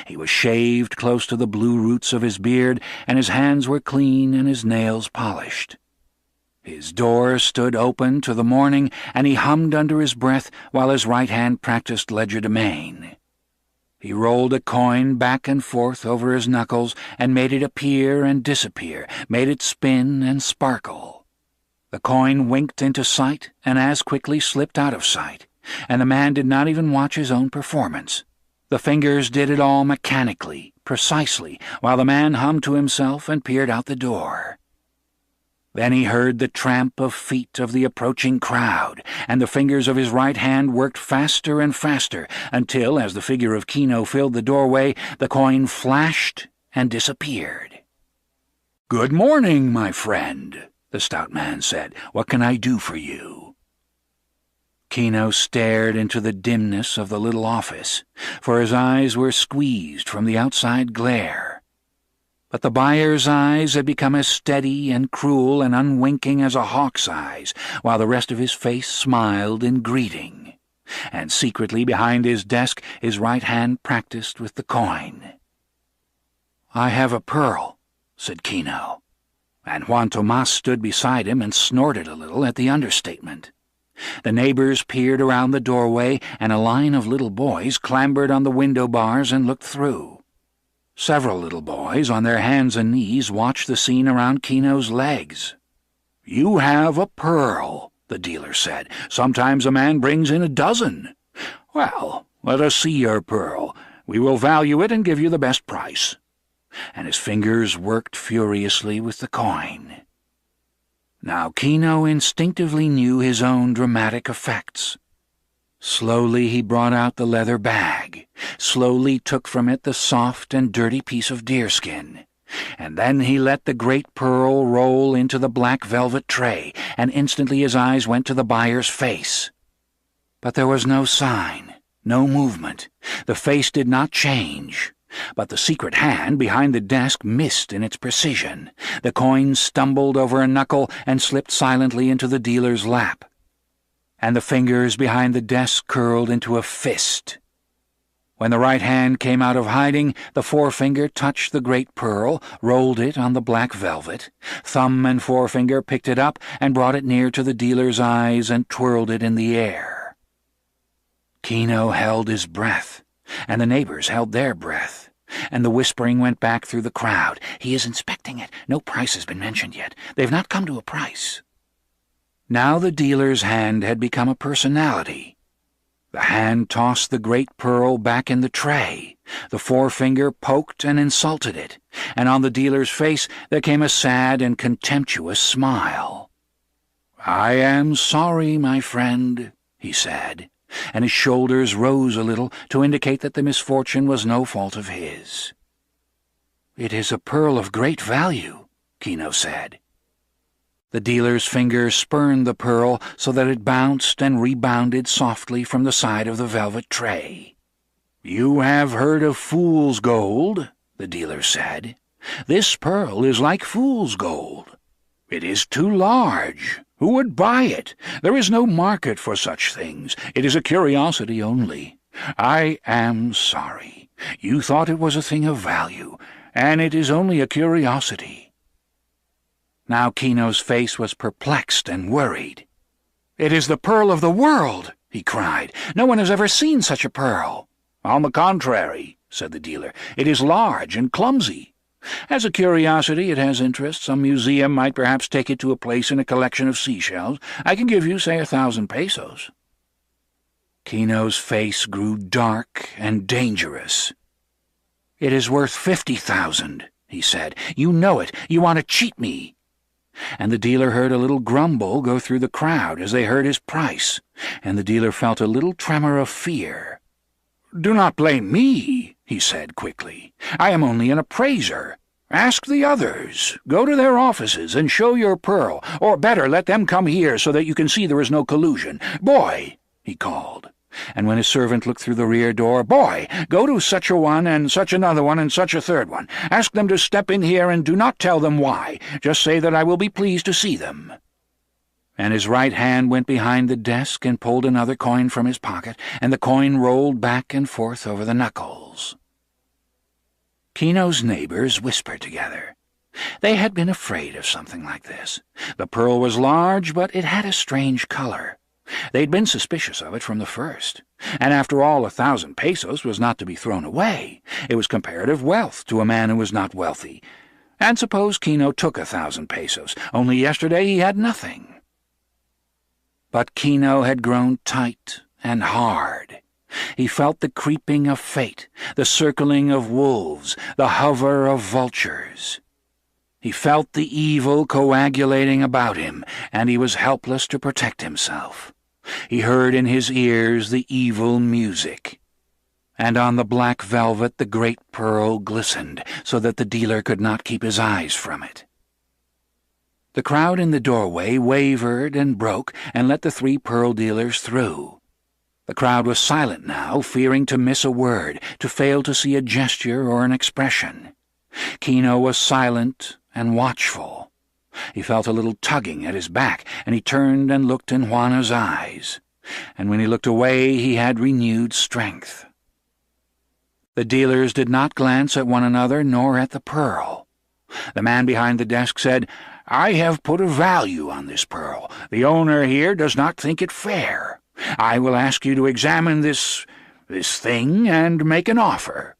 He was shaved close to the blue roots of his beard, and his hands were clean and his nails polished. His door stood open to the morning, and he hummed under his breath while his right hand practiced legerdemain. He rolled a coin back and forth over his knuckles and made it appear and disappear, made it spin and sparkle. The coin winked into sight and as quickly slipped out of sight, and the man did not even watch his own performance. The fingers did it all mechanically, precisely, while the man hummed to himself and peered out the door. Then he heard the tramp of feet of the approaching crowd, and the fingers of his right hand worked faster and faster, until, as the figure of Kino filled the doorway, the coin flashed and disappeared. "Good morning, my friend," the stout man said. "What can I do for you?" Kino stared into the dimness of the little office, for his eyes were squeezed from the outside glare. But the buyer's eyes had become as steady and cruel and unwinking as a hawk's eyes, while the rest of his face smiled in greeting, and secretly behind his desk his right hand practiced with the coin. "I have a pearl," said Kino, and Juan Tomas stood beside him and snorted a little at the understatement. The neighbors peered around the doorway, and a line of little boys clambered on the window bars and looked through. Several little boys, on their hands and knees, watched the scene around Kino's legs. "You have a pearl," the dealer said. "Sometimes a man brings in a dozen. Well, let us see your pearl. We will value it and give you the best price." And his fingers worked furiously with the coin. Now Kino instinctively knew his own dramatic effects. Slowly he brought out the leather bag, slowly took from it the soft and dirty piece of deerskin, and then he let the great pearl roll into the black velvet tray, and instantly his eyes went to the buyer's face. But there was no sign, no movement. The face did not change. But the secret hand behind the desk missed in its precision. The coin stumbled over a knuckle and slipped silently into the dealer's lap, and the fingers behind the desk curled into a fist. When the right hand came out of hiding, the forefinger touched the great pearl, rolled it on the black velvet. Thumb and forefinger picked it up and brought it near to the dealer's eyes and twirled it in the air. Kino held his breath, and the neighbors held their breath, and the whispering went back through the crowd. "He is inspecting it. No price has been mentioned yet. They've not come to a price." Now the dealer's hand had become a personality. The hand tossed the great pearl back in the tray. The forefinger poked and insulted it, and on the dealer's face there came a sad and contemptuous smile. "I am sorry, my friend," he said, and his shoulders rose a little to indicate that the misfortune was no fault of his. "It is a pearl of great value," Kino said. The dealer's finger spurned the pearl so that it bounced and rebounded softly from the side of the velvet tray. "You have heard of fool's gold," the dealer said. "This pearl is like fool's gold. It is too large. Who would buy it? There is no market for such things. It is a curiosity only. I am sorry. You thought it was a thing of value, and it is only a curiosity." Now Kino's face was perplexed and worried. "It is the pearl of the world!" he cried. "No one has ever seen such a pearl." "On the contrary," said the dealer, "it is large and clumsy. As a curiosity, it has interest. Some museum might perhaps take it to a place in a collection of seashells. I can give you, say, 1,000 pesos. Kino's face grew dark and dangerous. "It is worth 50,000, he said. "You know it. You want to cheat me." And the dealer heard a little grumble go through the crowd as they heard his price, and the dealer felt a little tremor of fear. "Do not blame me," he said quickly. "I am only an appraiser. Ask the others. Go to their offices and show your pearl, or better, let them come here so that you can see there is no collusion. Boy," he called, and when his servant looked through the rear door, "Boy, go to such a one and such another one and such a third one. Ask them to step in here and do not tell them why. Just say that I will be pleased to see them." And his right hand went behind the desk and pulled another coin from his pocket, and the coin rolled back and forth over the knuckles. Kino's neighbors whispered together. They had been afraid of something like this. The pearl was large, but it had a strange color. They'd been suspicious of it from the first, and after all, 1,000 pesos was not to be thrown away. It was comparative wealth to a man who was not wealthy. And suppose Kino took 1,000 pesos. Only yesterday he had nothing. But Kino had grown tight and hard. He felt the creeping of fate, the circling of wolves, the hover of vultures. He felt the evil coagulating about him, and he was helpless to protect himself. He heard in his ears the evil music, and on the black velvet the great pearl glistened so that the dealer could not keep his eyes from it. The crowd in the doorway wavered and broke and let the 3 pearl dealers through. The crowd was silent now, fearing to miss a word, to fail to see a gesture or an expression. Kino was silent and watchful. He felt a little tugging at his back, and he turned and looked in Juana's eyes, and when he looked away he had renewed strength. The dealers did not glance at one another nor at the pearl. The man behind the desk said, "I have put a value on this pearl. The owner here does not think it fair. I will ask you to examine this thing and make an offer.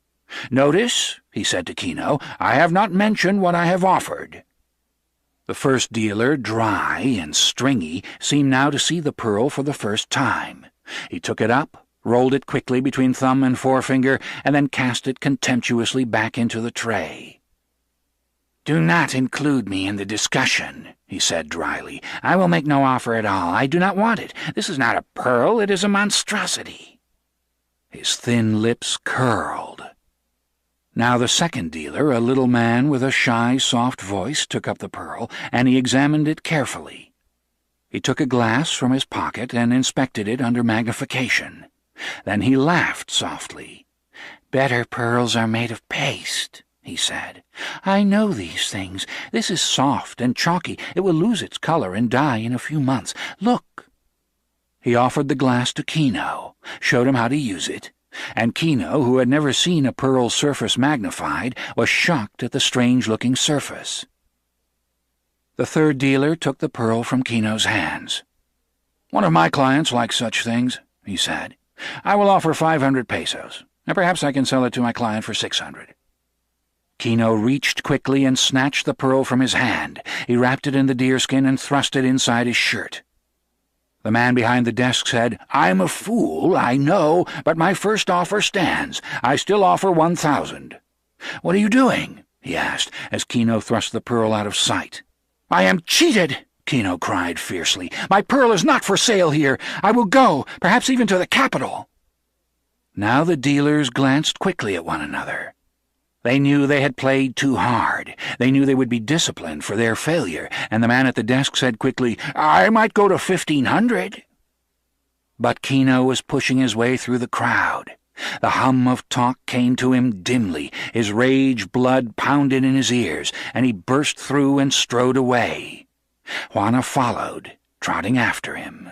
Notice," he said to Kino, "I have not mentioned what I have offered." The first dealer, dry and stringy, seemed now to see the pearl for the first time. He took it up, rolled it quickly between thumb and forefinger, and then cast it contemptuously back into the tray. "Do not include me in the discussion," he said dryly. "I will make no offer at all. I do not want it. This is not a pearl, it is a monstrosity." His thin lips curled. Now the second dealer, a little man with a shy, soft voice, took up the pearl, and he examined it carefully. He took a glass from his pocket and inspected it under magnification. Then he laughed softly. "Better pearls are made of paste," he said. "I know these things. This is soft and chalky. It will lose its color and die in a few months. Look." He offered the glass to Kino, showed him how to use it, and Kino, who had never seen a pearl's surface magnified, was shocked at the strange-looking surface. The third dealer took the pearl from Kino's hands. "One of my clients likes such things," he said. "I will offer 500 pesos. and perhaps I can sell it to my client for 600. Kino reached quickly and snatched the pearl from his hand. He wrapped it in the deerskin and thrust it inside his shirt. The man behind the desk said, "I'm a fool, I know, but my first offer stands. I still offer 1,000. "What are you doing?" he asked, as Kino thrust the pearl out of sight. "I am cheated!" Kino cried fiercely. "My pearl is not for sale here. I will go, perhaps even to the capital." Now the dealers glanced quickly at one another. They knew they had played too hard. They knew they would be disciplined for their failure, and the man at the desk said quickly, "I might go to 1,500. But Kino was pushing his way through the crowd. The hum of talk came to him dimly. His rage blood pounded in his ears, and he burst through and strode away. Juana followed, trotting after him.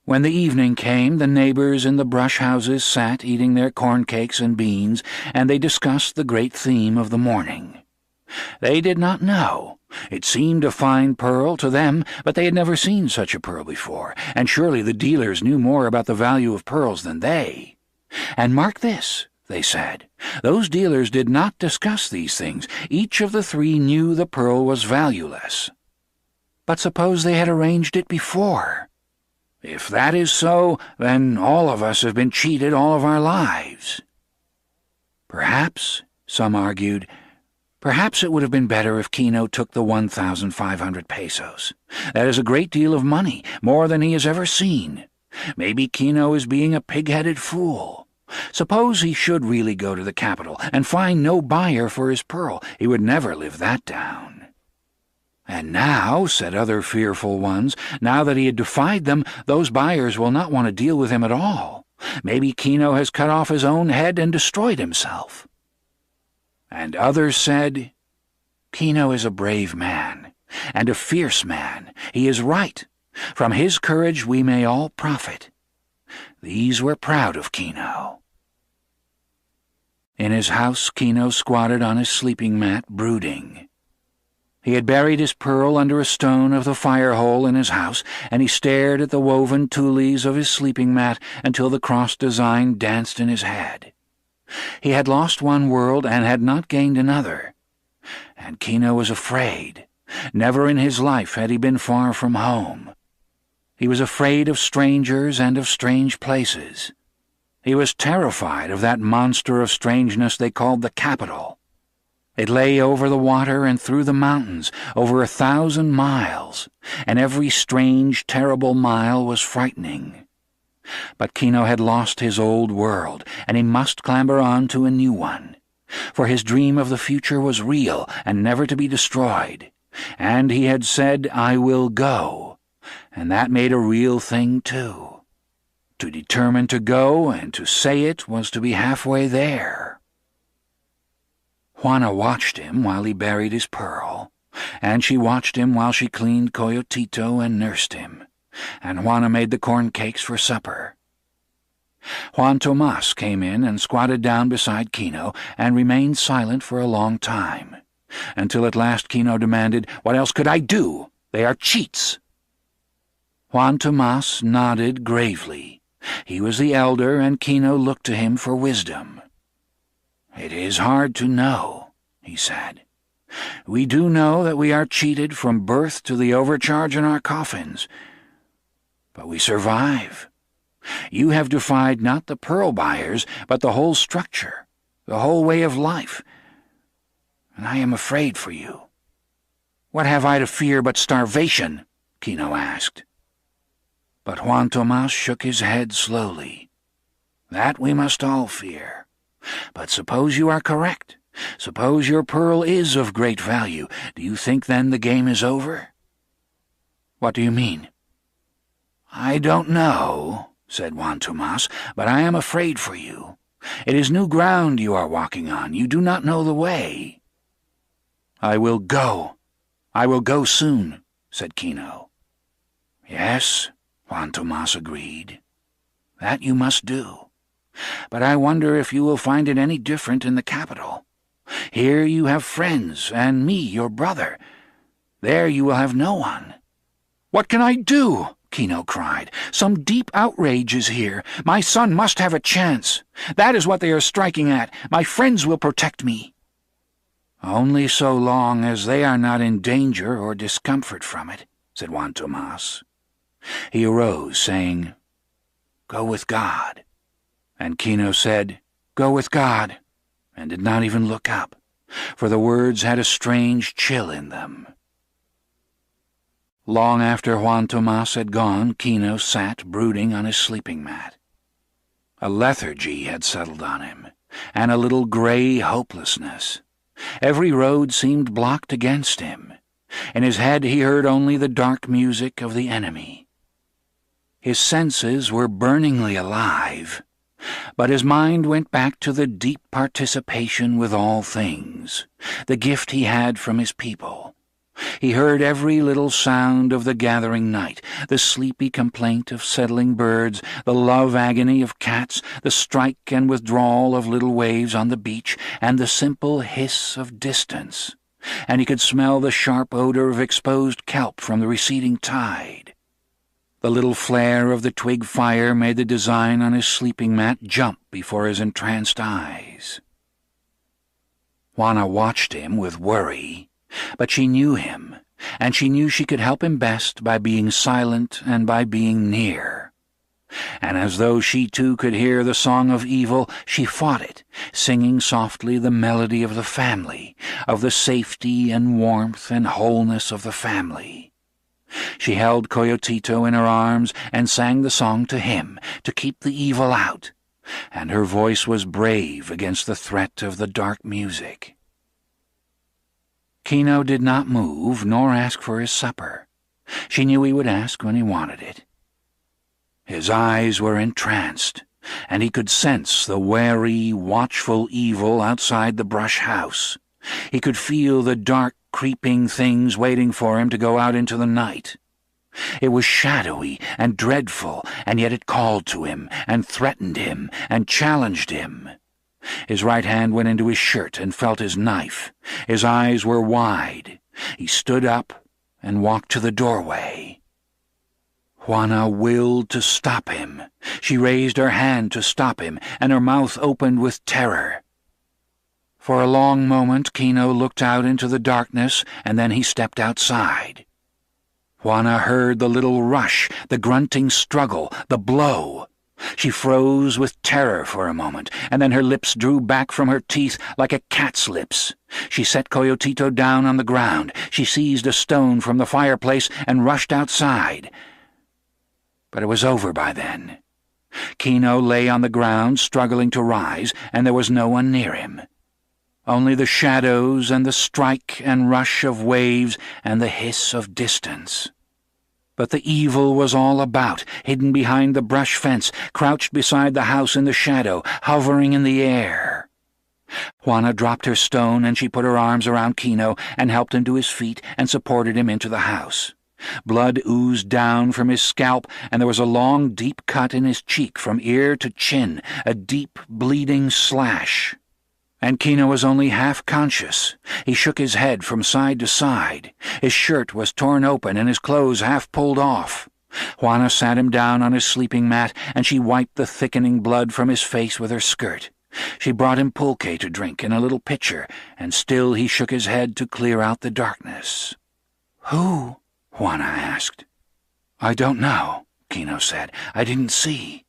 When the evening came, the neighbors in the brush houses sat eating their corn cakes and beans, and they discussed the great theme of the morning. They did not know. It seemed a fine pearl to them, but they had never seen such a pearl before, and surely the dealers knew more about the value of pearls than they. "And mark this," they said. Those dealers did not discuss these things. Each of the three knew the pearl was valueless. But suppose they had arranged it before? If that is so, then all of us have been cheated all of our lives. Perhaps, some argued, perhaps it would have been better if Kino took the 1,500 pesos. That is a great deal of money, more than he has ever seen. Maybe Kino is being a pig-headed fool. Suppose he should really go to the capital and find no buyer for his pearl. He would never live that down. "And now," said other fearful ones, "now that he had defied them, those buyers will not want to deal with him at all. Maybe Kino has cut off his own head and destroyed himself." And others said, "Kino is a brave man, and a fierce man. He is right. From his courage we may all profit." These were proud of Kino. In his house, Kino squatted on his sleeping mat, brooding. He had buried his pearl under a stone of the fire-hole in his house, and he stared at the woven tules of his sleeping mat until the cross design danced in his head. He had lost one world and had not gained another. And Kino was afraid. Never in his life had he been far from home. He was afraid of strangers and of strange places. He was terrified of that monster of strangeness they called the capital. It lay over the water and through the mountains, over 1,000 miles, and every strange, terrible mile was frightening. But Kino had lost his old world, and he must clamber on to a new one. For his dream of the future was real and never to be destroyed. And he had said, "I will go," and that made a real thing too. To determine to go and to say it was to be halfway there. Juana watched him while he buried his pearl, and she watched him while she cleaned Coyotito and nursed him, and Juana made the corn cakes for supper. Juan Tomas came in and squatted down beside Kino and remained silent for a long time, until at last Kino demanded, "What else could I do? They are cheats." Juan Tomas nodded gravely. He was the elder, and Kino looked to him for wisdom. "It is hard to know," he said. "We do know that we are cheated from birth to the overcharge in our coffins. But we survive. You have defied not the pearl buyers, but the whole structure, the whole way of life. And I am afraid for you." "What have I to fear but starvation?" Kino asked. But Juan Tomas shook his head slowly. "That we must all fear. But suppose you are correct. Suppose your pearl is of great value. Do you think then the game is over?" "What do you mean?" "I don't know," said Juan Tomas, "but I am afraid for you. It is new ground you are walking on. You do not know the way." "I will go. I will go soon," said Kino. "Yes," Juan Tomas agreed. "That you must do. But I wonder if you will find it any different in the capital. Here you have friends, and me, your brother. There you will have no one." "What can I do?" Kino cried. "Some deep outrage is here. My son must have a chance. That is what they are striking at. My friends will protect me." "Only so long as they are not in danger or discomfort from it," said Juan Tomas. He arose, saying, "Go with God." And Kino said, "Go with God," and did not even look up, for the words had a strange chill in them. Long after Juan Tomas had gone, Kino sat brooding on his sleeping mat. A lethargy had settled on him, and a little gray hopelessness. Every road seemed blocked against him. In his head he heard only the dark music of the enemy. His senses were burningly alive, but his mind went back to the deep participation with all things, the gift he had from his people. He heard every little sound of the gathering night, the sleepy complaint of settling birds, the love agony of cats, the strike and withdrawal of little waves on the beach, and the simple hiss of distance. And he could smell the sharp odor of exposed kelp from the receding tide. The little flare of the twig fire made the design on his sleeping mat jump before his entranced eyes. Juana watched him with worry, but she knew him, and she knew she could help him best by being silent and by being near. And as though she too could hear the song of evil, she fought it, singing softly the melody of the family, of the safety and warmth and wholeness of the family. She held Coyotito in her arms and sang the song to him, to keep the evil out, and her voice was brave against the threat of the dark music. Kino did not move nor ask for his supper. She knew he would ask when he wanted it. His eyes were entranced, and he could sense the wary, watchful evil outside the brush house. He could feel the dark, creeping things waiting for him to go out into the night. It was shadowy and dreadful, and yet it called to him, and threatened him, and challenged him. His right hand went into his shirt and felt his knife. His eyes were wide. He stood up and walked to the doorway. Juana willed to stop him. She raised her hand to stop him, and her mouth opened with terror. For a long moment Kino looked out into the darkness, and then he stepped outside. Juana heard the little rush, the grunting struggle, the blow. She froze with terror for a moment, and then her lips drew back from her teeth like a cat's lips. She set Coyotito down on the ground. She seized a stone from the fireplace and rushed outside. But it was over by then. Kino lay on the ground, struggling to rise, and there was no one near him. Only the shadows and the strike and rush of waves and the hiss of distance. But the evil was all about, hidden behind the brush fence, crouched beside the house in the shadow, hovering in the air. Juana dropped her stone, and she put her arms around Kino and helped him to his feet and supported him into the house. Blood oozed down from his scalp, and there was a long, deep cut in his cheek from ear to chin, a deep, bleeding slash. And Kino was only half conscious. He shook his head from side to side. His shirt was torn open and his clothes half pulled off. Juana sat him down on his sleeping mat, and she wiped the thickening blood from his face with her skirt. She brought him pulque to drink in a little pitcher, and still he shook his head to clear out the darkness. "Who?" Juana asked. "I don't know," Kino said. "I didn't see."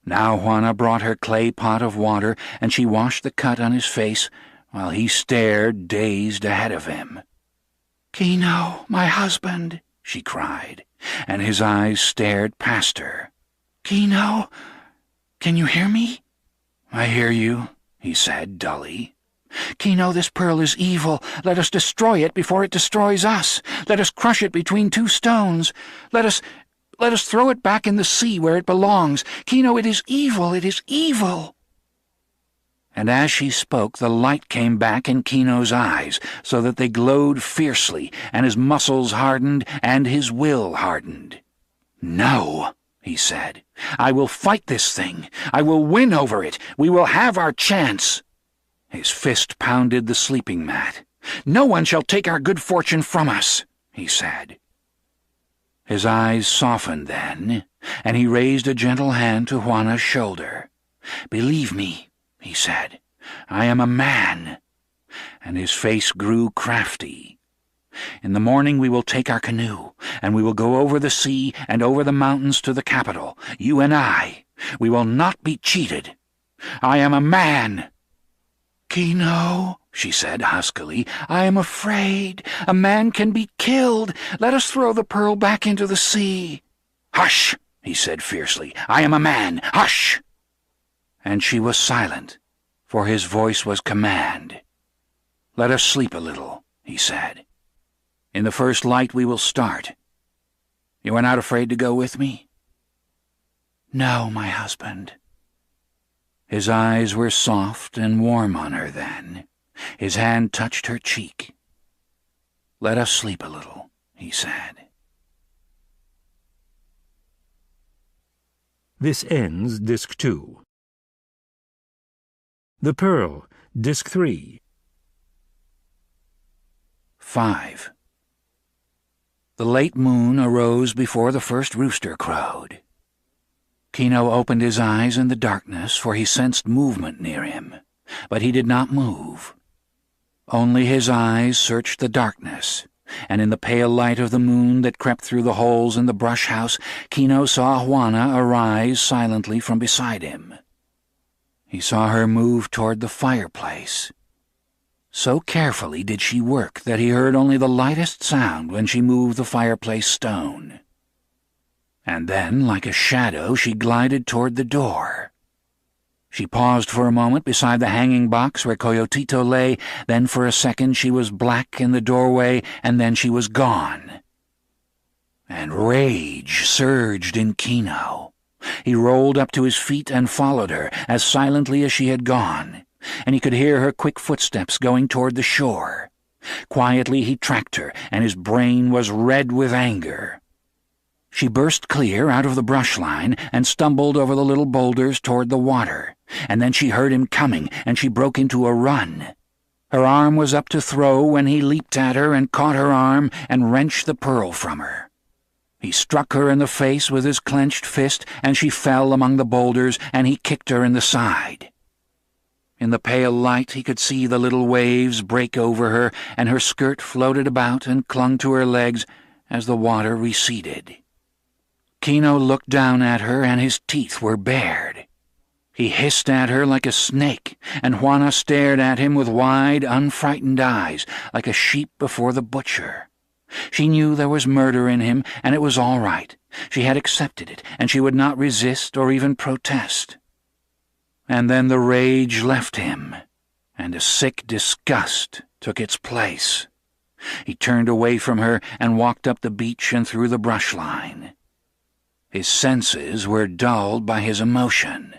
Now Juana brought her clay pot of water, and she washed the cut on his face, while he stared, dazed, ahead of him. "Kino, my husband," she cried, and his eyes stared past her. "Kino, can you hear me?" "I hear you," he said dully. "Kino, this pearl is evil. Let us destroy it before it destroys us. Let us crush it between two stones. Let us throw it back in the sea where it belongs. Kino, it is evil, it is evil." And as she spoke, the light came back in Kino's eyes, so that they glowed fiercely, and his muscles hardened, and his will hardened. "No," he said. "I will fight this thing. I will win over it. We will have our chance." His fist pounded the sleeping mat. "No one shall take our good fortune from us," he said. His eyes softened then, and he raised a gentle hand to Juana's shoulder. "Believe me," he said, "I am a man." And his face grew crafty. "In the morning we will take our canoe, and we will go over the sea and over the mountains to the capital, you and I. We will not be cheated. I am a man." "Kino," she said huskily, "I am afraid. A man can be killed. Let us throw the pearl back into the sea." "Hush," he said fiercely. "I am a man. Hush." And she was silent, for his voice was command. "Let us sleep a little," he said. "In the first light we will start. You are not afraid to go with me?" "No, my husband." His eyes were soft and warm on her then. His hand touched her cheek. "Let us sleep a little," he said. This ends Disc 2. The Pearl, Disc 3. 5. The late moon arose before the first rooster crowed. Kino opened his eyes in the darkness, for he sensed movement near him, but he did not move. Only his eyes searched the darkness, and in the pale light of the moon that crept through the holes in the brush house, Kino saw Juana arise silently from beside him. He saw her move toward the fireplace. So carefully did she work that he heard only the lightest sound when she moved the fireplace stone. And then, like a shadow, she glided toward the door. She paused for a moment beside the hanging box where Coyotito lay, then for a second she was black in the doorway, and then she was gone. And rage surged in Kino. He rolled up to his feet and followed her, as silently as she had gone, and he could hear her quick footsteps going toward the shore. Quietly he tracked her, and his brain was red with anger. She burst clear out of the brush line and stumbled over the little boulders toward the water, and then she heard him coming, and she broke into a run. Her arm was up to throw when he leaped at her and caught her arm and wrenched the pearl from her. He struck her in the face with his clenched fist, and she fell among the boulders, and he kicked her in the side. In the pale light he could see the little waves break over her, and her skirt floated about and clung to her legs as the water receded. Kino looked down at her, and his teeth were bared. He hissed at her like a snake, and Juana stared at him with wide, unfrightened eyes, like a sheep before the butcher. She knew there was murder in him, and it was all right. She had accepted it, and she would not resist or even protest. And then the rage left him, and a sick disgust took its place. He turned away from her and walked up the beach and through the brush line. His senses were dulled by his emotion.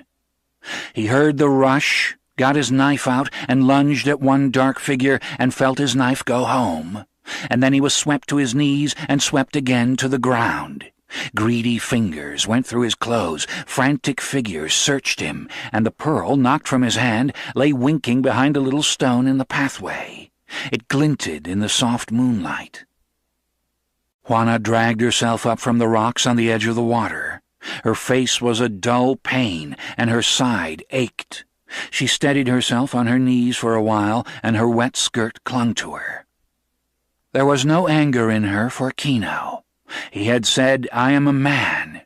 He heard the rush, got his knife out, and lunged at one dark figure, and felt his knife go home. And then he was swept to his knees and swept again to the ground. Greedy fingers went through his clothes, frantic figures searched him, and the pearl, knocked from his hand, lay winking behind a little stone in the pathway. It glinted in the soft moonlight. Juana dragged herself up from the rocks on the edge of the water. Her face was a dull pain, and her side ached. She steadied herself on her knees for a while, and her wet skirt clung to her. There was no anger in her for Kino. He had said, "I am a man,"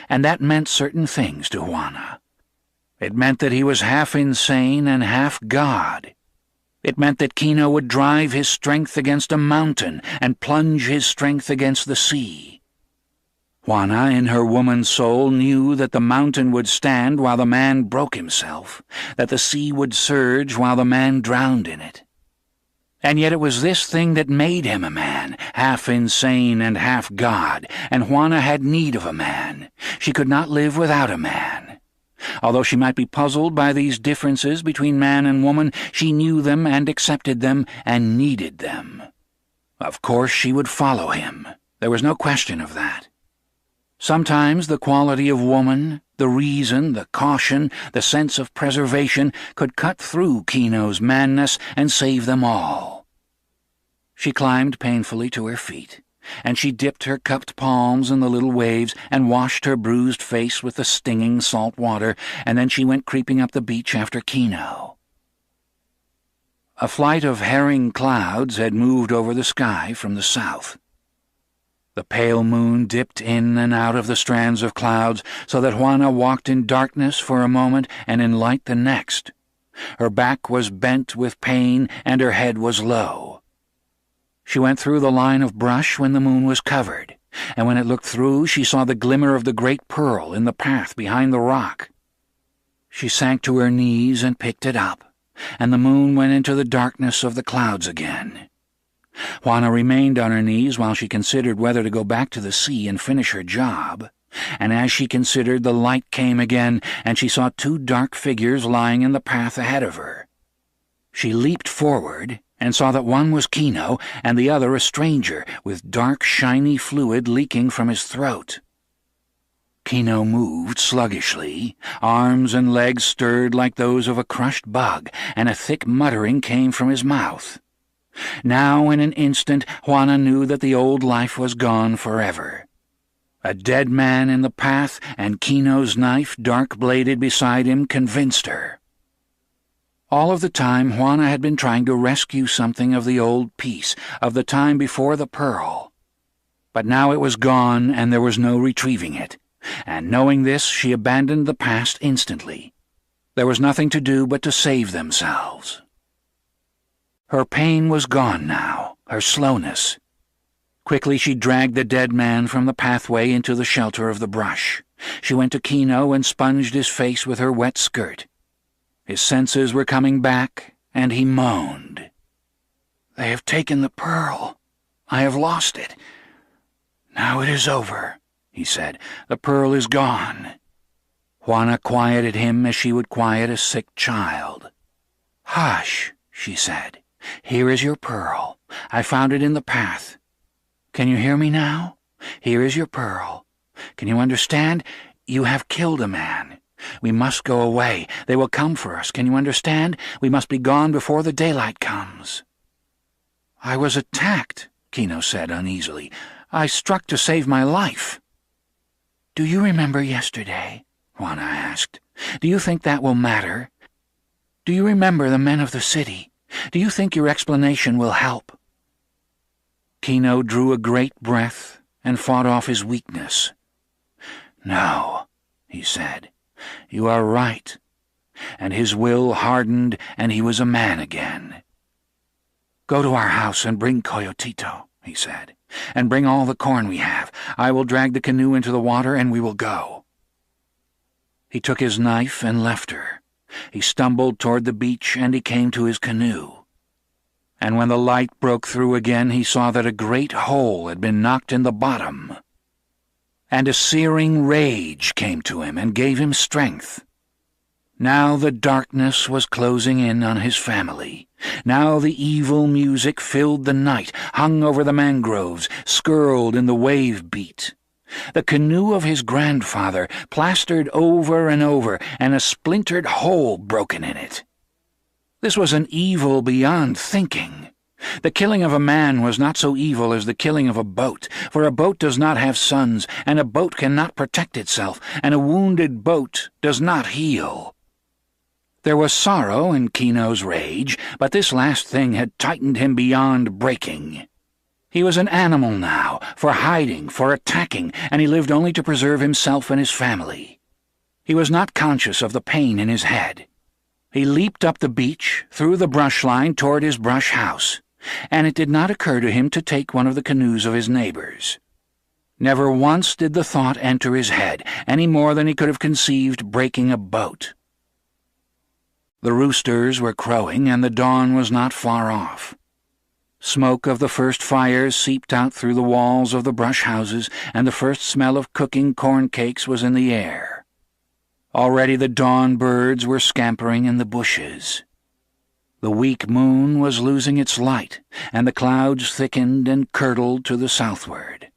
and that meant certain things to Juana. It meant that he was half insane and half God. It meant that Kino would drive his strength against a mountain and plunge his strength against the sea. Juana, in her woman's soul, knew that the mountain would stand while the man broke himself, that the sea would surge while the man drowned in it. And yet it was this thing that made him a man, half insane and half God, and Juana had need of a man. She could not live without a man. Although she might be puzzled by these differences between man and woman, she knew them and accepted them and needed them. Of course she would follow him. There was no question of that. Sometimes the quality of woman, the reason, the caution, the sense of preservation could cut through Kino's madness and save them all. She climbed painfully to her feet. and she dipped her cupped palms in the little waves and washed her bruised face with the stinging salt water, and then she went creeping up the beach after Kino. A flight of herring clouds had moved over the sky from the south. The pale moon dipped in and out of the strands of clouds so that Juana walked in darkness for a moment and in light the next. Her back was bent with pain and her head was low. She went through the line of brush when the moon was covered, and when it looked through she saw the glimmer of the great pearl in the path behind the rock. She sank to her knees and picked it up, and the moon went into the darkness of the clouds again. Juana remained on her knees while she considered whether to go back to the sea and finish her job, and as she considered, the light came again, and she saw two dark figures lying in the path ahead of her. She leaped forward and saw that one was Kino and the other a stranger with dark, shiny fluid leaking from his throat. Kino moved sluggishly, arms and legs stirred like those of a crushed bug, and a thick muttering came from his mouth. Now, in an instant, Juana knew that the old life was gone forever. A dead man in the path and Kino's knife, dark-bladed, beside him, convinced her. All of the time, Juana had been trying to rescue something of the old peace, of the time before the pearl. But now it was gone, and there was no retrieving it, and knowing this, she abandoned the past instantly. There was nothing to do but to save themselves. Her pain was gone now, her slowness. Quickly she dragged the dead man from the pathway into the shelter of the brush. She went to Kino and sponged his face with her wet skirt. His senses were coming back, and he moaned. "They have taken the pearl. I have lost it. Now it is over," he said. "The pearl is gone." Juana quieted him as she would quiet a sick child. "Hush," she said. "Here is your pearl. I found it in the path. Can you hear me now? Here is your pearl. Can you understand? You have killed a man. We must go away. They will come for us. Can you understand? We must be gone before the daylight comes." "I was attacked," Kino said uneasily. "I struck to save my life." "Do you remember yesterday?" Juana asked. "Do you think that will matter? Do you remember the men of the city? Do you think your explanation will help?" Kino drew a great breath and fought off his weakness. "No," he said. "You are right." And his will hardened, and he was a man again. "Go to our house and bring Coyotito," he said, "and bring all the corn we have. I will drag the canoe into the water, and we will go." He took his knife and left her. He stumbled toward the beach, and he came to his canoe. And when the light broke through again, he saw that a great hole had been knocked in the bottom. And a searing rage came to him and gave him strength. Now the darkness was closing in on his family. Now the evil music filled the night, hung over the mangroves, skirled in the wave beat. The canoe of his grandfather, plastered over and over, and a splintered hole broken in it. This was an evil beyond thinking. The killing of a man was not so evil as the killing of a boat, for a boat does not have suns, and a boat cannot protect itself, and a wounded boat does not heal. There was sorrow in Kino's rage, but this last thing had tightened him beyond breaking. He was an animal now, for hiding, for attacking, and he lived only to preserve himself and his family. He was not conscious of the pain in his head. He leaped up the beach, through the brush line toward his brush house, and it did not occur to him to take one of the canoes of his neighbors. Never once did the thought enter his head, any more than he could have conceived breaking a boat. The roosters were crowing, and the dawn was not far off. Smoke of the first fires seeped out through the walls of the brush houses, and the first smell of cooking corn cakes was in the air. Already the dawn birds were scampering in the bushes. The weak moon was losing its light, and the clouds thickened and curdled to the southward.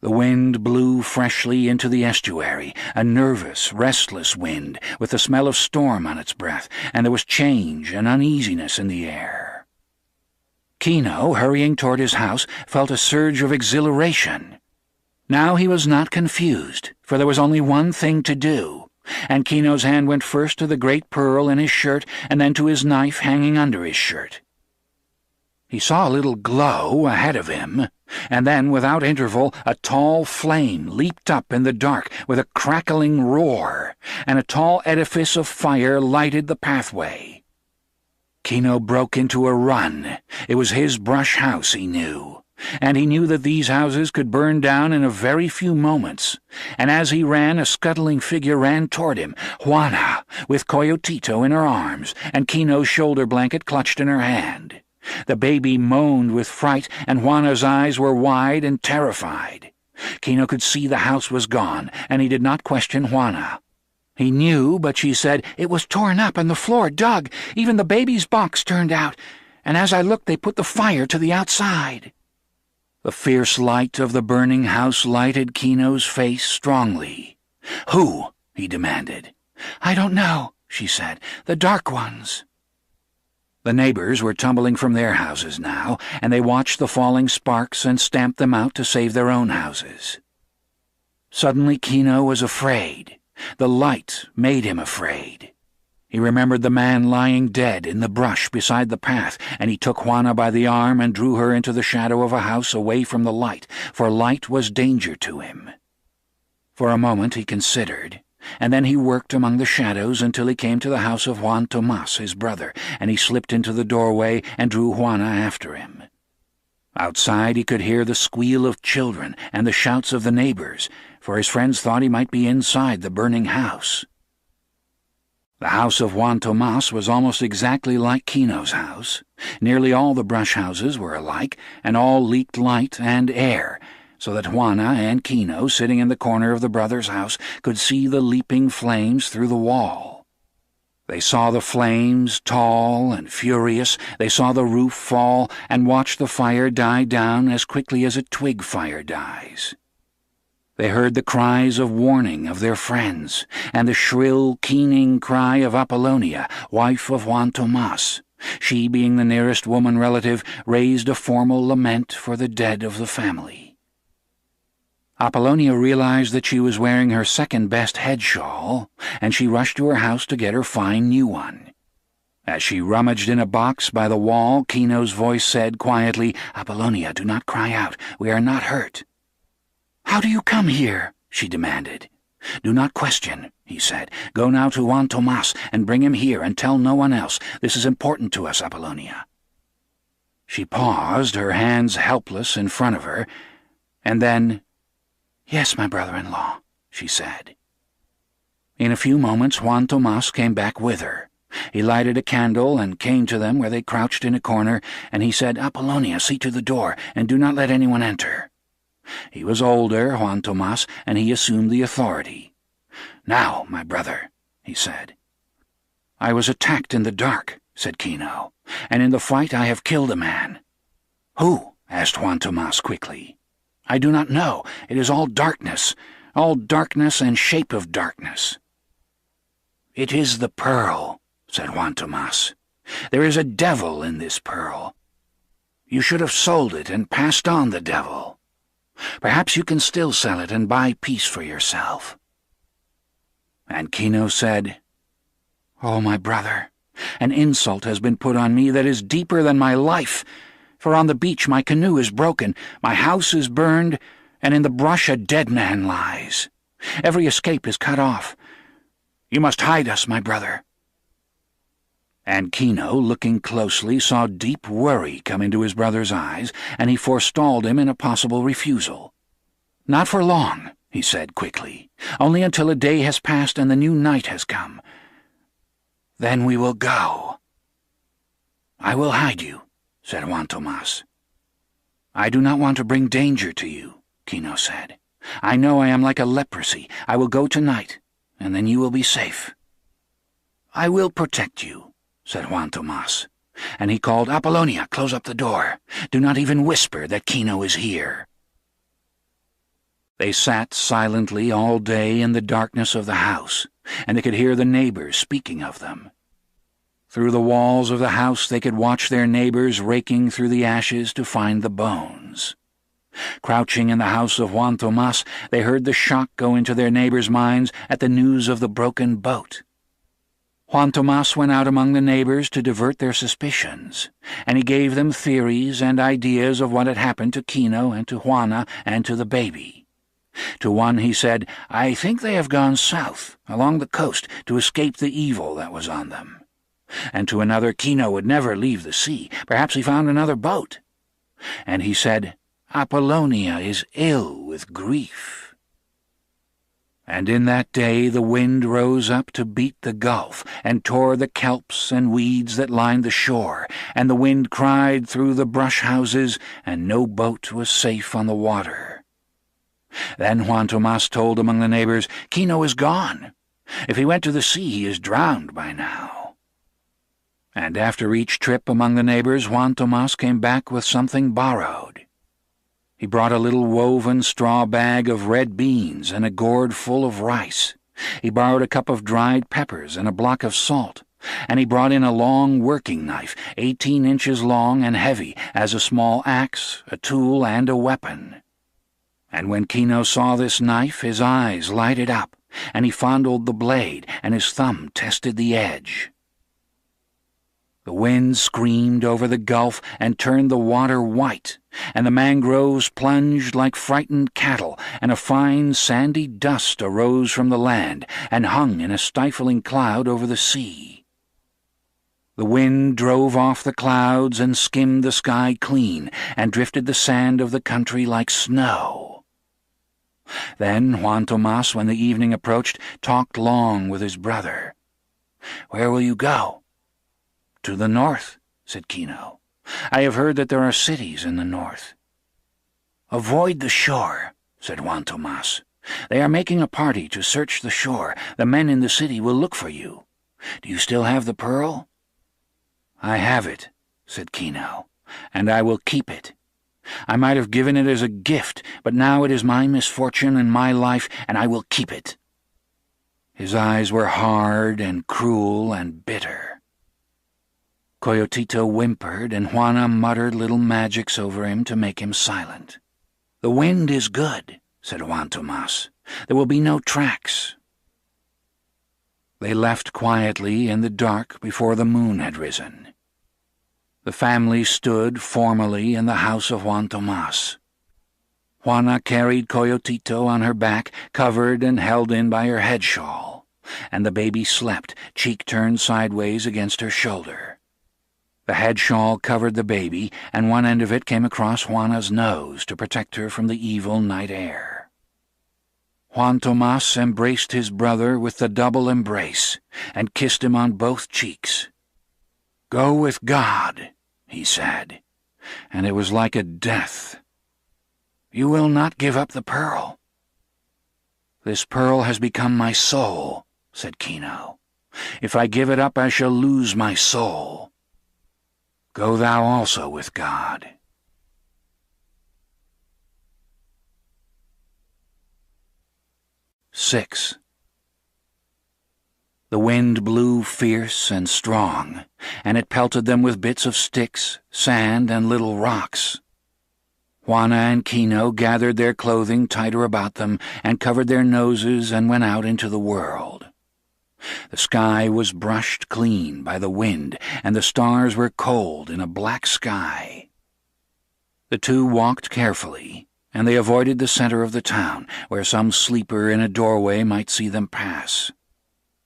The wind blew freshly into the estuary, a nervous, restless wind, with the smell of storm on its breath, and there was change and uneasiness in the air. Kino, hurrying toward his house, felt a surge of exhilaration. Now he was not confused, for there was only one thing to do, and Kino's hand went first to the great pearl in his shirt and then to his knife hanging under his shirt. He saw a little glow ahead of him, and then, without interval, a tall flame leaped up in the dark with a crackling roar, and a tall edifice of fire lighted the pathway. Kino broke into a run. It was his brush house, he knew, and he knew that these houses could burn down in a very few moments, and as he ran, a scuttling figure ran toward him, Juana, with Coyotito in her arms, and Kino's shoulder blanket clutched in her hand. The baby moaned with fright, and Juana's eyes were wide and terrified. Kino could see the house was gone, and he did not question Juana. He knew, but she said, "It was torn up and the floor dug. Even the baby's box turned out, and as I looked they put the fire to the outside." The fierce light of the burning house lighted Kino's face strongly. "Who?" he demanded. "I don't know," she said. "The dark ones." The neighbors were tumbling from their houses now, and they watched the falling sparks and stamped them out to save their own houses. Suddenly Kino was afraid. The light made him afraid. He remembered the man lying dead in the brush beside the path, and he took Juana by the arm and drew her into the shadow of a house away from the light, for light was danger to him. For a moment he considered, and then he worked among the shadows until he came to the house of Juan Tomas, his brother, and he slipped into the doorway and drew Juana after him. Outside he could hear the squeal of children and the shouts of the neighbors, for his friends thought he might be inside the burning house. The house of Juan Tomas was almost exactly like Kino's house. Nearly all the brush houses were alike, and all leaked light and air, so that Juana and Kino, sitting in the corner of the brothers' house, could see the leaping flames through the wall. They saw the flames, tall and furious. They saw the roof fall and watched the fire die down as quickly as a twig fire dies. They heard the cries of warning of their friends, and the shrill, keening cry of Apollonia, wife of Juan Tomas. She, being the nearest woman relative, raised a formal lament for the dead of the family. Apollonia realized that she was wearing her second-best head shawl, and she rushed to her house to get her fine new one. As she rummaged in a box by the wall, Kino's voice said quietly, "Apollonia, do not cry out. We are not hurt." "How do you come here?" she demanded. "Do not question," he said. "Go now to Juan Tomas and bring him here and tell no one else. This is important to us, Apollonia." She paused, her hands helpless in front of her, and then, "Yes, my brother-in-law," she said. In a few moments Juan Tomas came back with her. He lighted a candle and came to them where they crouched in a corner, and he said, "Apollonia, see to the door, and do not let anyone enter." He was older, Juan Tomas, and he assumed the authority. "Now, my brother," he said. "I was attacked in the dark," said Kino, "and in the fight I have killed a man." "Who?" asked Juan Tomas quickly. "I do not know. It is all darkness and shape of darkness." "It is the pearl," said Juan Tomas. "There is a devil in this pearl. You should have sold it and passed on the devil. Perhaps you can still sell it and buy peace for yourself." And Kino said, "Oh, my brother, an insult has been put on me that is deeper than my life, for on the beach my canoe is broken, my house is burned, and in the brush a dead man lies. Every escape is cut off. You must hide us, my brother." And Kino, looking closely, saw deep worry come into his brother's eyes, and he forestalled him in a possible refusal. "Not for long," he said quickly. "Only until a day has passed and the new night has come. Then we will go." "I will hide you," said Juan Tomas. "I do not want to bring danger to you," Kino said. "I know I am like a leprosy. I will go tonight, and then you will be safe." "I will protect you," said Juan Tomas, and he called, "Apollonia, close up the door. Do not even whisper that Kino is here." They sat silently all day in the darkness of the house, and they could hear the neighbors speaking of them. Through the walls of the house they could watch their neighbors raking through the ashes to find the bones. Crouching in the house of Juan Tomas, they heard the shock go into their neighbors' minds at the news of the broken boat. Juan Tomas went out among the neighbors to divert their suspicions, and he gave them theories and ideas of what had happened to Kino and to Juana and to the baby. To one he said, "I think they have gone south, along the coast, to escape the evil that was on them." And to another, Kino would never leave the sea. Perhaps he found another boat. And he said, "Apollonia is ill with grief." And in that day the wind rose up to beat the gulf, and tore the kelps and weeds that lined the shore, and the wind cried through the brush houses, and no boat was safe on the water. Then Juan Tomas told among the neighbors, "Kino is gone. If he went to the sea, he is drowned by now." And after each trip among the neighbors, Juan Tomas came back with something borrowed. He brought a little woven straw bag of red beans and a gourd full of rice. He borrowed a cup of dried peppers and a block of salt, and he brought in a long working knife, 18 inches long and heavy, as a small axe, a tool, and a weapon. And when Kino saw this knife, his eyes lighted up, and he fondled the blade, and his thumb tested the edge. The wind screamed over the gulf and turned the water white, and the mangroves plunged like frightened cattle, and a fine sandy dust arose from the land and hung in a stifling cloud over the sea. The wind drove off the clouds and skimmed the sky clean, and drifted the sand of the country like snow. Then Juan Tomas, when the evening approached, talked long with his brother. "Where will you go?" "To the north," said Kino. "I have heard that there are cities in the north." "Avoid the shore," said Juan Tomas. "They are making a party to search the shore. The men in the city will look for you. Do you still have the pearl?" "I have it," said Kino, "and I will keep it. I might have given it as a gift, but now it is my misfortune and my life, and I will keep it." His eyes were hard and cruel and bitter. Coyotito whimpered, and Juana muttered little magics over him to make him silent. "The wind is good," said Juan Tomas. "There will be no tracks." They left quietly in the dark before the moon had risen. The family stood formally in the house of Juan Tomas. Juana carried Coyotito on her back, covered and held in by her head shawl, and the baby slept, cheek turned sideways against her shoulder. The head shawl covered the baby, and one end of it came across Juana's nose to protect her from the evil night air. Juan Tomas embraced his brother with the double embrace, and kissed him on both cheeks. "Go with God," he said, and it was like a death. "You will not give up the pearl." "This pearl has become my soul," said Kino. "If I give it up, I shall lose my soul. Go thou also with God." 6. The wind blew fierce and strong, and it pelted them with bits of sticks, sand, and little rocks. Juana and Kino gathered their clothing tighter about them and covered their noses and went out into the world. The sky was brushed clean by the wind, and the stars were cold in a black sky. The two walked carefully, and they avoided the center of the town, where some sleeper in a doorway might see them pass.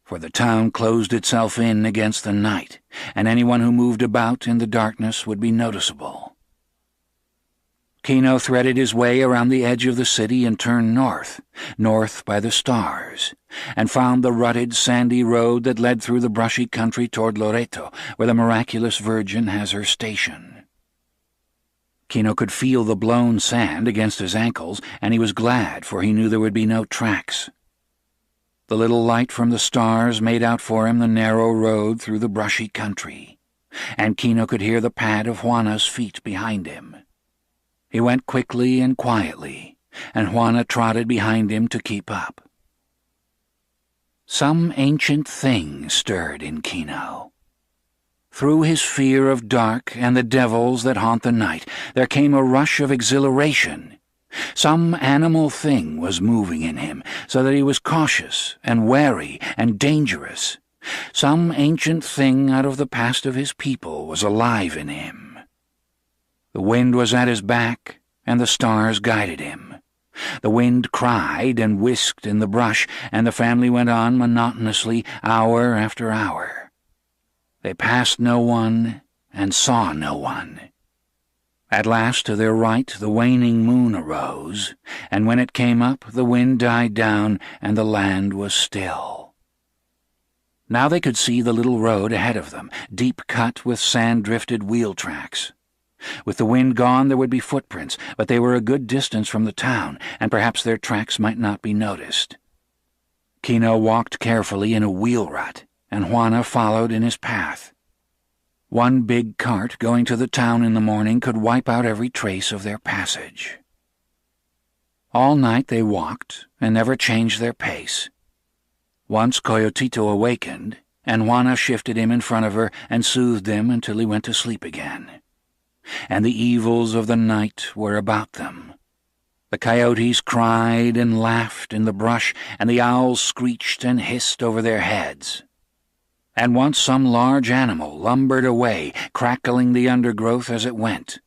For the town closed itself in against the night, and anyone who moved about in the darkness would be noticeable. Kino threaded his way around the edge of the city and turned north by the stars, and found the rutted, sandy road that led through the brushy country toward Loreto, where the miraculous Virgin has her station. Kino could feel the blown sand against his ankles, and he was glad, for he knew there would be no tracks. The little light from the stars made out for him the narrow road through the brushy country, and Kino could hear the pad of Juana's feet behind him. He went quickly and quietly, and Juana trotted behind him to keep up. Some ancient thing stirred in Kino. Through his fear of dark and the devils that haunt the night, there came a rush of exhilaration. Some animal thing was moving in him, so that he was cautious and wary and dangerous. Some ancient thing out of the past of his people was alive in him. The wind was at his back, and the stars guided him. The wind cried and whisked in the brush, and the family went on monotonously, hour after hour. They passed no one and saw no one. At last, to their right, the waning moon arose, and when it came up, the wind died down, and the land was still. Now they could see the little road ahead of them, deep cut with sand-drifted wheel tracks. With the wind gone, there would be footprints, but they were a good distance from the town, and perhaps their tracks might not be noticed. Kino walked carefully in a wheel rut, and Juana followed in his path. One big cart going to the town in the morning could wipe out every trace of their passage. All night they walked, and never changed their pace. Once Coyotito awakened, and Juana shifted him in front of her and soothed him until he went to sleep again. And the evils of the night were about them. The coyotes cried and laughed in the brush, and the owls screeched and hissed over their heads. And once some large animal lumbered away, crackling the undergrowth as it went,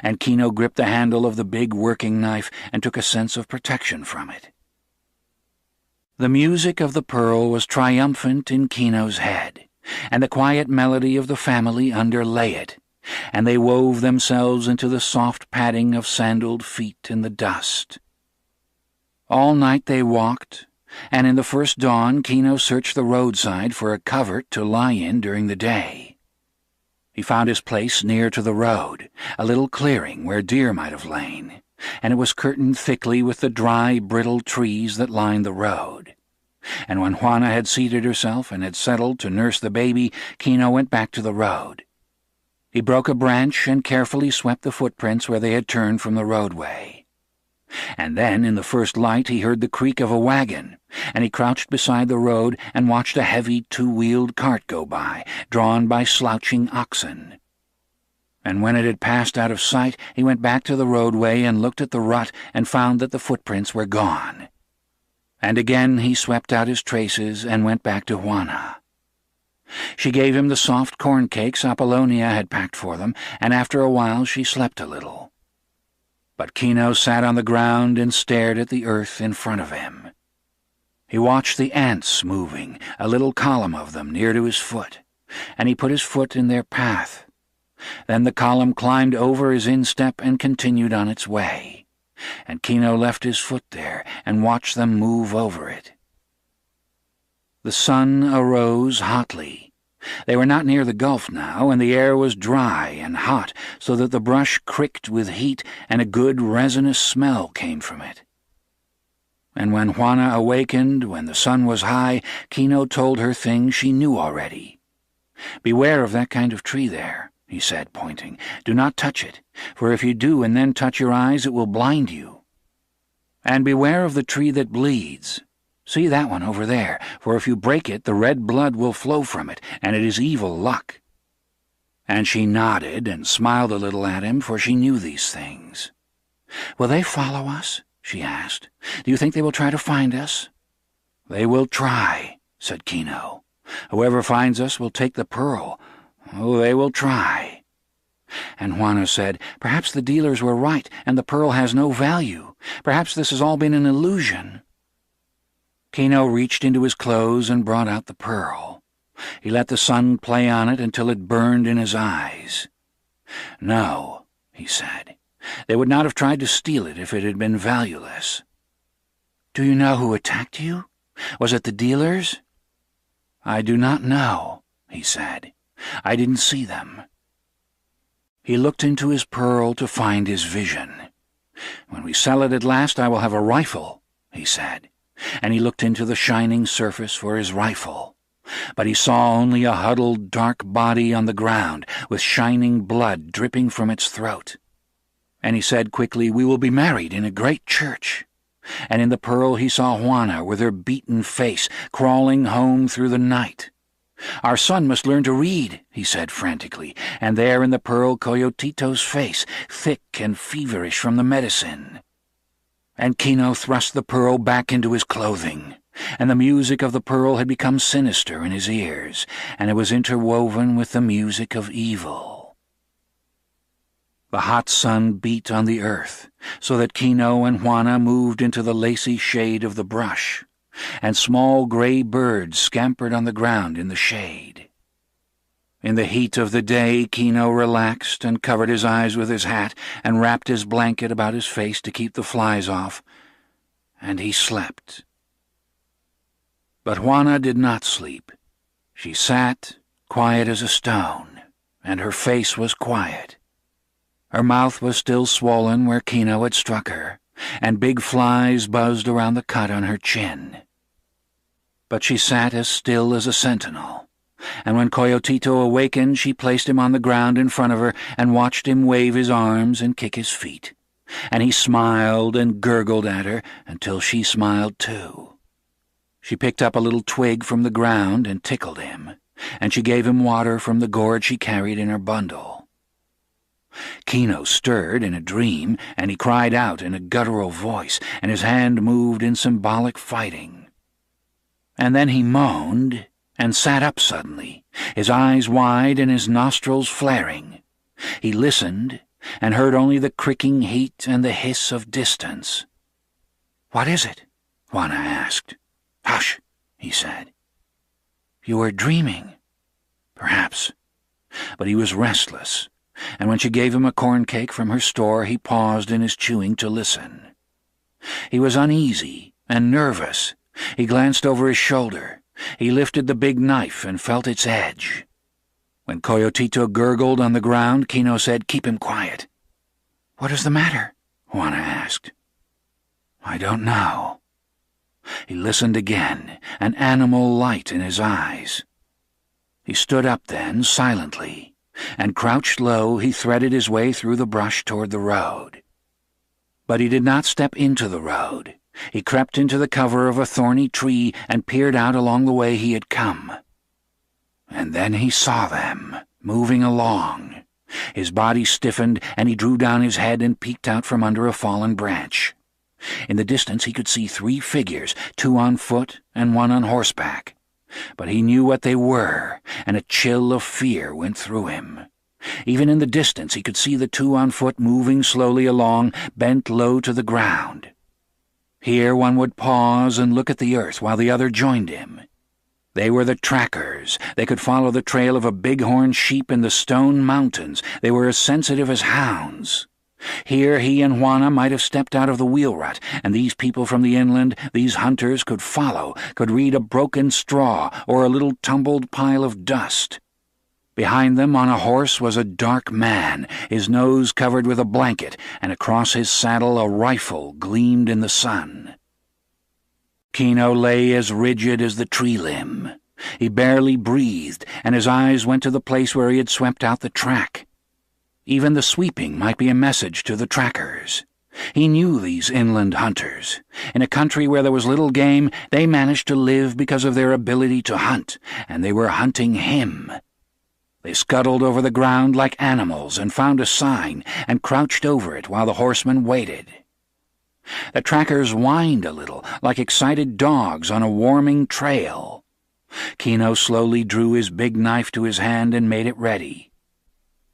and Kino gripped the handle of the big working knife and took a sense of protection from it. The music of the pearl was triumphant in Kino's head, and the quiet melody of the family underlay it, and they wove themselves into the soft padding of sandaled feet in the dust. All night they walked, and in the first dawn Kino searched the roadside for a covert to lie in during the day. He found his place near to the road, a little clearing where deer might have lain, and it was curtained thickly with the dry, brittle trees that lined the road. And when Juana had seated herself and had settled to nurse the baby, Kino went back to the road. He broke a branch and carefully swept the footprints where they had turned from the roadway. And then, in the first light, he heard the creak of a wagon, and he crouched beside the road and watched a heavy two-wheeled cart go by, drawn by slouching oxen. And when it had passed out of sight, he went back to the roadway and looked at the rut and found that the footprints were gone. And again he swept out his traces and went back to Juana. She gave him the soft corn cakes Apollonia had packed for them, and after a while she slept a little. But Kino sat on the ground and stared at the earth in front of him. He watched the ants moving, a little column of them near to his foot, and he put his foot in their path. Then the column climbed over his instep and continued on its way, and Kino left his foot there and watched them move over it. The sun arose hotly. They were not near the gulf now, and the air was dry and hot, so that the brush cricked with heat, and a good resinous smell came from it. And when Juana awakened, when the sun was high, Kino told her things she knew already. "Beware of that kind of tree there," he said, pointing. "Do not touch it, for if you do and then touch your eyes, it will blind you. And beware of the tree that bleeds. See that one over there, for if you break it, the red blood will flow from it, and it is evil luck." And she nodded and smiled a little at him, for she knew these things. "Will they follow us?" she asked. "Do you think they will try to find us?" "They will try," said Kino. "Whoever finds us will take the pearl. Oh, they will try." And Juana said, "Perhaps the dealers were right, and the pearl has no value. Perhaps this has all been an illusion." Kino reached into his clothes and brought out the pearl. He let the sun play on it until it burned in his eyes. "No," he said. "They would not have tried to steal it if it had been valueless." "Do you know who attacked you? Was it the dealers?" "I do not know," he said. "I didn't see them." He looked into his pearl to find his vision. "When we sell it at last, I will have a rifle," he said. And he looked into the shining surface for his rifle. But he saw only a huddled, dark body on the ground, with shining blood dripping from its throat. And he said quickly, "We will be married in a great church." And in the pearl he saw Juana with her beaten face, crawling home through the night. "Our son must learn to read," he said frantically, and there in the pearl Coyotito's face, thick and feverish from the medicine. And Kino thrust the pearl back into his clothing, and the music of the pearl had become sinister in his ears, and it was interwoven with the music of evil. The hot sun beat on the earth, so that Kino and Juana moved into the lacy shade of the brush, and small gray birds scampered on the ground in the shade. In the heat of the day, Kino relaxed and covered his eyes with his hat and wrapped his blanket about his face to keep the flies off, and he slept. But Juana did not sleep. She sat, quiet as a stone, and her face was quiet. Her mouth was still swollen where Kino had struck her, and big flies buzzed around the cut on her chin. But she sat as still as a sentinel, and when Coyotito awakened, she placed him on the ground in front of her and watched him wave his arms and kick his feet, and he smiled and gurgled at her until she smiled too. She picked up a little twig from the ground and tickled him, and she gave him water from the gourd she carried in her bundle. Kino stirred in a dream, and he cried out in a guttural voice, and his hand moved in symbolic fighting. And then he moaned and sat up suddenly, his eyes wide and his nostrils flaring. He listened and heard only the cricking heat and the hiss of distance. "What is it?" Juana asked. "Hush," he said. "You were dreaming." "Perhaps." But he was restless, and when she gave him a corn cake from her store, he paused in his chewing to listen. He was uneasy and nervous. He glanced over his shoulder. He lifted the big knife and felt its edge. When Coyotito gurgled on the ground, Kino said, "Keep him quiet." "What is the matter?" Juana asked. "I don't know." He listened again, an animal light in his eyes. He stood up then, silently, and crouched low, he threaded his way through the brush toward the road. But he did not step into the road. He crept into the cover of a thorny tree and peered out along the way he had come. And then he saw them, moving along. His body stiffened, and he drew down his head and peeked out from under a fallen branch. In the distance he could see 3 figures, 2 on foot and 1 on horseback. But he knew what they were, and a chill of fear went through him. Even in the distance he could see the 2 on foot moving slowly along, bent low to the ground. Here one would pause and look at the earth while the other joined him. They were the trackers. They could follow the trail of a bighorn sheep in the stone mountains. They were as sensitive as hounds. Here he and Juana might have stepped out of the wheel rut, and these people from the inland, these hunters, could follow, could read a broken straw or a little tumbled pile of dust. Behind them on a horse was a dark man, his nose covered with a blanket, and across his saddle a rifle gleamed in the sun. Kino lay as rigid as the tree limb. He barely breathed, and his eyes went to the place where he had swept out the track. Even the sweeping might be a message to the trackers. He knew these inland hunters. In a country where there was little game, they managed to live because of their ability to hunt, and they were hunting him. They scuttled over the ground like animals and found a sign and crouched over it while the horsemen waited. The trackers whined a little, like excited dogs on a warming trail. Kino slowly drew his big knife to his hand and made it ready.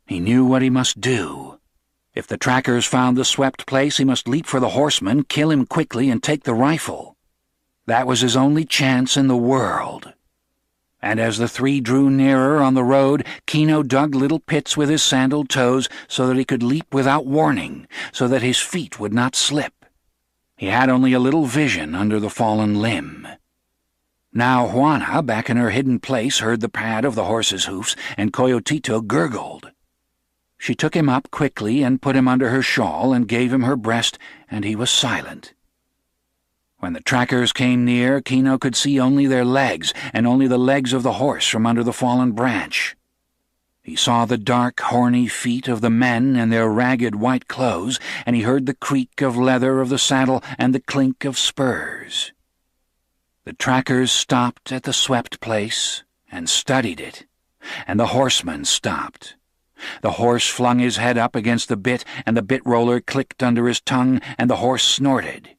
He knew what he must do. If the trackers found the swept place, he must leap for the horseman, kill him quickly, and take the rifle. That was his only chance in the world. And as the 3 drew nearer on the road, Kino dug little pits with his sandaled toes so that he could leap without warning, so that his feet would not slip. He had only a little vision under the fallen limb. Now Juana, back in her hidden place, heard the pad of the horse's hoofs, and Coyotito gurgled. She took him up quickly and put him under her shawl and gave him her breast, and he was silent. When the trackers came near, Kino could see only their legs, and only the legs of the horse from under the fallen branch. He saw the dark, horny feet of the men in their ragged white clothes, and he heard the creak of leather of the saddle and the clink of spurs. The trackers stopped at the swept place, and studied it, and the horseman stopped. The horse flung his head up against the bit, and the bit roller clicked under his tongue, and the horse snorted.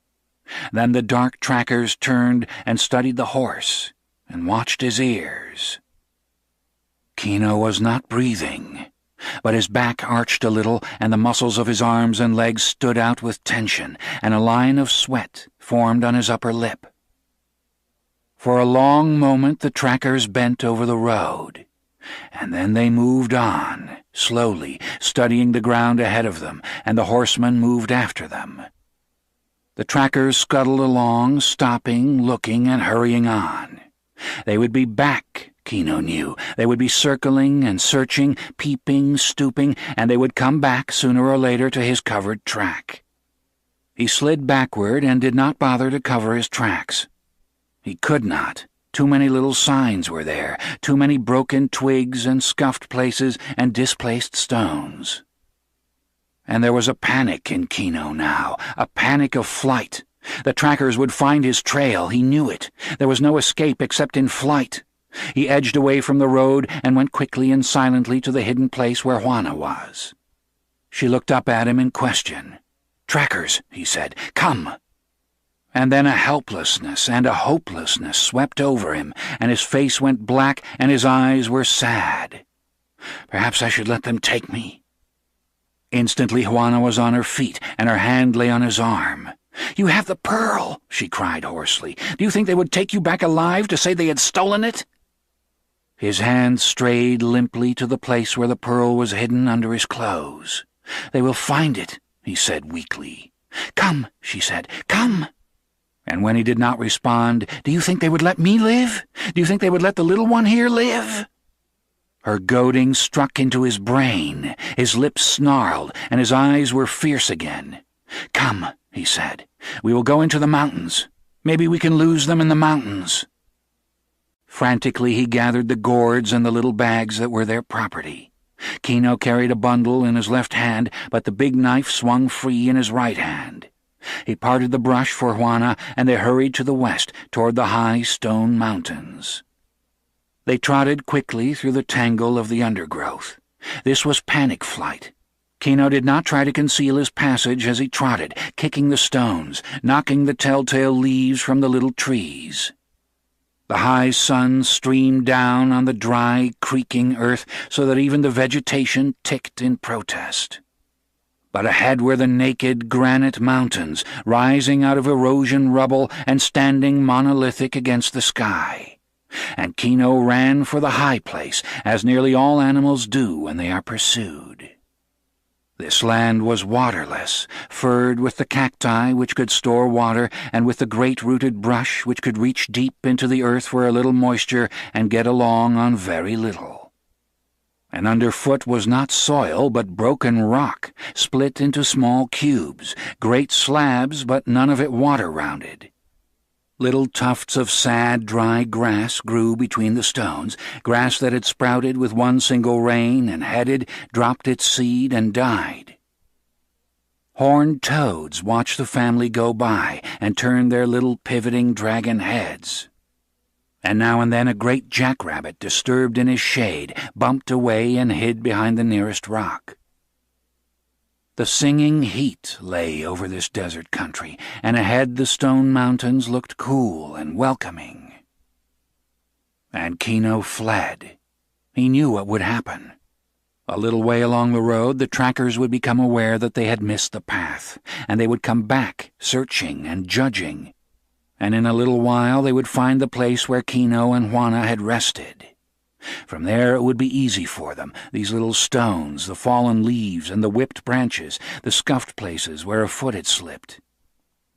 Then the dark trackers turned and studied the horse, and watched his ears. Kino was not breathing, but his back arched a little, and the muscles of his arms and legs stood out with tension, and a line of sweat formed on his upper lip. For a long moment the trackers bent over the road, and then they moved on, slowly, studying the ground ahead of them, and the horsemen moved after them. The trackers scuttled along, stopping, looking, and hurrying on. They would be back, Kino knew. They would be circling and searching, peeping, stooping, and they would come back sooner or later to his covered track. He slid backward and did not bother to cover his tracks. He could not. Too many little signs were there, too many broken twigs and scuffed places and displaced stones. And there was a panic in Kino now, a panic of flight. The trackers would find his trail, he knew it. There was no escape except in flight. He edged away from the road and went quickly and silently to the hidden place where Juana was. She looked up at him in question. "Trackers," he said, "come." And then a helplessness and a hopelessness swept over him, and his face went black and his eyes were sad. "Perhaps I should let them take me." Instantly Juana was on her feet, and her hand lay on his arm. "You have the pearl," she cried hoarsely. "Do you think they would take you back alive to say they had stolen it?" His hand strayed limply to the place where the pearl was hidden under his clothes. "They will find it," he said weakly. "Come," she said, "come." And when he did not respond, "Do you think they would let me live? Do you think they would let the little one here live?" Her goading struck into his brain. His lips snarled, and his eyes were fierce again. "Come," he said. "We will go into the mountains. Maybe we can lose them in the mountains." Frantically he gathered the gourds and the little bags that were their property. Kino carried a bundle in his left hand, but the big knife swung free in his right hand. He parted the brush for Juana, and they hurried to the west, toward the high stone mountains. They trotted quickly through the tangle of the undergrowth. This was panic flight. Kino did not try to conceal his passage as he trotted, kicking the stones, knocking the telltale leaves from the little trees. The high sun streamed down on the dry, creaking earth so that even the vegetation ticked in protest. But ahead were the naked granite mountains, rising out of erosion rubble and standing monolithic against the sky. And Kino ran for the high place, as nearly all animals do when they are pursued. This land was waterless, furred with the cacti which could store water, and with the great-rooted brush which could reach deep into the earth for a little moisture and get along on very little. And underfoot was not soil, but broken rock, split into small cubes, great slabs, but none of it water-rounded. Little tufts of sad, dry grass grew between the stones, grass that had sprouted with one single rain and headed, dropped its seed, and died. Horned toads watched the family go by and turned their little pivoting dragon heads. And now and then a great jackrabbit, disturbed in his shade, bumped away and hid behind the nearest rock. The singing heat lay over this desert country, and ahead the stone mountains looked cool and welcoming. And Kino fled. He knew what would happen. A little way along the road, the trackers would become aware that they had missed the path, and they would come back, searching and judging. And in a little while they would find the place where Kino and Juana had rested. From there it would be easy for them, these little stones, the fallen leaves and the whipped branches, the scuffed places where a foot had slipped.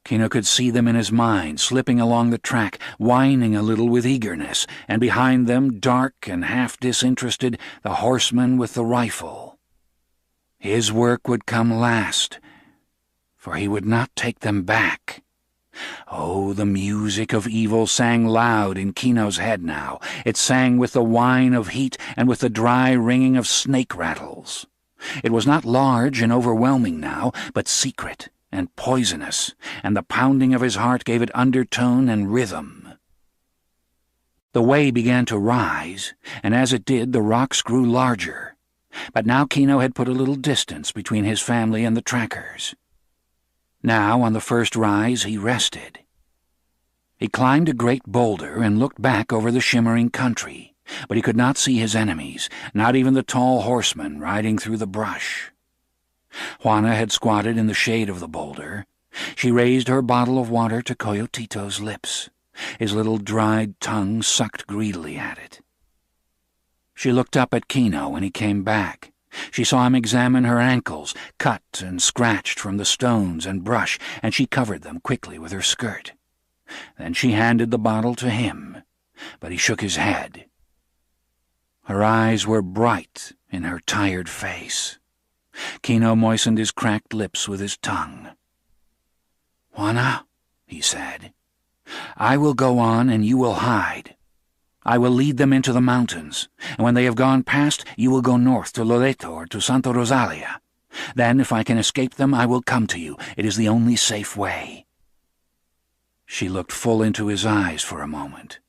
Kino could see them in his mind, slipping along the track, whining a little with eagerness, and behind them, dark and half disinterested, the horseman with the rifle. His work would come last, for he would not take them back. Oh, the music of evil sang loud in Kino's head now. It sang with the whine of heat and with the dry ringing of snake rattles. It was not large and overwhelming now, but secret and poisonous, and the pounding of his heart gave it undertone and rhythm. The way began to rise, and as it did, the rocks grew larger. But now Kino had put a little distance between his family and the trackers. Now, on the first rise, he rested. He climbed a great boulder and looked back over the shimmering country, but he could not see his enemies, not even the tall horsemen riding through the brush. Juana had squatted in the shade of the boulder. She raised her bottle of water to Coyotito's lips. His little dried tongue sucked greedily at it. She looked up at Kino when he came back. She saw him examine her ankles, cut and scratched from the stones and brush, and she covered them quickly with her skirt. Then she handed the bottle to him, but he shook his head. Her eyes were bright in her tired face. Kino moistened his cracked lips with his tongue. "Juana," he said, "I will go on and you will hide. I will lead them into the mountains, and when they have gone past, you will go north to Loreto or to Santa Rosalia. Then, if I can escape them, I will come to you. It is the only safe way." She looked full into his eyes for a moment.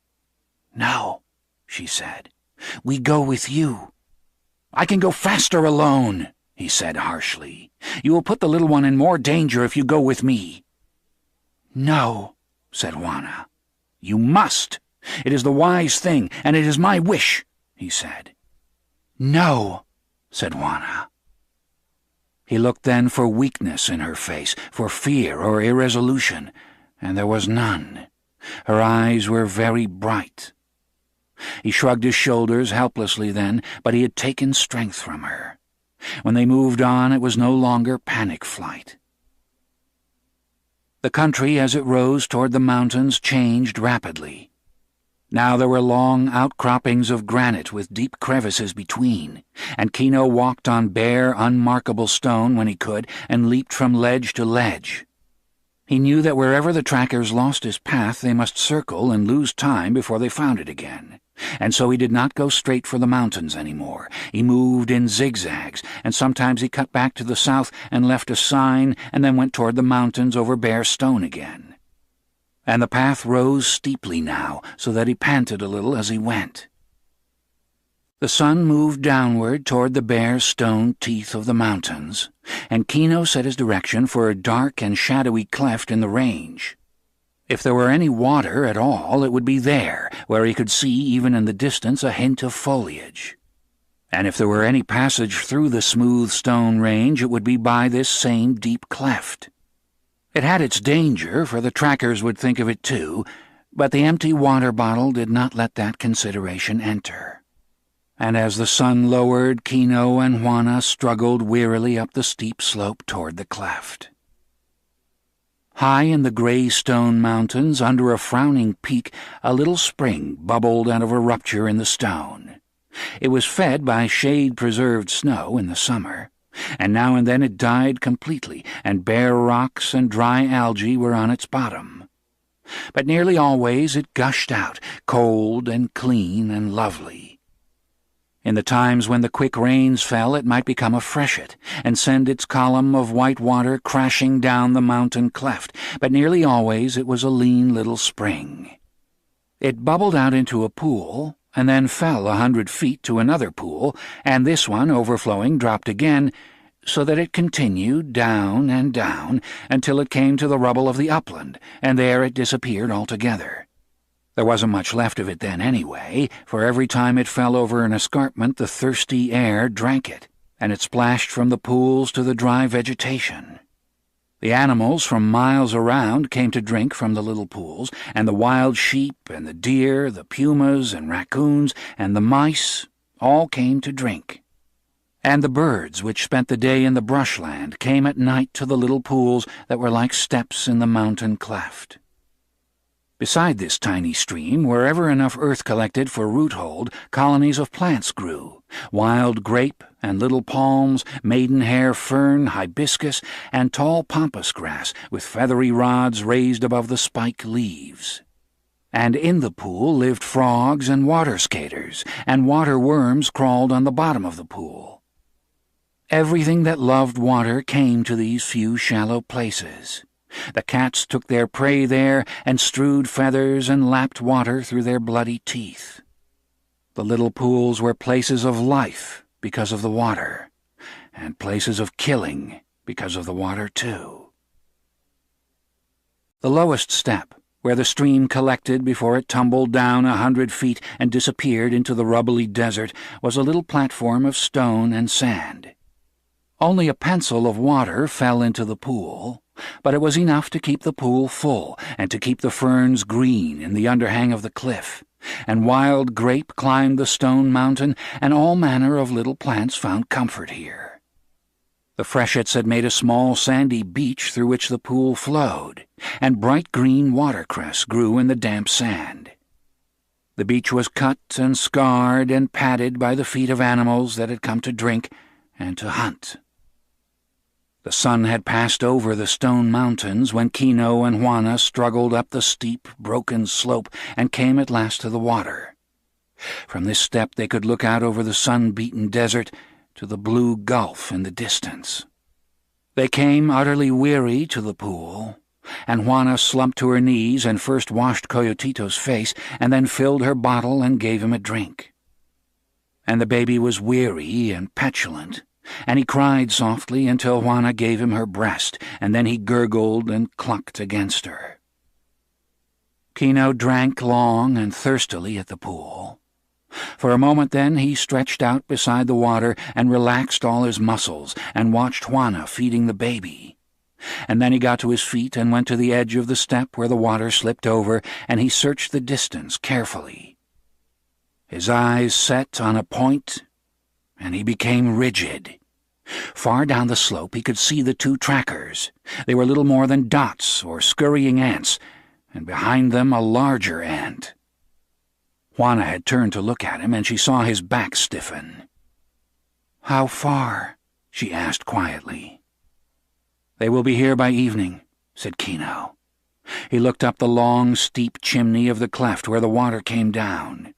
"No," she said. "We go with you." "I can go faster alone," he said harshly. "You will put the little one in more danger if you go with me." "No," said Juana. "You must. It is the wise thing, and it is my wish," he said. "No," said Juana. He looked then for weakness in her face, for fear or irresolution, and there was none. Her eyes were very bright. He shrugged his shoulders helplessly then, but he had taken strength from her. When they moved on, it was no longer panic flight. The country, as it rose toward the mountains, changed rapidly. Now there were long outcroppings of granite with deep crevices between, and Kino walked on bare, unmarkable stone when he could, and leaped from ledge to ledge. He knew that wherever the trackers lost his path, they must circle and lose time before they found it again. And so he did not go straight for the mountains any more. He moved in zigzags, and sometimes he cut back to the south and left a sign and then went toward the mountains over bare stone again. And the path rose steeply now, so that he panted a little as he went. The sun moved downward toward the bare stone teeth of the mountains, and Kino set his direction for a dark and shadowy cleft in the range. If there were any water at all, it would be there, where he could see even in the distance a hint of foliage. And if there were any passage through the smooth stone range, it would be by this same deep cleft. It had its danger, for the trackers would think of it too, but the empty water bottle did not let that consideration enter. And as the sun lowered, Kino and Juana struggled wearily up the steep slope toward the cleft. High in the gray stone mountains, under a frowning peak, a little spring bubbled out of a rupture in the stone. It was fed by shade-preserved snow in the summer, and now and then it died completely, and bare rocks and dry algae were on its bottom. But nearly always it gushed out, cold and clean and lovely. In the times when the quick rains fell, it might become a freshet, and send its column of white water crashing down the mountain cleft, but nearly always it was a lean little spring. It bubbled out into a pool, and then fell 100 feet to another pool, and this one, overflowing, dropped again, so that it continued down and down until it came to the rubble of the upland, and there it disappeared altogether. There wasn't much left of it then anyway, for every time it fell over an escarpment the thirsty air drank it, and it splashed from the pools to the dry vegetation. The animals from miles around came to drink from the little pools, and the wild sheep and the deer, the pumas and raccoons and the mice all came to drink. And the birds which spent the day in the brushland came at night to the little pools that were like steps in the mountain cleft. Beside this tiny stream, wherever enough earth collected for root-hold, colonies of plants grew, wild grape and little palms, maidenhair fern, hibiscus, and tall pampas grass with feathery rods raised above the spike leaves. And in the pool lived frogs and water skaters, and water worms crawled on the bottom of the pool. Everything that loved water came to these few shallow places. The cats took their prey there and strewed feathers and lapped water through their bloody teeth. The little pools were places of life because of the water, and places of killing because of the water, too. The lowest step, where the stream collected before it tumbled down 100 feet and disappeared into the rubbly desert, was a little platform of stone and sand. Only a pencil of water fell into the pool, but it was enough to keep the pool full and to keep the ferns green in the underhang of the cliff, and wild grape climbed the stone mountain, and all manner of little plants found comfort here. The freshets had made a small sandy beach through which the pool flowed, and bright green watercress grew in the damp sand. The beach was cut and scarred and padded by the feet of animals that had come to drink and to hunt. The sun had passed over the stone mountains when Kino and Juana struggled up the steep, broken slope and came at last to the water. From this step they could look out over the sun-beaten desert to the blue gulf in the distance. They came utterly weary to the pool, and Juana slumped to her knees and first washed Coyotito's face and then filled her bottle and gave him a drink. And the baby was weary and petulant, and he cried softly until Juana gave him her breast, and then he gurgled and clucked against her. Kino drank long and thirstily at the pool. For a moment then he stretched out beside the water and relaxed all his muscles and watched Juana feeding the baby. And then he got to his feet and went to the edge of the step where the water slipped over, and he searched the distance carefully. His eyes set on a point, and he became rigid. Far down the slope he could see the two trackers. They were little more than dots or scurrying ants, and behind them a larger ant. Juana had turned to look at him, and she saw his back stiffen. "How far?" she asked quietly. "They will be here by evening," said Kino. He looked up the long, steep chimney of the cleft where the water came down.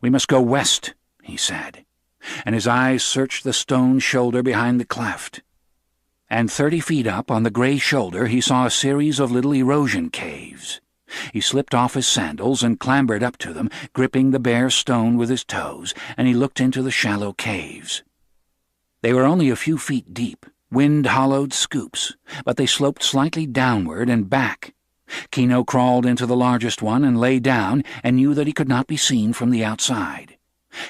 "We must go west," he said, and his eyes searched the stone shoulder behind the cleft. And 30 feet up on the gray shoulder he saw a series of little erosion caves. He slipped off his sandals and clambered up to them, gripping the bare stone with his toes, and he looked into the shallow caves. They were only a few feet deep, wind-hollowed scoops, but they sloped slightly downward and back. Kino crawled into the largest one and lay down and knew that he could not be seen from the outside.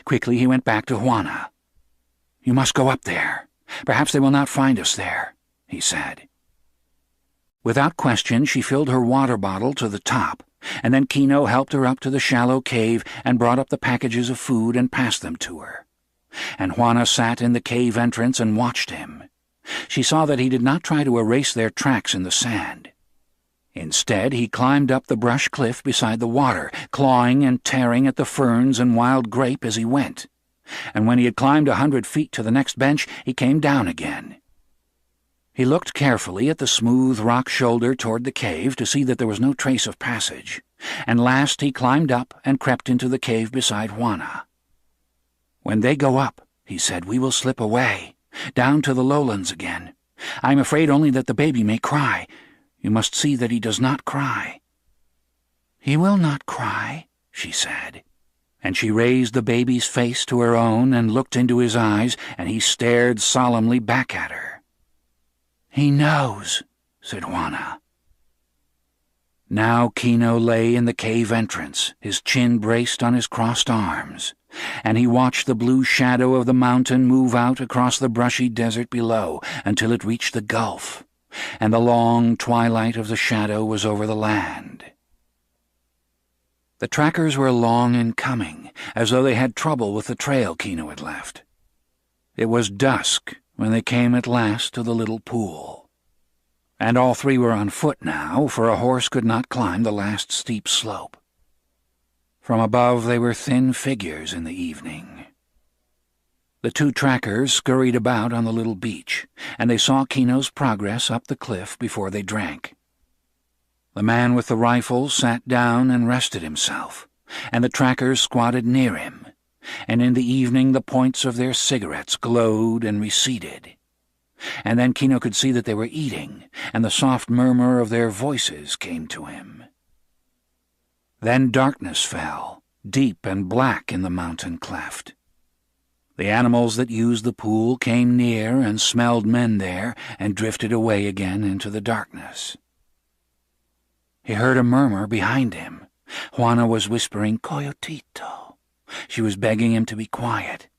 Quickly he went back to Juana. "You must go up there. Perhaps they will not find us there," he said. Without question she filled her water bottle to the top, and then Kino helped her up to the shallow cave and brought up the packages of food and passed them to her. And Juana sat in the cave entrance and watched him. She saw that he did not try to erase their tracks in the sand. Instead, he climbed up the brush cliff beside the water, clawing and tearing at the ferns and wild grape as he went. And when he had climbed 100 feet to the next bench, he came down again. He looked carefully at the smooth rock shoulder toward the cave to see that there was no trace of passage, and last he climbed up and crept into the cave beside Juana. "When they go up," he said, "we will slip away, down to the lowlands again. I am afraid only that the baby may cry. You must see that he does not cry." "He will not cry," she said, and she raised the baby's face to her own and looked into his eyes, and he stared solemnly back at her. "He knows," said Juana. Now Kino lay in the cave entrance, his chin braced on his crossed arms, and he watched the blue shadow of the mountain move out across the brushy desert below until it reached the gulf, and the long twilight of the shadow was over the land. The trackers were long in coming, as though they had trouble with the trail Kino had left. It was dusk when they came at last to the little pool. And all three were on foot now, for a horse could not climb the last steep slope. From above they were thin figures in the evening. The two trackers scurried about on the little beach, and they saw Kino's progress up the cliff before they drank. The man with the rifle sat down and rested himself, and the trackers squatted near him, and in the evening the points of their cigarettes glowed and receded. and then Kino could see that they were eating, and the soft murmur of their voices came to him. Then darkness fell, deep and black in the mountain cleft. The animals that used the pool came near and smelled men there and drifted away again into the darkness. He heard a murmur behind him. Juana was whispering, "Coyotito." She was begging him to be quiet.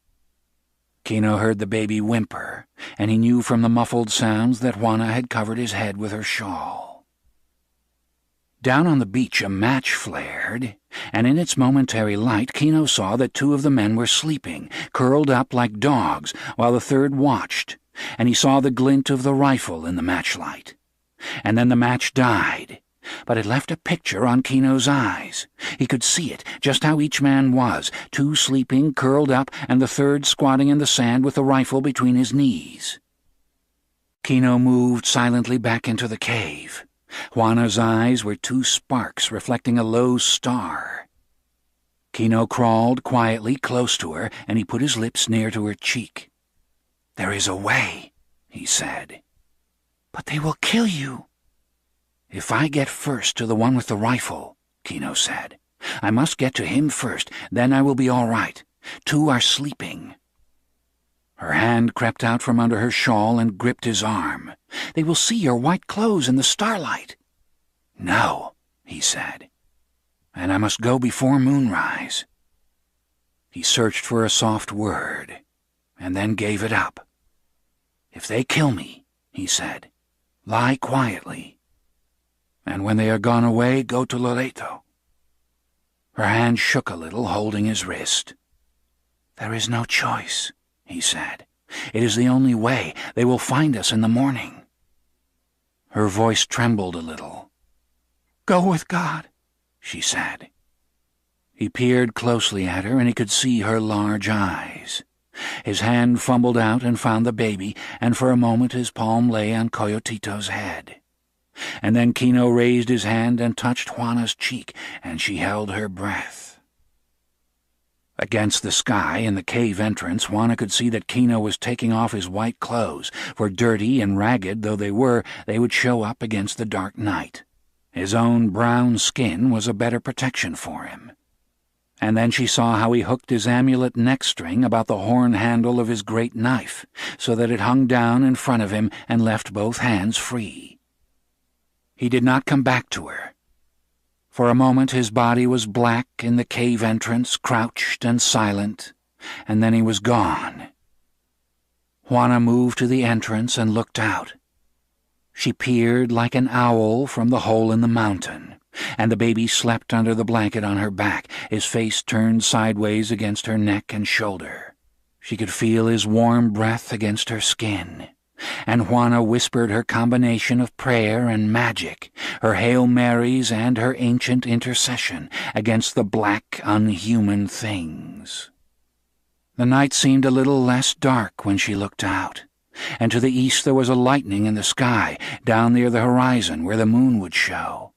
Kino heard the baby whimper, and he knew from the muffled sounds that Juana had covered his head with her shawl. Down on the beach a match flared, and in its momentary light Kino saw that two of the men were sleeping, curled up like dogs, while the third watched, and he saw the glint of the rifle in the matchlight. And then the match died, but it left a picture on Kino's eyes. He could see it, just how each man was, two sleeping, curled up, and the third squatting in the sand with the rifle between his knees. Kino moved silently back into the cave. Juana's eyes were two sparks reflecting a low star. Kino crawled quietly close to her, and he put his lips near to her cheek. "There is a way," he said. "But they will kill you." "If I get first to the one with the rifle," Kino said. "I must get to him first, then I will be all right. Two are sleeping." Her hand crept out from under her shawl and gripped his arm. "They will see your white clothes in the starlight." "No," he said, "and I must go before moonrise." He searched for a soft word, and then gave it up. "If they kill me," he said, "lie quietly. And when they are gone away, go to Loreto." Her hand shook a little, holding his wrist. "There is no choice," he said. "It is the only way. They will find us in the morning." Her voice trembled a little. "Go with God," she said. He peered closely at her, and he could see her large eyes. His hand fumbled out and found the baby, and for a moment his palm lay on Coyotito's head. And then Kino raised his hand and touched Juana's cheek, and she held her breath. Against the sky in the cave entrance, Juana could see that Kino was taking off his white clothes, for dirty and ragged though they were, they would show up against the dark night. His own brown skin was a better protection for him. And then she saw how he hooked his amulet neck string about the horn handle of his great knife, so that it hung down in front of him and left both hands free. He did not come back to her. For a moment his body was black in the cave entrance, crouched and silent, and then he was gone. Juana moved to the entrance and looked out. She peered like an owl from the hole in the mountain, and the baby slept under the blanket on her back, his face turned sideways against her neck and shoulder. She could feel his warm breath against her skin, and Juana whispered her combination of prayer and magic, her Hail Marys and her ancient intercession against the black, unhuman things. The night seemed a little less dark when she looked out, and to the east there was a lightning in the sky, down near the horizon where the moon would show.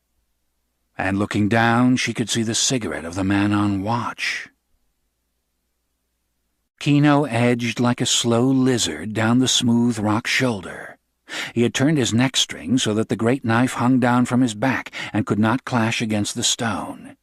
And looking down, she could see the cigarette of the man on watch. Kino edged like a slow lizard down the smooth rock shoulder. He had turned his neck string so that the great knife hung down from his back and could not clash against the stone.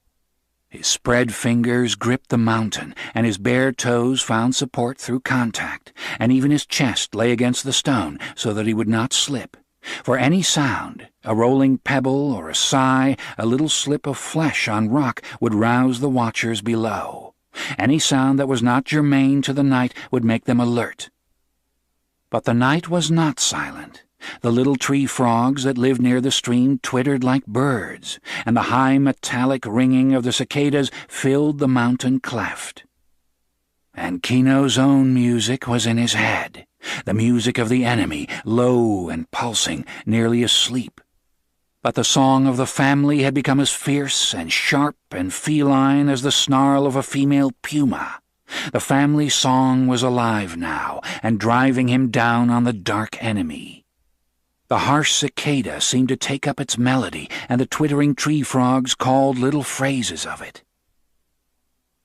His spread fingers gripped the mountain, and his bare toes found support through contact, and even his chest lay against the stone so that he would not slip. For any sound, a rolling pebble or a sigh, a little slip of flesh on rock would rouse the watchers below. Any sound that was not germane to the night would make them alert. But the night was not silent. The little tree frogs that lived near the stream twittered like birds, and the high metallic ringing of the cicadas filled the mountain cleft. And Kino's own music was in his head, the music of the enemy, low and pulsing, nearly asleep. But the song of the family had become as fierce and sharp and feline as the snarl of a female puma. The family song was alive now, and driving him down on the dark enemy. The harsh cicada seemed to take up its melody, and the twittering tree frogs called little phrases of it.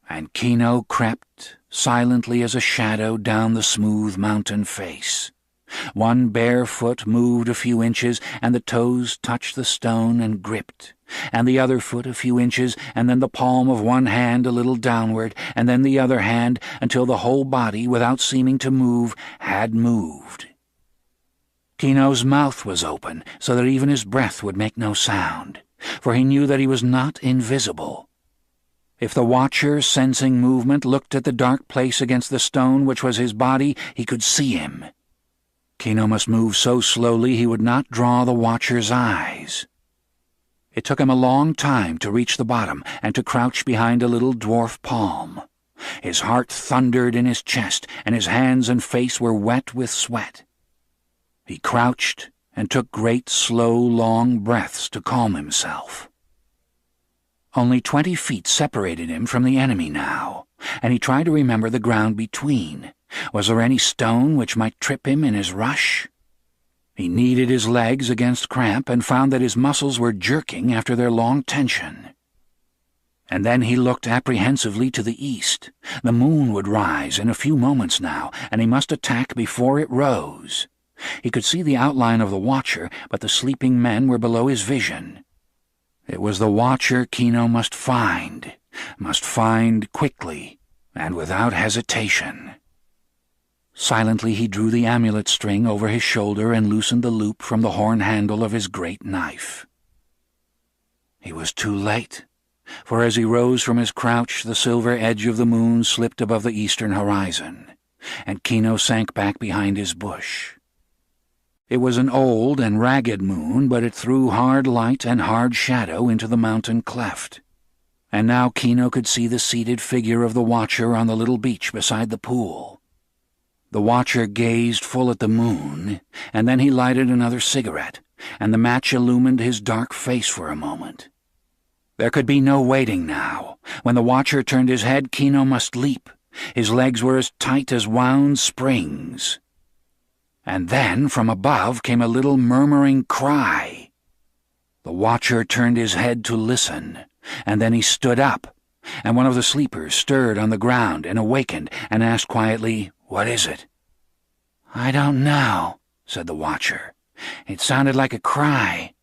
And Kino crept, silently as a shadow, down the smooth mountain face. One bare foot moved a few inches, and the toes touched the stone and gripped, and the other foot a few inches, and then the palm of one hand a little downward, and then the other hand, until the whole body, without seeming to move, had moved. Kino's mouth was open, so that even his breath would make no sound, for he knew that he was not invisible. If the watcher, sensing movement, looked at the dark place against the stone which was his body, he could see him. Kino must move so slowly he would not draw the watcher's eyes. It took him a long time to reach the bottom and to crouch behind a little dwarf palm. His heart thundered in his chest, and his hands and face were wet with sweat. He crouched and took great, slow, long breaths to calm himself. Only 20 feet separated him from the enemy now, and he tried to remember the ground between. Was there any stone which might trip him in his rush? He kneaded his legs against cramp and found that his muscles were jerking after their long tension. And then he looked apprehensively to the east. The moon would rise in a few moments now, and he must attack before it rose. He could see the outline of the watcher, but the sleeping men were below his vision. It was the watcher Kino must find quickly and without hesitation. Silently he drew the amulet string over his shoulder and loosened the loop from the horn handle of his great knife. He was too late, for as he rose from his crouch, the silver edge of the moon slipped above the eastern horizon, and Kino sank back behind his bush. It was an old and ragged moon, but it threw hard light and hard shadow into the mountain cleft. And now Kino could see the seated figure of the watcher on the little beach beside the pool. The watcher gazed full at the moon, and then he lighted another cigarette, and the match illumined his dark face for a moment. There could be no waiting now. When the watcher turned his head, Kino must leap. His legs were as tight as wound springs. And then, from above, came a little murmuring cry. The watcher turned his head to listen, and then he stood up, and one of the sleepers stirred on the ground and awakened and asked quietly, "What is it?" "I don't know," said the watcher. "It sounded like a cry,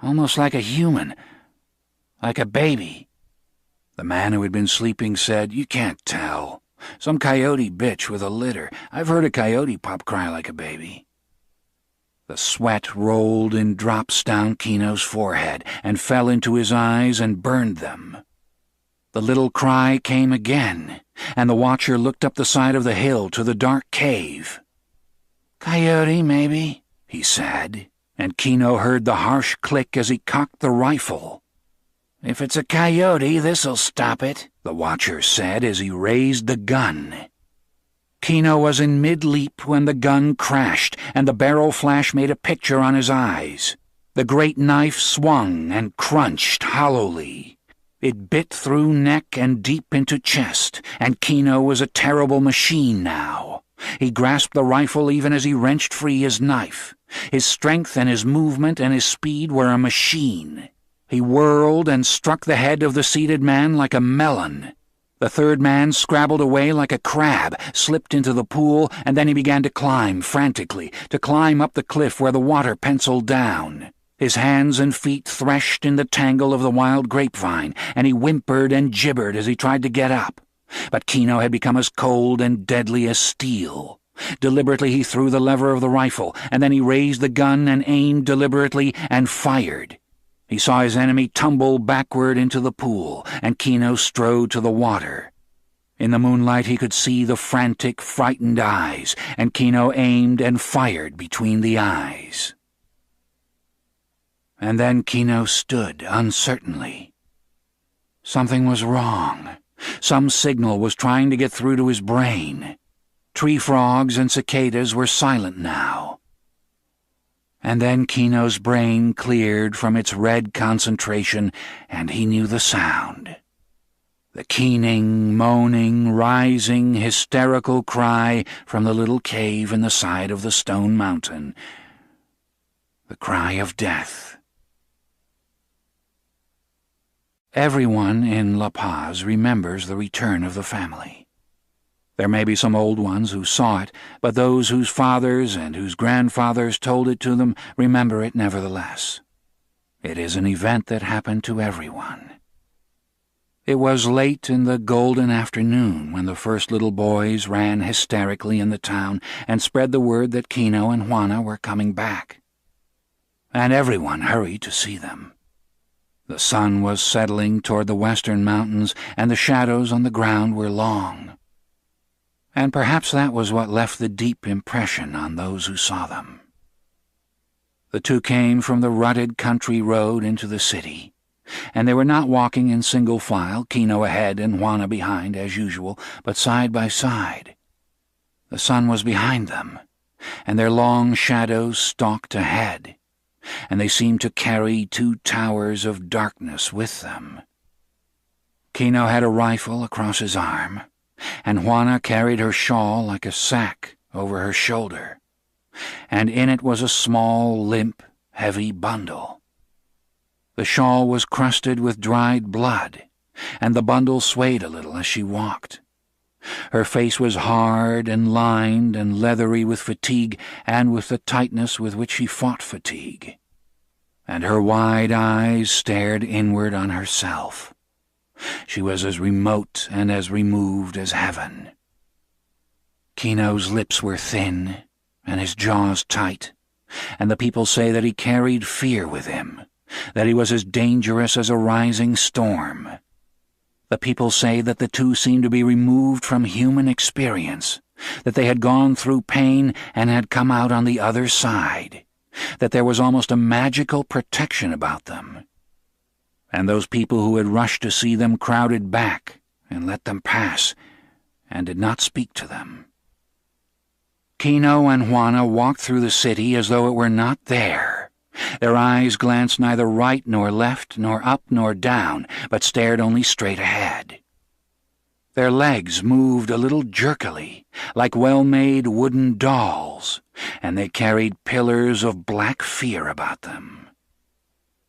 almost like a human, like a baby." The man who had been sleeping said, "You can't tell. Some coyote bitch with a litter. I've heard a coyote pup cry like a baby." The sweat rolled in drops down Kino's forehead and fell into his eyes and burned them. The little cry came again, and the watcher looked up the side of the hill to the dark cave. "Coyote, maybe," he said, and Kino heard the harsh click as he cocked the rifle. "If it's a coyote, this'll stop it," the watcher said as he raised the gun. Kino was in mid-leap when the gun crashed, and the barrel flash made a picture on his eyes. The great knife swung and crunched hollowly. It bit through neck and deep into chest, and Kino was a terrible machine now. He grasped the rifle even as he wrenched free his knife. His strength and his movement and his speed were a machine. He whirled and struck the head of the seated man like a melon. The third man scrabbled away like a crab, slipped into the pool, and then he began to climb frantically, to climb up the cliff where the water penciled down. His hands and feet threshed in the tangle of the wild grapevine, and he whimpered and gibbered as he tried to get up. But Kino had become as cold and deadly as steel. Deliberately he threw the lever of the rifle, and then he raised the gun and aimed deliberately and fired. He saw his enemy tumble backward into the pool, and Kino strode to the water. In the moonlight he could see the frantic, frightened eyes, and Kino aimed and fired between the eyes. And then Kino stood uncertainly. Something was wrong. Some signal was trying to get through to his brain. Tree frogs and cicadas were silent now. And then Kino's brain cleared from its red concentration, and he knew the sound. The keening, moaning, rising, hysterical cry from the little cave in the side of the stone mountain. The cry of death. Everyone in La Paz remembers the return of the family. There may be some old ones who saw it, but those whose fathers and whose grandfathers told it to them remember it nevertheless. It is an event that happened to everyone. It was late in the golden afternoon when the first little boys ran hysterically in the town and spread the word that Kino and Juana were coming back. And everyone hurried to see them. The sun was settling toward the western mountains, and the shadows on the ground were long. And perhaps that was what left the deep impression on those who saw them. The two came from the rutted country road into the city, and they were not walking in single file, Kino ahead and Juana behind as usual, but side by side. The sun was behind them, and their long shadows stalked ahead, and they seemed to carry two towers of darkness with them. Kino had a rifle across his arm, and Juana carried her shawl like a sack over her shoulder, and in it was a small, limp, heavy bundle. The shawl was crusted with dried blood, and the bundle swayed a little as she walked. Her face was hard and lined and leathery with fatigue and with the tightness with which she fought fatigue, and her wide eyes stared inward on herself. She was as remote and as removed as heaven. Kino's lips were thin and his jaws tight, and the people say that he carried fear with him, that he was as dangerous as a rising storm. The people say that the two seemed to be removed from human experience, that they had gone through pain and had come out on the other side, that there was almost a magical protection about them. And those people who had rushed to see them crowded back and let them pass, and did not speak to them. Kino and Juana walked through the city as though it were not there. Their eyes glanced neither right nor left, nor up nor down, but stared only straight ahead. Their legs moved a little jerkily, like well-made wooden dolls, and they carried pillars of black fear about them.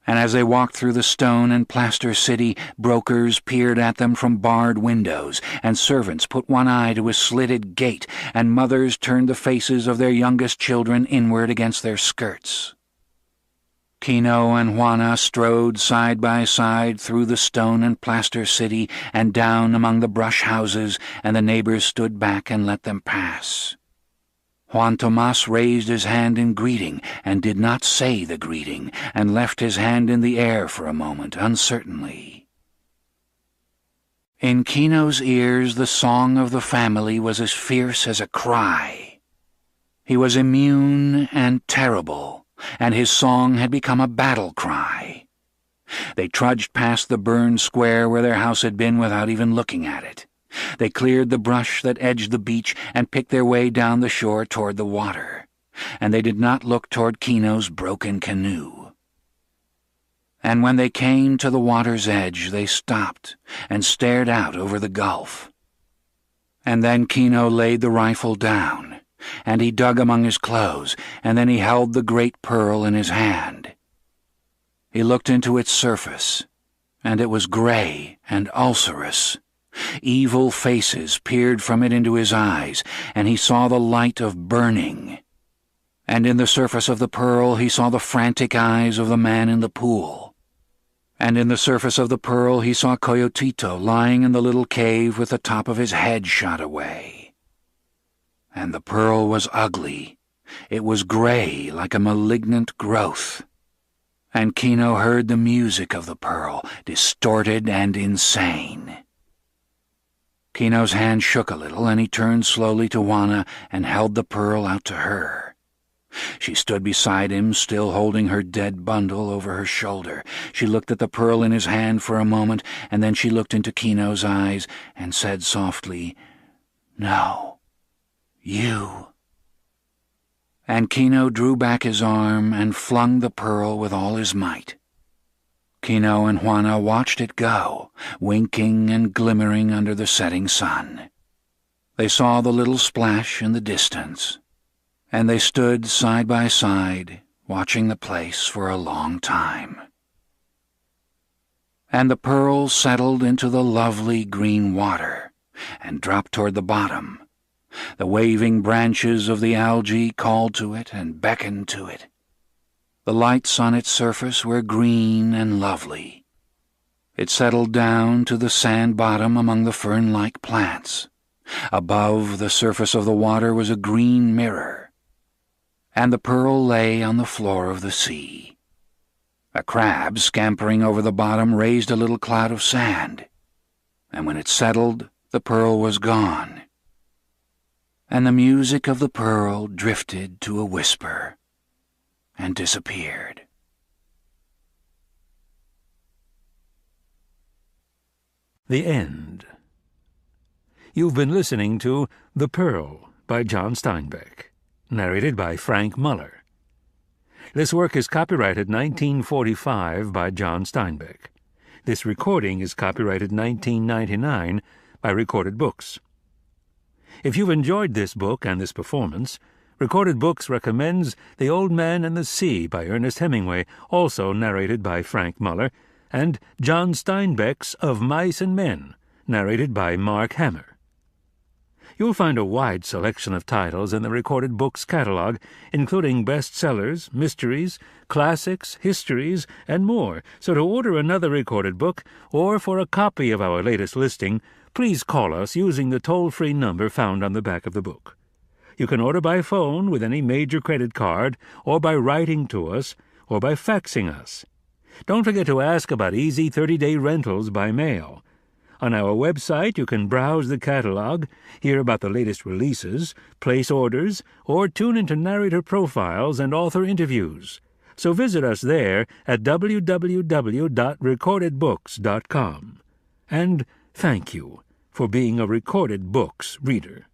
And as they walked through the stone and plaster city, brokers peered at them from barred windows, and servants put one eye to a slitted gate, and mothers turned the faces of their youngest children inward against their skirts. Kino and Juana strode side by side through the stone and plaster city and down among the brush houses, and the neighbors stood back and let them pass. Juan Tomas raised his hand in greeting and did not say the greeting, and left his hand in the air for a moment, uncertainly. In Kino's ears the song of the family was as fierce as a cry. He was immune and terrible, and his song had become a battle cry. They trudged past the burned square where their house had been without even looking at it. They cleared the brush that edged the beach and picked their way down the shore toward the water, and they did not look toward Kino's broken canoe. And when they came to the water's edge, they stopped and stared out over the gulf. And then Kino laid the rifle down, and he dug among his clothes, and then he held the great pearl in his hand. He looked into its surface, and it was gray and ulcerous. Evil faces peered from it into his eyes, and he saw the light of burning. And in the surface of the pearl he saw the frantic eyes of the man in the pool. And in the surface of the pearl he saw Coyotito lying in the little cave with the top of his head shot away. And the pearl was ugly. It was gray like a malignant growth. And Kino heard the music of the pearl, distorted and insane. Kino's hand shook a little, and he turned slowly to Juana and held the pearl out to her. She stood beside him, still holding her dead bundle over her shoulder. She looked at the pearl in his hand for a moment, and then she looked into Kino's eyes and said softly, "No, you." And Kino drew back his arm and flung the pearl with all his might. Kino and Juana watched it go, winking and glimmering under the setting sun. They saw the little splash in the distance, and they stood side by side, watching the place for a long time. And the pearl settled into the lovely green water, and dropped toward the bottom. The waving branches of the algae called to it and beckoned to it. The lights on its surface were green and lovely. It settled down to the sand bottom among the fern-like plants. Above the surface of the water was a green mirror, and the pearl lay on the floor of the sea. A crab scampering over the bottom raised a little cloud of sand, and when it settled, the pearl was gone, and the music of the pearl drifted to a whisper and disappeared. The End. You've been listening to The Pearl by John Steinbeck, narrated by Frank Muller. This work is copyrighted 1945 by John Steinbeck. This recording is copyrighted 1999 by Recorded Books. If you've enjoyed this book and this performance, Recorded Books recommends The Old Man and the Sea by Ernest Hemingway, also narrated by Frank Muller, and John Steinbeck's Of Mice and Men, narrated by Mark Hammer. You'll find a wide selection of titles in the Recorded Books catalog, including bestsellers, mysteries, classics, histories, and more. So to order another recorded book, or for a copy of our latest listing, please call us using the toll-free number found on the back of the book. You can order by phone with any major credit card, or by writing to us, or by faxing us. Don't forget to ask about easy 30-day rentals by mail. On our website, you can browse the catalog, hear about the latest releases, place orders, or tune into narrator profiles and author interviews. So visit us there at www.recordedbooks.com. And thank you for being a Recorded Books reader.